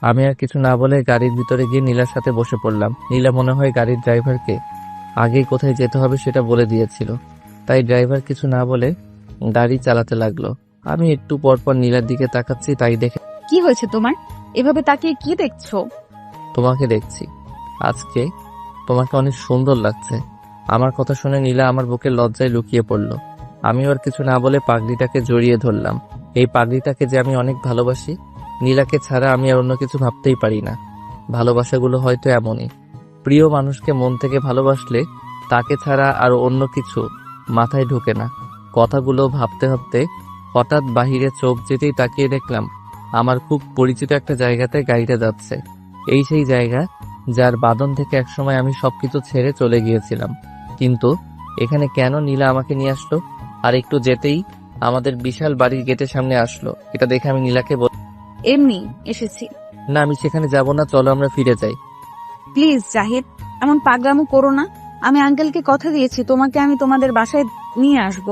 আমি আর কিছু না বলে গাড়ির ভিতরে গিয়ে নীলার সাথে বসে পড়লাম। নীলা মনে হয় গাড়ির ড্রাইভারকে আগেই কোথায় যেতে হবে সেটা বলে দিয়েছিল, তাই ড্রাইভার কিছু না বলে গাড়ি চালাতে লাগলো। আমি একটু পর পর নীলার দিকে তাকাচ্ছি, তাই দেখে কি হয়েছে তোমার? এভাবে তাকিয়ে কি দেখছো? তোমাকে দেখছি। আজকে তোমাকে অনেক সুন্দর লাগছে। আমার কথা শুনে নীলা আমার বুকে লজ্জায় লুকিয়ে পড়ল। আমি ওর কিছু না বলে পাগড়িটাকে জড়িয়ে ধরলাম। এই পাগড়িটাকে যে আমি অনেক ভালোবাসি, নীলাকে ছাড়া আমি আর অন্য কিছু ভাবতেই পারি না। ভালোবাসাগুলো হয়তো এমনই, প্রিয় মানুষকে মন থেকে ভালোবাসলে তাকে ছাড়া আর অন্য কিছু মাথায় ঢোকে না। কথাগুলো ভাবতে ভাবতে হঠাৎ বাহিরে চোখ যেতেই তাকিয়ে দেখলাম আমার খুব পরিচিত একটা জায়গাতে গাড়িটা যাচ্ছে। এই সেই জায়গা যার বাঁধন থেকে একসময় আমি সবকিছু ছেড়ে চলে গিয়েছিলাম। কিন্তু এখানে কেন নীলা আমাকে নিয়ে আসলো? আর একটু যেতেই আমাদের বিশাল বাড়ির গেটের সামনে আসলো। এটা দেখে আমি নীলাকে এমনি এসেছি। না, আমি সেখানে যাব না, চলো আমরা ফিরে যাই। প্লিজ জাহিদ, এমন পাগলামো করো না। আমি আঙ্কেলকে কথা দিয়েছি তোমাকে আমি তোমাদের বাসায় নিয়ে আসব।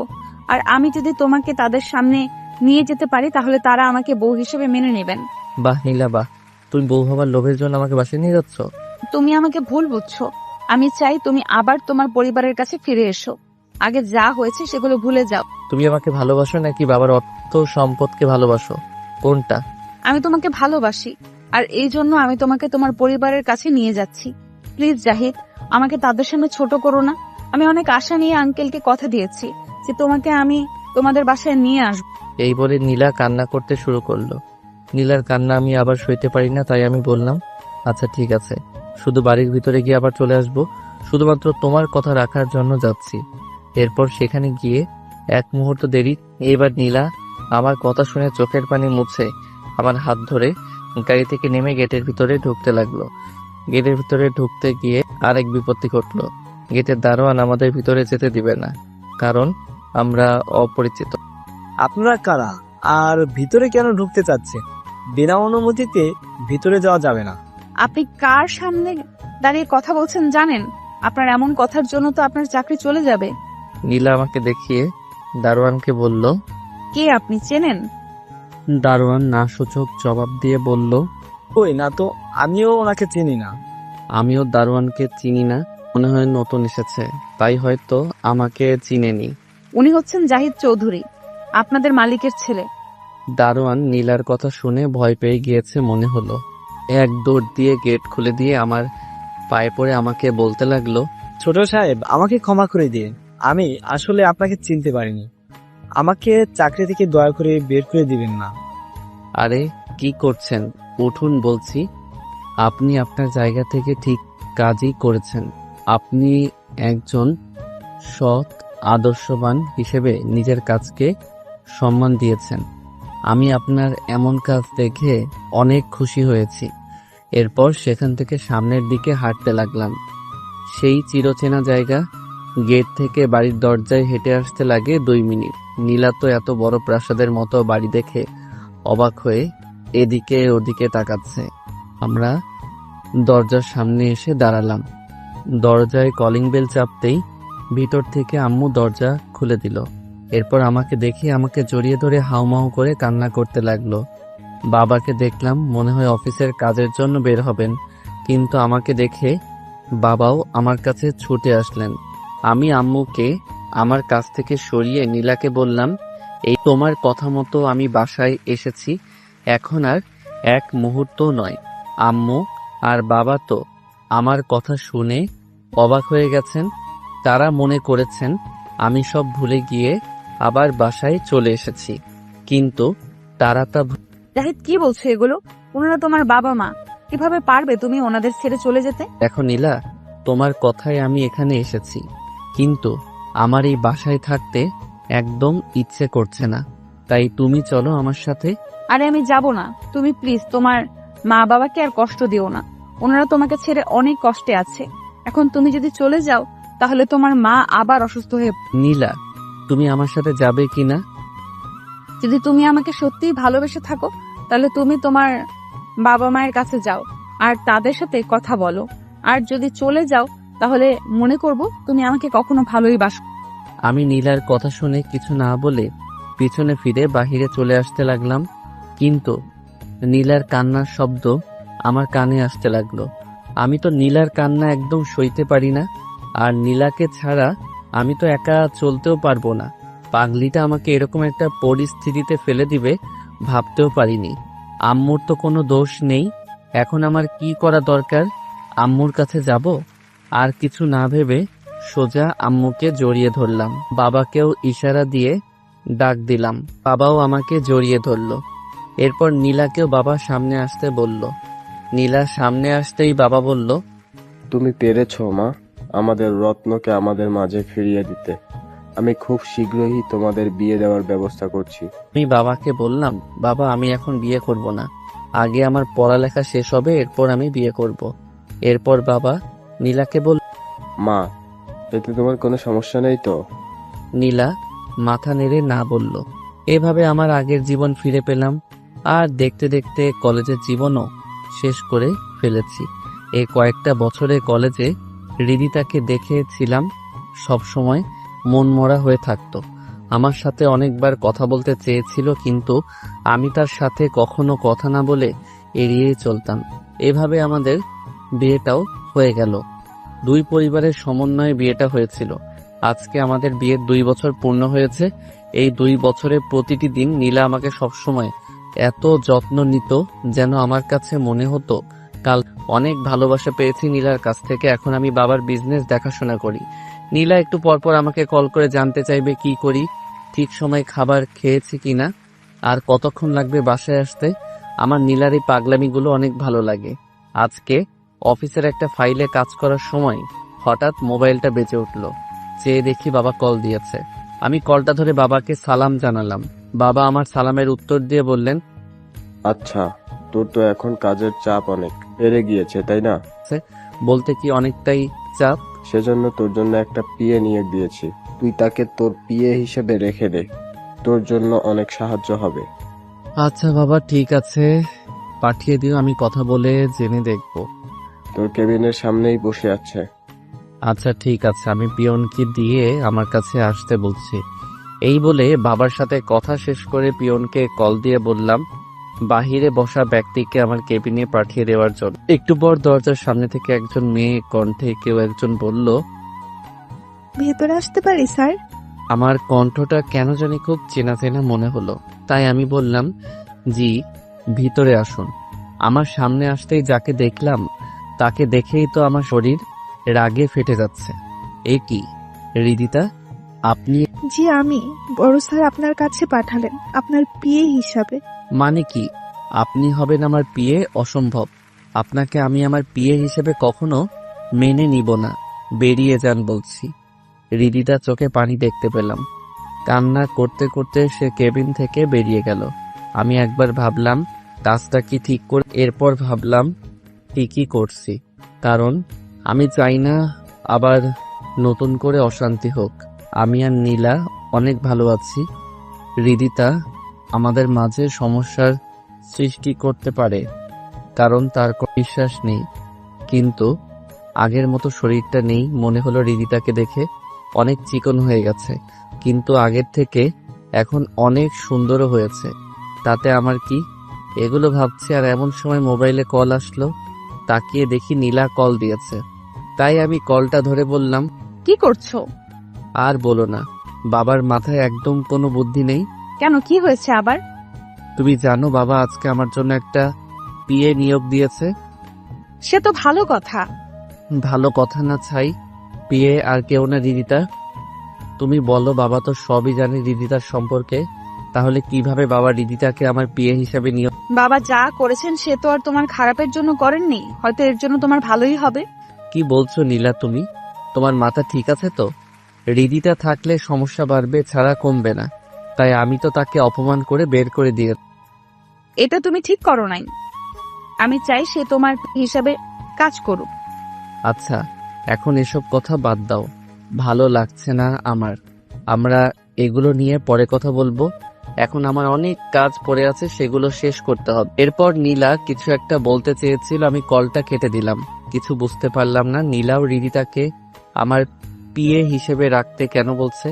আর আমি যদি তোমাকে তাদের সামনে নিয়ে যেতে পারি তাহলে তারা আমাকে বউ হিসেবে মেনে নেবেন। বাহ নীলা বাহ, তুমি বউ হবার লোভের জন্য আমাকে বাসায় নিয়ে যাচ্ছ? তুমি আমাকে ভুল বুঝছো। আমি চাই তুমি আবার তোমার পরিবারের কাছে ফিরে এসো। আগে যা হয়েছে সেগুলো ভুলে যাও। তুমি আমাকে ভালোবাসো নাকি বাবার অর্থ সম্পদকে ভালোবাসো? কোনটা? আমি তোমাকে ভালোবাসি, আর এই জন্য আমি তোমাকে তোমার পরিবারের কাছে নিয়ে যাচ্ছি। প্লিজ জাহিদ, আমাকে তাদের সামনে ছোট করো না। আমি অনেক আশা নিয়ে আঙ্কেলকে কথা দিয়েছি যে তোমাকে আমি তোমাদের বাসায় নিয়ে আসবো। এই বলে নীলা কান্না করতে শুরু করলো। নীলার কান্না আমি আবার সইতে পারি না, তাই আমি বললাম, আচ্ছা ঠিক আছে, শুধু বাড়ির ভিতরে গিয়ে আবার চলে আসবো, শুধুমাত্র তোমার কথা রাখার জন্য যাচ্ছি। এরপর সেখানে গিয়ে এক মুহূর্ত দেরি। এবার নীলা আমার কথা শুনে চোখের পানি মুছে আমার হাত ধরে গাড়ি থেকে নেমে গেটের ভিতরে ঢুকতে লাগলো। গেটের ভিতরে ঢুকতে গিয়ে আরেক বিপত্তি ঘটলো। গেটের দারোয়ান আমাদের ভিতরে যেতে দিবে না, কারণ আমরা অপরিচিত। আপনারা কারা আর ভিতরে কেন ঢুকতে চাচ্ছে? বিনা অনুমতিতে ভিতরে যাওয়া যাবে না। আপনি কার সামনে দাঁড়িয়ে কথা বলছেন জানেন? আপনার এমন কথার জন্য তো আপনার চাকরি চলে যাবে। নীলা আমাকে দেখিয়ে দারোয়ানকে বলল, কে আপনি, চেনেন? দারোয়ান না সূচক জবাব দিয়ে বলল, কই না তো, আমিও ওনাকে চিনি না। আমিও দারোয়ানকে চিনি না, মনে হয় নতুন এসেছে, তাই হয়তো আমাকে চিনেনি। উনি হচ্ছেন জাহিদ চৌধুরী, আপনাদের মালিকের ছেলে। দারোয়ান নীলার কথা শুনে ভয় পেয়ে গিয়েছে মনে হলো। এক দৌড় দিয়ে গেট খুলে দিয়ে আমার পায়ে পড়ে আমাকে বলতে লাগলো, ছোট সাহেব, আমাকে ক্ষমা করে দিন, আমি আসলে আপনাকে চিনতে পারিনি। আমাকে চাকরি থেকে দয়া করে বের করে দিবেন না। আরে কি করছেন, উঠুন বলছি। আপনি আপনার জায়গা থেকে ঠিক কাজই করেছেন। আপনি একজন সৎ আদর্শবান হিসেবে নিজের কাজকে সম্মান দিয়েছেন। আমি আপনার এমন কাজ দেখে অনেক খুশি হয়েছি। এরপর সেখান থেকে সামনের দিকে হাঁটতে লাগলাম। সেই চিরচেনা জায়গা, গেট থেকে বাড়ির দরজায় হেঁটে আসতে লাগে 2 মিনিট। নীলা তো এত বড় প্রাসাদের মতো বাড়ি দেখে অবাক হয়ে এদিকে ওদিকে তাকাচ্ছে। আমরা দরজার সামনে এসে দাঁড়ালাম। দরজায় কলিং বেল চাপতেই ভিতর থেকে আম্মু দরজা খুলে দিল। এরপর আমাকে দেখে আমাকে জড়িয়ে ধরে হাউমাউ করে কান্না করতে লাগলো। বাবাকে দেখলাম, মনে হয় অফিসের কাজের জন্য বের হবেন, কিন্তু আমাকে দেখে বাবাও আমার কাছে ছুটে আসলেন। আমি আম্মুকে আমার কাছ থেকে সরিয়ে নীলাকে বললাম, এই তোমার কথা মতো আমি বাসায় এসেছি, এখন আর এক মুহূর্ত নয়। আম্মু আর বাবা তো আমার কথা শুনে অবাক হয়ে গেছেন। তারা মনে করেছেন আমি সব ভুলে গিয়ে আবার বাসায় চলে এসেছি, কিন্তু তারা তা জাহিদ কি বলছো এগুলো? ওনারা তোমার বাবা মা, কিভাবে পারবে তুমি ওনাদের ছেড়ে চলে যেতে? দেখো নীলা, তোমার কথায় আমি এখানে এসেছি, কিন্তু আমার এই বাসায় থাকতে একদম ইচ্ছে করছে না। তাই তুমি চলো আমার সাথে। আরে আমি যাব না, তুমি প্লিজ তোমার মা বাবাকে আর কষ্ট দিও না। ওনারা তোমাকে ছেড়ে অনেক কষ্টে আছে। এখন তুমি যদি চলে যাও তাহলে তোমার মা আবার অসুস্থ হয়ে। নীলা, তুমি আমার সাথে যাবে কিনা? যদি তুমি আমাকে সত্যিই ভালোবেসে থাকো তাহলে তুমি তোমার বাবা মায়ের কাছে যাও আর তাদের সাথে কথা বলো। আর যদি চলে যাও তাহলে মনে করব তুমি আমাকে কখনো ভালোই বাসো। আমি নীলার কথা শুনে কিছু না বলে পিছনে ফিরে বাহিরে চলে আসতে লাগলাম, কিন্তু নীলার কান্নার শব্দ আমার কানে আসতে লাগলো। আমি তো নীলার কান্না একদম সইতে পারি না, আর নীলাকে ছাড়া আমি তো একা চলতেও পারবো না। পাগলিটা আমাকে এরকম একটা পরিস্থিতিতে ফেলে দিবে ভাবতেও পারিনি। আম্মুর তো কোনো দোষ নেই, এখন আমার কি করা দরকার? আম্মুর কাছে যাব? আর কিছু না ভেবে সোজা আম্মুকে জড়িয়ে ধরলাম। বাবাকেও ইশারা দিয়ে ডাক দিলাম, বাবাও আমাকে জড়িয়ে ধরলো। এরপর নীলাকেও বাবা সামনে আসতে বলল। নীলা সামনে আসতেই বাবা বলল, তুমি পেরেছো মা, আমাদের রত্নকে আমাদের মাঝে ফিরিয়ে দিতে। আমি খুব শীঘ্রই তোমাদের বিয়ে দেওয়ার ব্যবস্থা করছি। আমি বাবাকে বললাম, বাবা আমি এখন বিয়ে করব না, আগে আমার পড়ালেখা শেষ হবে, এরপর আমি বিয়ে করব। এরপর বাবা নীলাকে বলল, মা, এতে তোমার কোনো সমস্যা নেই তো? নীলা মাথা নেড়ে না বলল। এভাবে আমার আগের জীবন ফিরে পেলাম, আর দেখতে দেখতে কলেজের জীবনও শেষ করে ফেলেছি। এই কয়েকটা বছরে কলেজে হৃদিতাকে দেখেছিলাম, সবসময় মনমরা হয়ে থাকতো। আমার সাথে অনেকবার কথা বলতে চেয়েছিল, কিন্তু আমি তার সাথে কখনো কথা না বলে এড়িয়েই চলতাম। এভাবে আমাদের বিয়েটাও হয়ে গেল। দুই পরিবারের সমন্বয়ে বিয়েটা হয়েছিল। আজকে আমাদের বিয়ের 2 বছর পূর্ণ হয়েছে। এই 2 বছরে প্রতিটি দিন নীলা আমাকে সবসময় এত যত্ন নিত, যেন আমার কাছে মনে হতো কাল। অনেক ভালোবাসা পেয়েছি নীলার কাছ থেকে। এখন আমি বাবার বিজনেস দেখাশোনা করি। নীলা একটু পরপর আমাকে কল করে জানতে চাইবে কি করি, ঠিক সময় খাবার খেয়েছি কিনা, আর কতক্ষণ লাগবে বাসায় আসতে। আমার নীলার এই পাগলামিগুলো অনেক ভালো লাগে। আজকে অফিসের একটা ফাইলে কাজ করার সময় হঠাৎ মোবাইলটা বেজে উঠল। চেয়ে দেখি বাবা কল দিয়েছে। আমি কলটা ধরে বাবাকে সালাম জানালাম। বাবা আমার সালামের উত্তর দিয়ে বললেন, আচ্ছা, তোর তো এখন কাজের চাপ অনেক বেড়ে গিয়েছে, তাই না? বলতে কি অনেকটাই চাপ। সেজন্য তোর জন্য একটা পিএ নিয়োগ দিয়েছি। তুই তাকে তোর পিএ হিসেবে রেখে দে, তোর জন্য অনেক সাহায্য হবে। আচ্ছা বাবা, ঠিক আছে, পাঠিয়ে দিও, আমি কথা বলে জেনে দেখব। তোর কেবিনের সামনেই বসে আছে। আচ্ছা ঠিক আছে, আমি পিয়নকে দিয়ে আমার কাছে আসতে বলছি। এই বলে বাবার সাথে কথা শেষ করে পিয়নকে কল দিয়ে বললাম বাহিরে বসা ব্যক্তিকে আমার কেবিনে পাঠিয়ে দেওয়ার জন্য। একটু পর দরজার সামনে থেকে একজন মেয়ে কণ্ঠে কেউ একজন বলল, ভেতরে আসতে পারি স্যার? আমার কণ্ঠটা কেন জানি খুব চেনা চেনা মনে হলো, তাই আমি বললাম, জি ভিতরে আসুন। আমার সামনে আসতেই যাকে দেখলাম তাকে দেখেই তো আমার শরীর রাগে ফেটে যাচ্ছে। এ কি হৃদিতা, আপনি? জি আমি। বড় স্যার আপনার কাছে পাঠালেন আপনার পিএ হিসাবে। মানে কি আপনি হবেন আমার পিএ? অসম্ভব, আপনাকে আমি আমার পিএ হিসেবে কখনো মেনে নিব না, বেরিয়ে যান বলছি। হৃদিতা চোখে পানি দেখতে পেলাম। কান্না করতে করতে সে কেবিন থেকে বেরিয়ে গেল। আমি একবার ভাবলাম কাজটা কি ঠিক করে, এরপর ভাবলাম ঠিকই করছি, কারণ আমি চাই না আবার নতুন করে অশান্তি হোক। আমি আর নীলা অনেক ভালো আছি। হৃদিতা আমাদের মাঝে সমস্যার সৃষ্টি করতে পারে, কারণ তার কোনো বিশ্বাস নেই, কিন্তু আগের মতো শরীরটা নেই। মনে হলো হৃদিতাকে দেখে অনেক চিকন হয়ে গেছে, কিন্তু আগের থেকে এখন অনেক সুন্দরও হয়েছে। তাতে আমার কি? এগুলো ভাবছি, আর এমন সময় মোবাইলে কল আসলো। তাকিয়ে দেখি নীলা কল দিয়েছে। তাই আমি কলটা ধরে বললাম, কি করছো? আর বলো না, বাবার মাথায় একদম কোনো বুদ্ধি নেই। কেন, কি হয়েছে আবার? তুমি জানো বাবা আজকে আমার জন্য একটা পিএ নিয়োগ দিয়েছে। সে তো ভালো কথা। ভালো কথা না ছাই, পিএ আর কেউ না হৃদিতা। তুমি বলো, বাবা তো সবই জানে হৃদিতার সম্পর্কে। তাহলে কিভাবে বাবা রিদিতাকে আমার বিয়ে হিসাবে নিয়ে? বাবা যা করেছেন সে তো আর তোমার খারাপের জন্য করেননি, হয়তো এর জন্য তোমার ভালোই হবে। কি বলছো নীলা তুমি? তোমার মাথা ঠিক আছে তো? রিদিতা থাকলে সমস্যা বাড়বে ছাড়া কমবে না, তাই আমি তো তাকে অপমান করে বের করে দিয়ে। এটা তুমি ঠিক করো নাই। আমি চাই সে তোমার হিসাবে কাজ করুক। আচ্ছা, এখন এসব কথা বাদ দাও, ভালো লাগছে না আমার। আমরা এগুলো নিয়ে পরে কথা বলবো। এখন আমার অনেক কাজ পড়ে আছে, সেগুলো শেষ করতে হবে। এরপর নীলা কিছু একটা বলতে চেয়েছিল, আমি কলটা কেটে দিলাম। কিছু বুঝতে পারলাম না নীলাও রিদিতাকে আমার পিএ হিসেবে রাখতে কেন বলছে।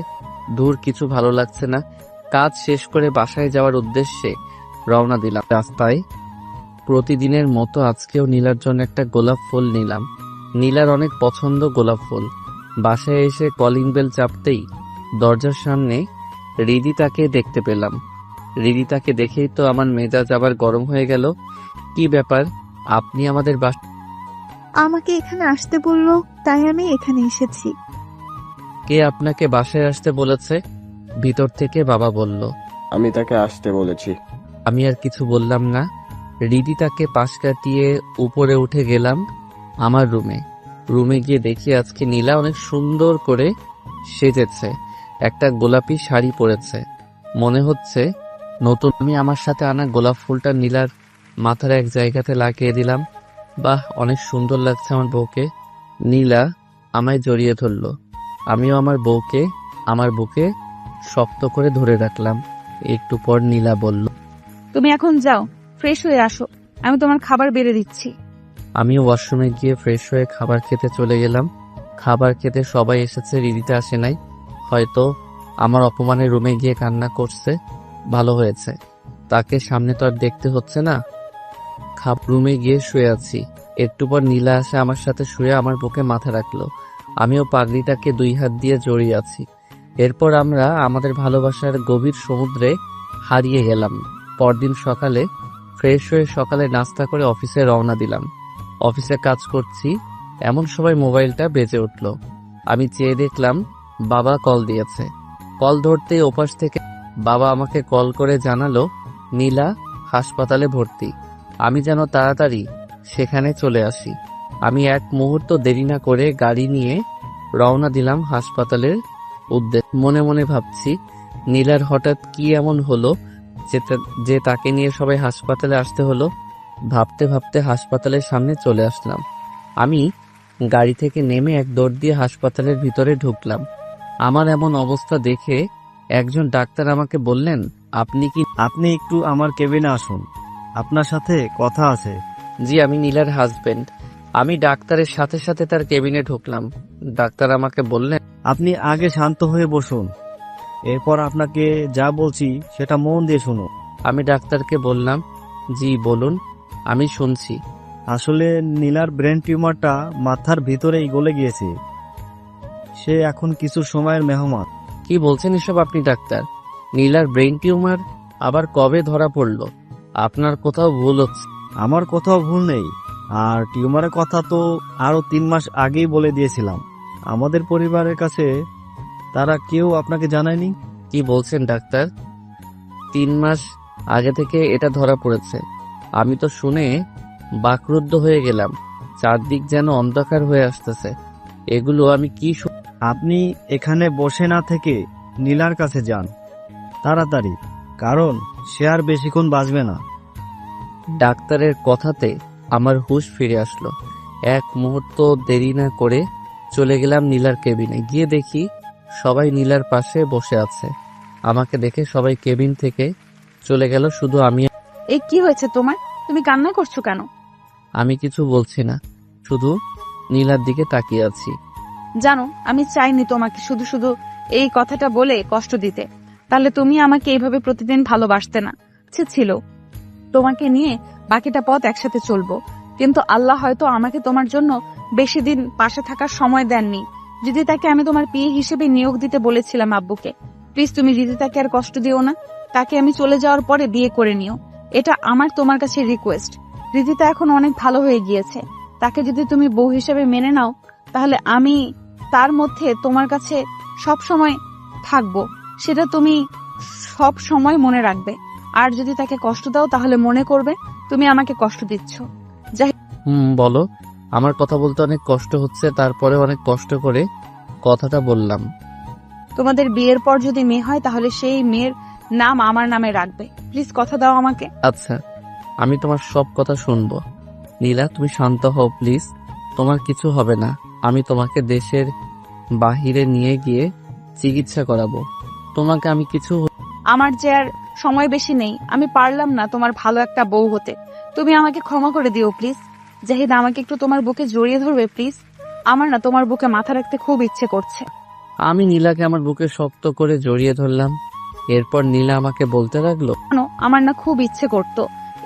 দূর, কিছু ভালো লাগছে না। কাজ শেষ করে বাসায় যাওয়ার উদ্দেশ্যে রওনা দিলাম। রাস্তায় প্রতিদিনের মতো আজকেও নীলার জন্য একটা গোলাপ ফুল নিলাম। নীলার অনেক পছন্দ গোলাপ ফুল। বাসায় এসে কলিং বেল চাপতেই দরজার সামনে রিদিতাকে দেখতে পেলাম। রিদিতাকে দেখেই তো আমার মেজাজ আবার গরম হয়ে গেল। কি ব্যাপার, আপনি আমাদের আমাকে এখানে আসতে বললো, তাই আমি এখানে এসেছি। কে আপনাকে বাসায় আসতে বলেছে? ভিতর থেকে বাবা বলল। আমি তাকে আসতে বলেছি। আমি আর কিছু বললাম না। রিদিতাকে পাশ কাটিয়ে উপরে উঠে গেলাম আমার রুমে গিয়ে দেখি আজকে নীলা অনেক সুন্দর করে সেজেছে। একটা গোলাপি শাড়ি পরেছে, মনে হচ্ছে নতুন। আমি আমার সাথে আনা গোলাপ ফুলটা নীলার মাথার এক জায়গাতে লাগিয়ে দিলাম। বাহ, অনেক সুন্দর লাগছে আমার বউকে। নীলা আমায় জড়িয়ে ধরল। আমিও আমার বউকে আমার বুকে শক্ত করে ধরে রাখলাম। একটু পর নীলা বলল, তুমি এখন যাও, ফ্রেশ হয়ে আসো, আমি তোমার খাবার বেড়ে দিচ্ছি। আমিও ওয়াশরুমে গিয়ে ফ্রেশ হয়ে খাবার খেতে চলে গেলাম। খাবার খেতে সবাই এসেছে, রিদিতা আসে নাই। হয়তো আমার অপমানে রুমে গিয়ে কান্না করছে। ভালো হয়েছে, তাকে সামনে তো আর দেখতে হচ্ছে না। রুমে গিয়ে শুয়ে আছি। একটু পর নীলা আসে, আমার সাথে শুয়ে আমার বুকে মাথা রাখলো। আমিও পাগড়িটাকে 2 হাত দিয়ে জড়িয়ে আছি। এরপর আমরা আমাদের ভালোবাসার গভীর সমুদ্রে হারিয়ে গেলাম। পরদিন সকালে ফ্রেশ হয়ে সকালে নাস্তা করে অফিসে রওনা দিলাম। অফিসে কাজ করছি, এমন সময় মোবাইলটা বেজে উঠল। আমি চেয়ে দেখলাম বাবা কল দিয়েছে। কল ধরতেই ওপাশ থেকে বাবা আমাকে কল করে জানালো নীলা হাসপাতালে ভর্তি। আমি যেন তাড়াতাড়ি সেখানে চলে আসি। আমি এক মুহূর্ত দেরি না করে গাড়ি নিয়ে রওনা দিলাম হাসপাতালের উদ্দেশ্যে। মনে মনে ভাবছি নীলার হঠাৎ কি এমন হলো যে তাকে নিয়ে সবাই হাসপাতালে আসতে হলো। ভাবতে ভাবতে হাসপাতালের সামনে চলে আসলাম। আমি গাড়ি থেকে নেমে এক দৌড় দিয়ে হাসপাতালের ভিতরে ঢুকলাম। আমার এমন অবস্থা দেখে একজন ডাক্তার আমাকে বললেন, আপনি একটু আমার কেবিনে আসুন, আপনার সাথে কথা আছে। জি, আমি নীলার হাজবেন্ড। আমি ডাক্তারের সাথে সাথে তার কেবিনে ঢুকলাম। ডাক্তার আমাকে বললেন, আপনি আগে শান্ত হয়ে বসুন, এরপর আপনাকে যা বলছি সেটা মন দিয়ে শুনুন। আমি ডাক্তারকে বললাম, জি বলুন, আমি শুনছি। আসলে নীলার ব্রেন টিউমারটা মাথার ভিতরেই গলে গিয়েছে। সে এখন কিছু সময়ের মেহমান। কি বলছেন এসব আপনি ডাক্তার? নীলার ব্রেন টিউমার আবার কবে ধরা পড়লো? আপনার কোথাও ভুল হচ্ছে। আমার কোথাও ভুল নেই, আর টিউমারের কথা তো আরো 3 মাস আগেই বলে দিয়েছিলাম। আমাদের পরিবারের কাছে তারা কেউ আপনাকে জানায়নি। কি বলছেন ডাক্তার? 3 মাস আগে থেকে এটা ধরা পড়েছে? আমি তো শুনে বাকরুদ্ধ হয়ে গেলাম। চারদিক যেন অন্ধকার হয়ে আসতেছে। এগুলো আমি কি আপনি এখানে বসে না থেকে নীলার কাছে যান তাড়াতাড়ি, কারণ সে আর বেশিক্ষণ বাঁচবে না। ডাক্তারের কথাতে আমার হুঁশ ফিরে আসলো। এক মুহূর্ত দেরি না করে চলে গেলাম নীলার কেবিনে। গিয়ে দেখি সবাই নীলার পাশে বসে আছে। আমাকে দেখে সবাই কেবিন থেকে চলে গেল, শুধু আমি। এই কি হয়েছে তোমার? তুমি কান্না করছো কেন? আমি কিছু বলছি না, শুধু নীলার দিকে তাকিয়ে আছি। জানো, আমি চাইনি তোমাকে শুধু শুধু এই কথাটা বলে কষ্ট দিতে, তাহলে তুমি আমাকে এইভাবে প্রতিদিন ভালোবাসতে না। ইচ্ছে ছিল তোমাকে নিয়ে বাকিটা পথ একসাথে চলবো, কিন্তু আল্লাহ হয়তো আমাকে তোমার জন্য বেশি দিন পাশে থাকার সময় দেননি। রিদিতাকে আমি তোমার পিএ হিসেবে নিয়োগ দিতে বলেছিলাম আব্বুকে। প্লিজ তুমি রিদিতাকে আর কষ্ট দিও না। তাকে আমি চলে যাওয়ার পরে বিয়ে করে নিও, এটা আমার তোমার কাছে রিকোয়েস্ট। রিদিতা এখন অনেক ভালো হয়ে গিয়েছে, তাকে যদি তুমি বউ হিসেবে মেনে নাও তাহলে আমি তার মধ্যে তোমার কাছে সব সময় থাকবো। সেটা তুমি সব সময় মনে রাখবে। আর যদি তাকে কষ্ট দাও তাহলে মনে করবে তুমি আমাকে কষ্ট দিচ্ছ। বলো। আমার কথা বলতে অনেক কষ্ট হচ্ছে, তারপরে অনেক কষ্ট করে কথাটা বললাম। তোমাদের বিয়ের পর যদি মেয়ে হয় তাহলে সেই মেয়ের নাম আমার নামে রাখবে। প্লিজ কথা দাও আমাকে। আচ্ছা, আমি তোমার সব কথা শুনবো। নীলা, তুমি শান্ত হও প্লিজ। তোমার কিছু হবে না। আমি তোমাকে দেশের বাহিরে নিয়ে গিয়ে চিকিৎসা করাবো। তোমাকে আমি কিছু আমার যে আর সময় বেশি নেই, আমি পারলাম না তোমার ভালো একটা বউ হতে। তুমি আমাকে ক্ষমা করে দিও প্লিজ। জাহিদ, আমাকে একটু তোমার বুকে জড়িয়ে ধরবে প্লিজ। আমার না তোমার বুকে মাথা রাখতে খুব ইচ্ছে করছে। আমি নীলাকে আমার বুকে শক্ত করে জড়িয়ে ধরলাম। এরপর নীলা আমাকে বলতে লাগলো, আমার না খুব ইচ্ছে করতো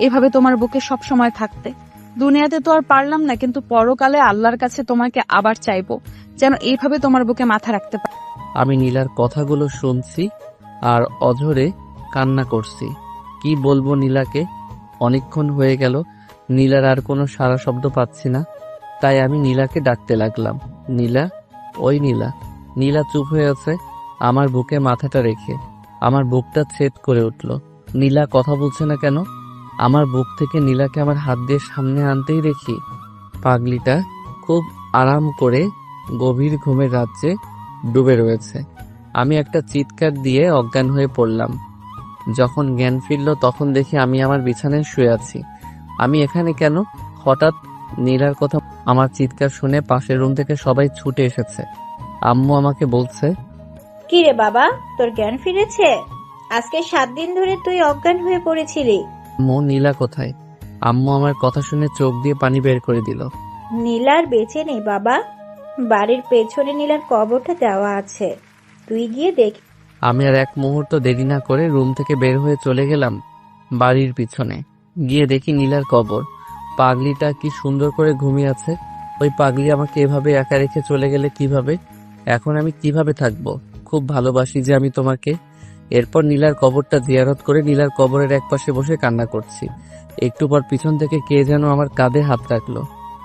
এভাবে তোমার বুকে সব সময় থাকতে। দুনিয়াতে তো আর পারলাম না, কিন্তু পরকালে আল্লাহর কাছে তোমাকে আবার চাইবো যেন এইভাবে তোমার বুকে মাথা রাখতে পারি। আমি নীলার কথাগুলো শুনছি আর অঝরে কান্না করছি। কি বলবো নীলাকে? অনেকক্ষণ হয়ে গেল, নীলার আর কোনো সারা শব্দ পাচ্ছি না। তাই আমি নীলাকে ডাকতে লাগলাম, নীলা, ওই নীলা। নীলা চুপ হয়ে আছে আমার বুকে মাথাটা রেখে। আমার বুকটা ছেদ করে উঠল। নীলা কথা বলছে না কেন? আমার বুক থেকে নীলাকে আমার হাত দিয়ে সামনে আনতেই দেখি পাগলিটা খুব আরাম করে গভীর ঘুমের রাজ্যে ডুবে রয়েছে। আমি একটা চিৎকার দিয়ে অজ্ঞান হয়ে পড়লাম। যখন জ্ঞান ফিরল তখন দেখি আমি আমার বিছানায় শুয়ে আছি। আমি এখানে কেন? হঠাৎ নীলার কথা, আমার চিৎকার শুনে পাশের রুম থেকে সবাই ছুটে এসেছে। আম্মু আমাকে বলছে, কি রে বাবা, তোর জ্ঞান ফিরেছে? আজকে 7 দিন ধরে তুই অজ্ঞান হয়ে পড়েছিলি। আম্মু, নীলা কোথায়? আম্মু আমার কথা শুনে চোখ দিয়ে পানি বের করে দিল। নীলার বেঁচে নেই বাবা, বাড়ির পেছনে নীলার কবরটা দেওয়া আছে, তুই গিয়ে দেখ। আমি আর এক মুহূর্ত দেরি না করে রুম থেকে বের হয়ে চলে গেলাম বাড়ির পিছনে। গিয়ে দেখি নীলার কবর। পাগলিটা কি সুন্দর করে ঘুমিয়ে আছে। ওই পাগলি আমাকে এভাবে একা রেখে চলে গেলে কিভাবে? এখন আমি কিভাবে থাকবো? খুব ভালোবাসি যে আমি তোমাকে। এরপর নীলার কবরটা জিয়ারত করে নীলার কবরের এক পাশে বসে কান্না করছি। একটু পর পিছন থেকে কে যেন আমার কাঁধে হাত রাখলো।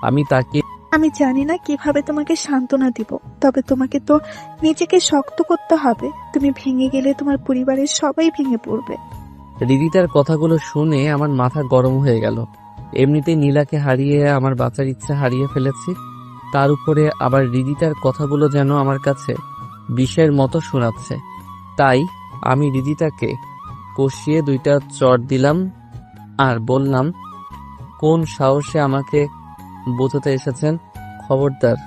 আমি তাকিয়ে, আমি জানি না কিভাবে তোমাকে সান্ত্বনা দিব, তবে তোমাকে তো নিজেকে শক্ত করতে হবে। তুমি ভেঙে গেলে তোমার পরিবারের সবাই ভেঙে পড়বে। রিদিতার কথাগুলো শুনে আমার মাথা গরম হয়ে গেল। এমনিতেই নীলাকে হারিয়ে আমার বাঁচার ইচ্ছা হারিয়ে ফেলেছি, তার উপরে আবার রিদিতার কথাগুলো যেন আমার কাছে বিষের মতো শোনাচ্ছে। তাই আমি রিদিতাকে কষিয়ে 2টা চড় দিলাম আর বললাম, কোন সাহসে আমাকে বোঝাতে এসেছেন? খবরদার,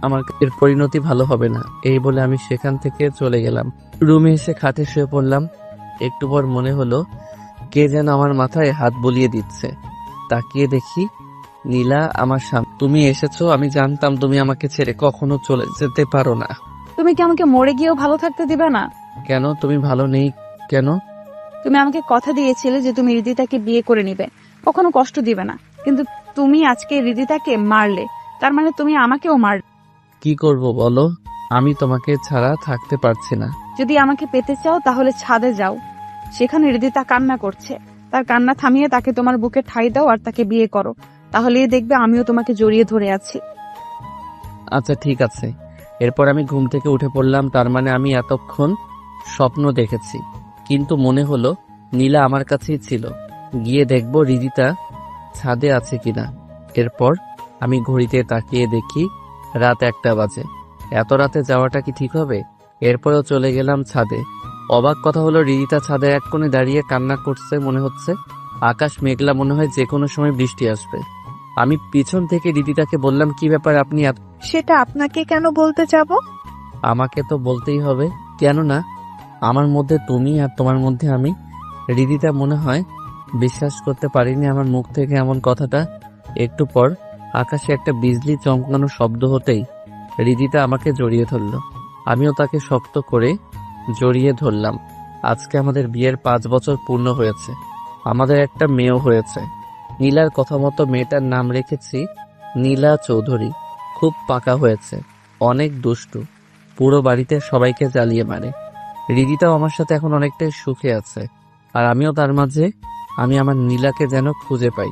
আমার এর পরিণতি ভালো হবে না। এই বলে আমি সেখান থেকে চলে গেলাম। রুমে এসে খাটে শুয়ে পড়লাম। একটু পর মনে হলো কে যেন আমার মাথায় হাত বুলিয়ে দিচ্ছে। তাকিয়ে দেখি নীলা আমার সামনে। তুমি এসেছো। আমি জানতাম তুমি আমাকে ছেড়ে কখনো চলে যেতে পারো না। তুমি কি আমাকে মরে গিয়েও ভালো থাকতে দিবে না? কেন? তুমি ভালো নেই কেন? তুমি আমাকে কথা দিয়েছিলে যে তুমি হৃদিতাকে বিয়ে করে নিবে, কখনো কষ্ট দিবে না, কিন্তু তুমি আজকে হৃদিতাকে মারলে, তার মানে তুমি আমাকেও মারলে। কি করব বলো? আমি তোমাকে ছাড়া থাকতে পারছি না। যদি আমাকে পেতে চাও তাহলে ছাদে যাও, সেখানে হৃদিতা কান্না করছে, তার কান্না থামিয়ে তাকে তোমার বুকে ঠাঁই দাও আর তাকে বিয়ে করো, তাহলেই দেখবে আমিও তোমাকে জড়িয়ে ধরে আছি। আচ্ছা ঠিক আছে। এরপর আমি ঘুম থেকে উঠে পড়লাম। তার মানে আমি এতক্ষণ স্বপ্ন দেখেছি। কিন্তু মনে হলো নীলা আমার কাছেই ছিল। গিয়ে দেখবো হৃদিতা ছাদে আছে কিনা। এরপর আমি ঘড়িতে তাকিয়ে দেখি রাত 1টা বাজে। এত রাতে যাওয়াটা কি ঠিক হবে? এরপরেও চলে গেলাম ছাদে। অবাক কথা হলো হৃদিতা ছাদে এক কোণে দাঁড়িয়ে কান্না করছে। মনে হচ্ছে আকাশ মেঘলা, মনে হয় যে কোনো সময় বৃষ্টি আসবে। আমি পিছন থেকে হৃদিতাকে বললাম, কি ব্যাপার আপনি? সেটা আপনাকে কেন বলতে যাব? আমাকে তো বলতেই হবে। কেন না? আমার মধ্যে তুমি আর তোমার মধ্যে আমি। হৃদিতা মনে হয় বিশ্বাস করতে পারিনি আমার মুখ থেকে এমন কথাটা। একটু পর আকাশে একটা বিজলি চমকানো শব্দ হতেই হৃদিতা আমাকে জড়িয়ে ধরল। আমিও তাকে শক্ত করে জড়িয়ে ধরলাম। আজকে আমাদের বিয়ের 5 বছর পূর্ণ হয়েছে। আমাদের একটা মেয়েও হয়েছে। নীলার কথা মতো মেয়েটার নাম রেখেছি নীলা চৌধুরী। খুব পাকা হয়েছে, অনেক দুষ্টু, পুরো বাড়িতে সবাইকে জ্বালিয়ে মারে। হৃদিতাও আমার সাথে এখন অনেকটাই সুখে আছে, আর আমিও তার মাঝে। আমি আমার নীলাকে যেন খুঁজে পাই।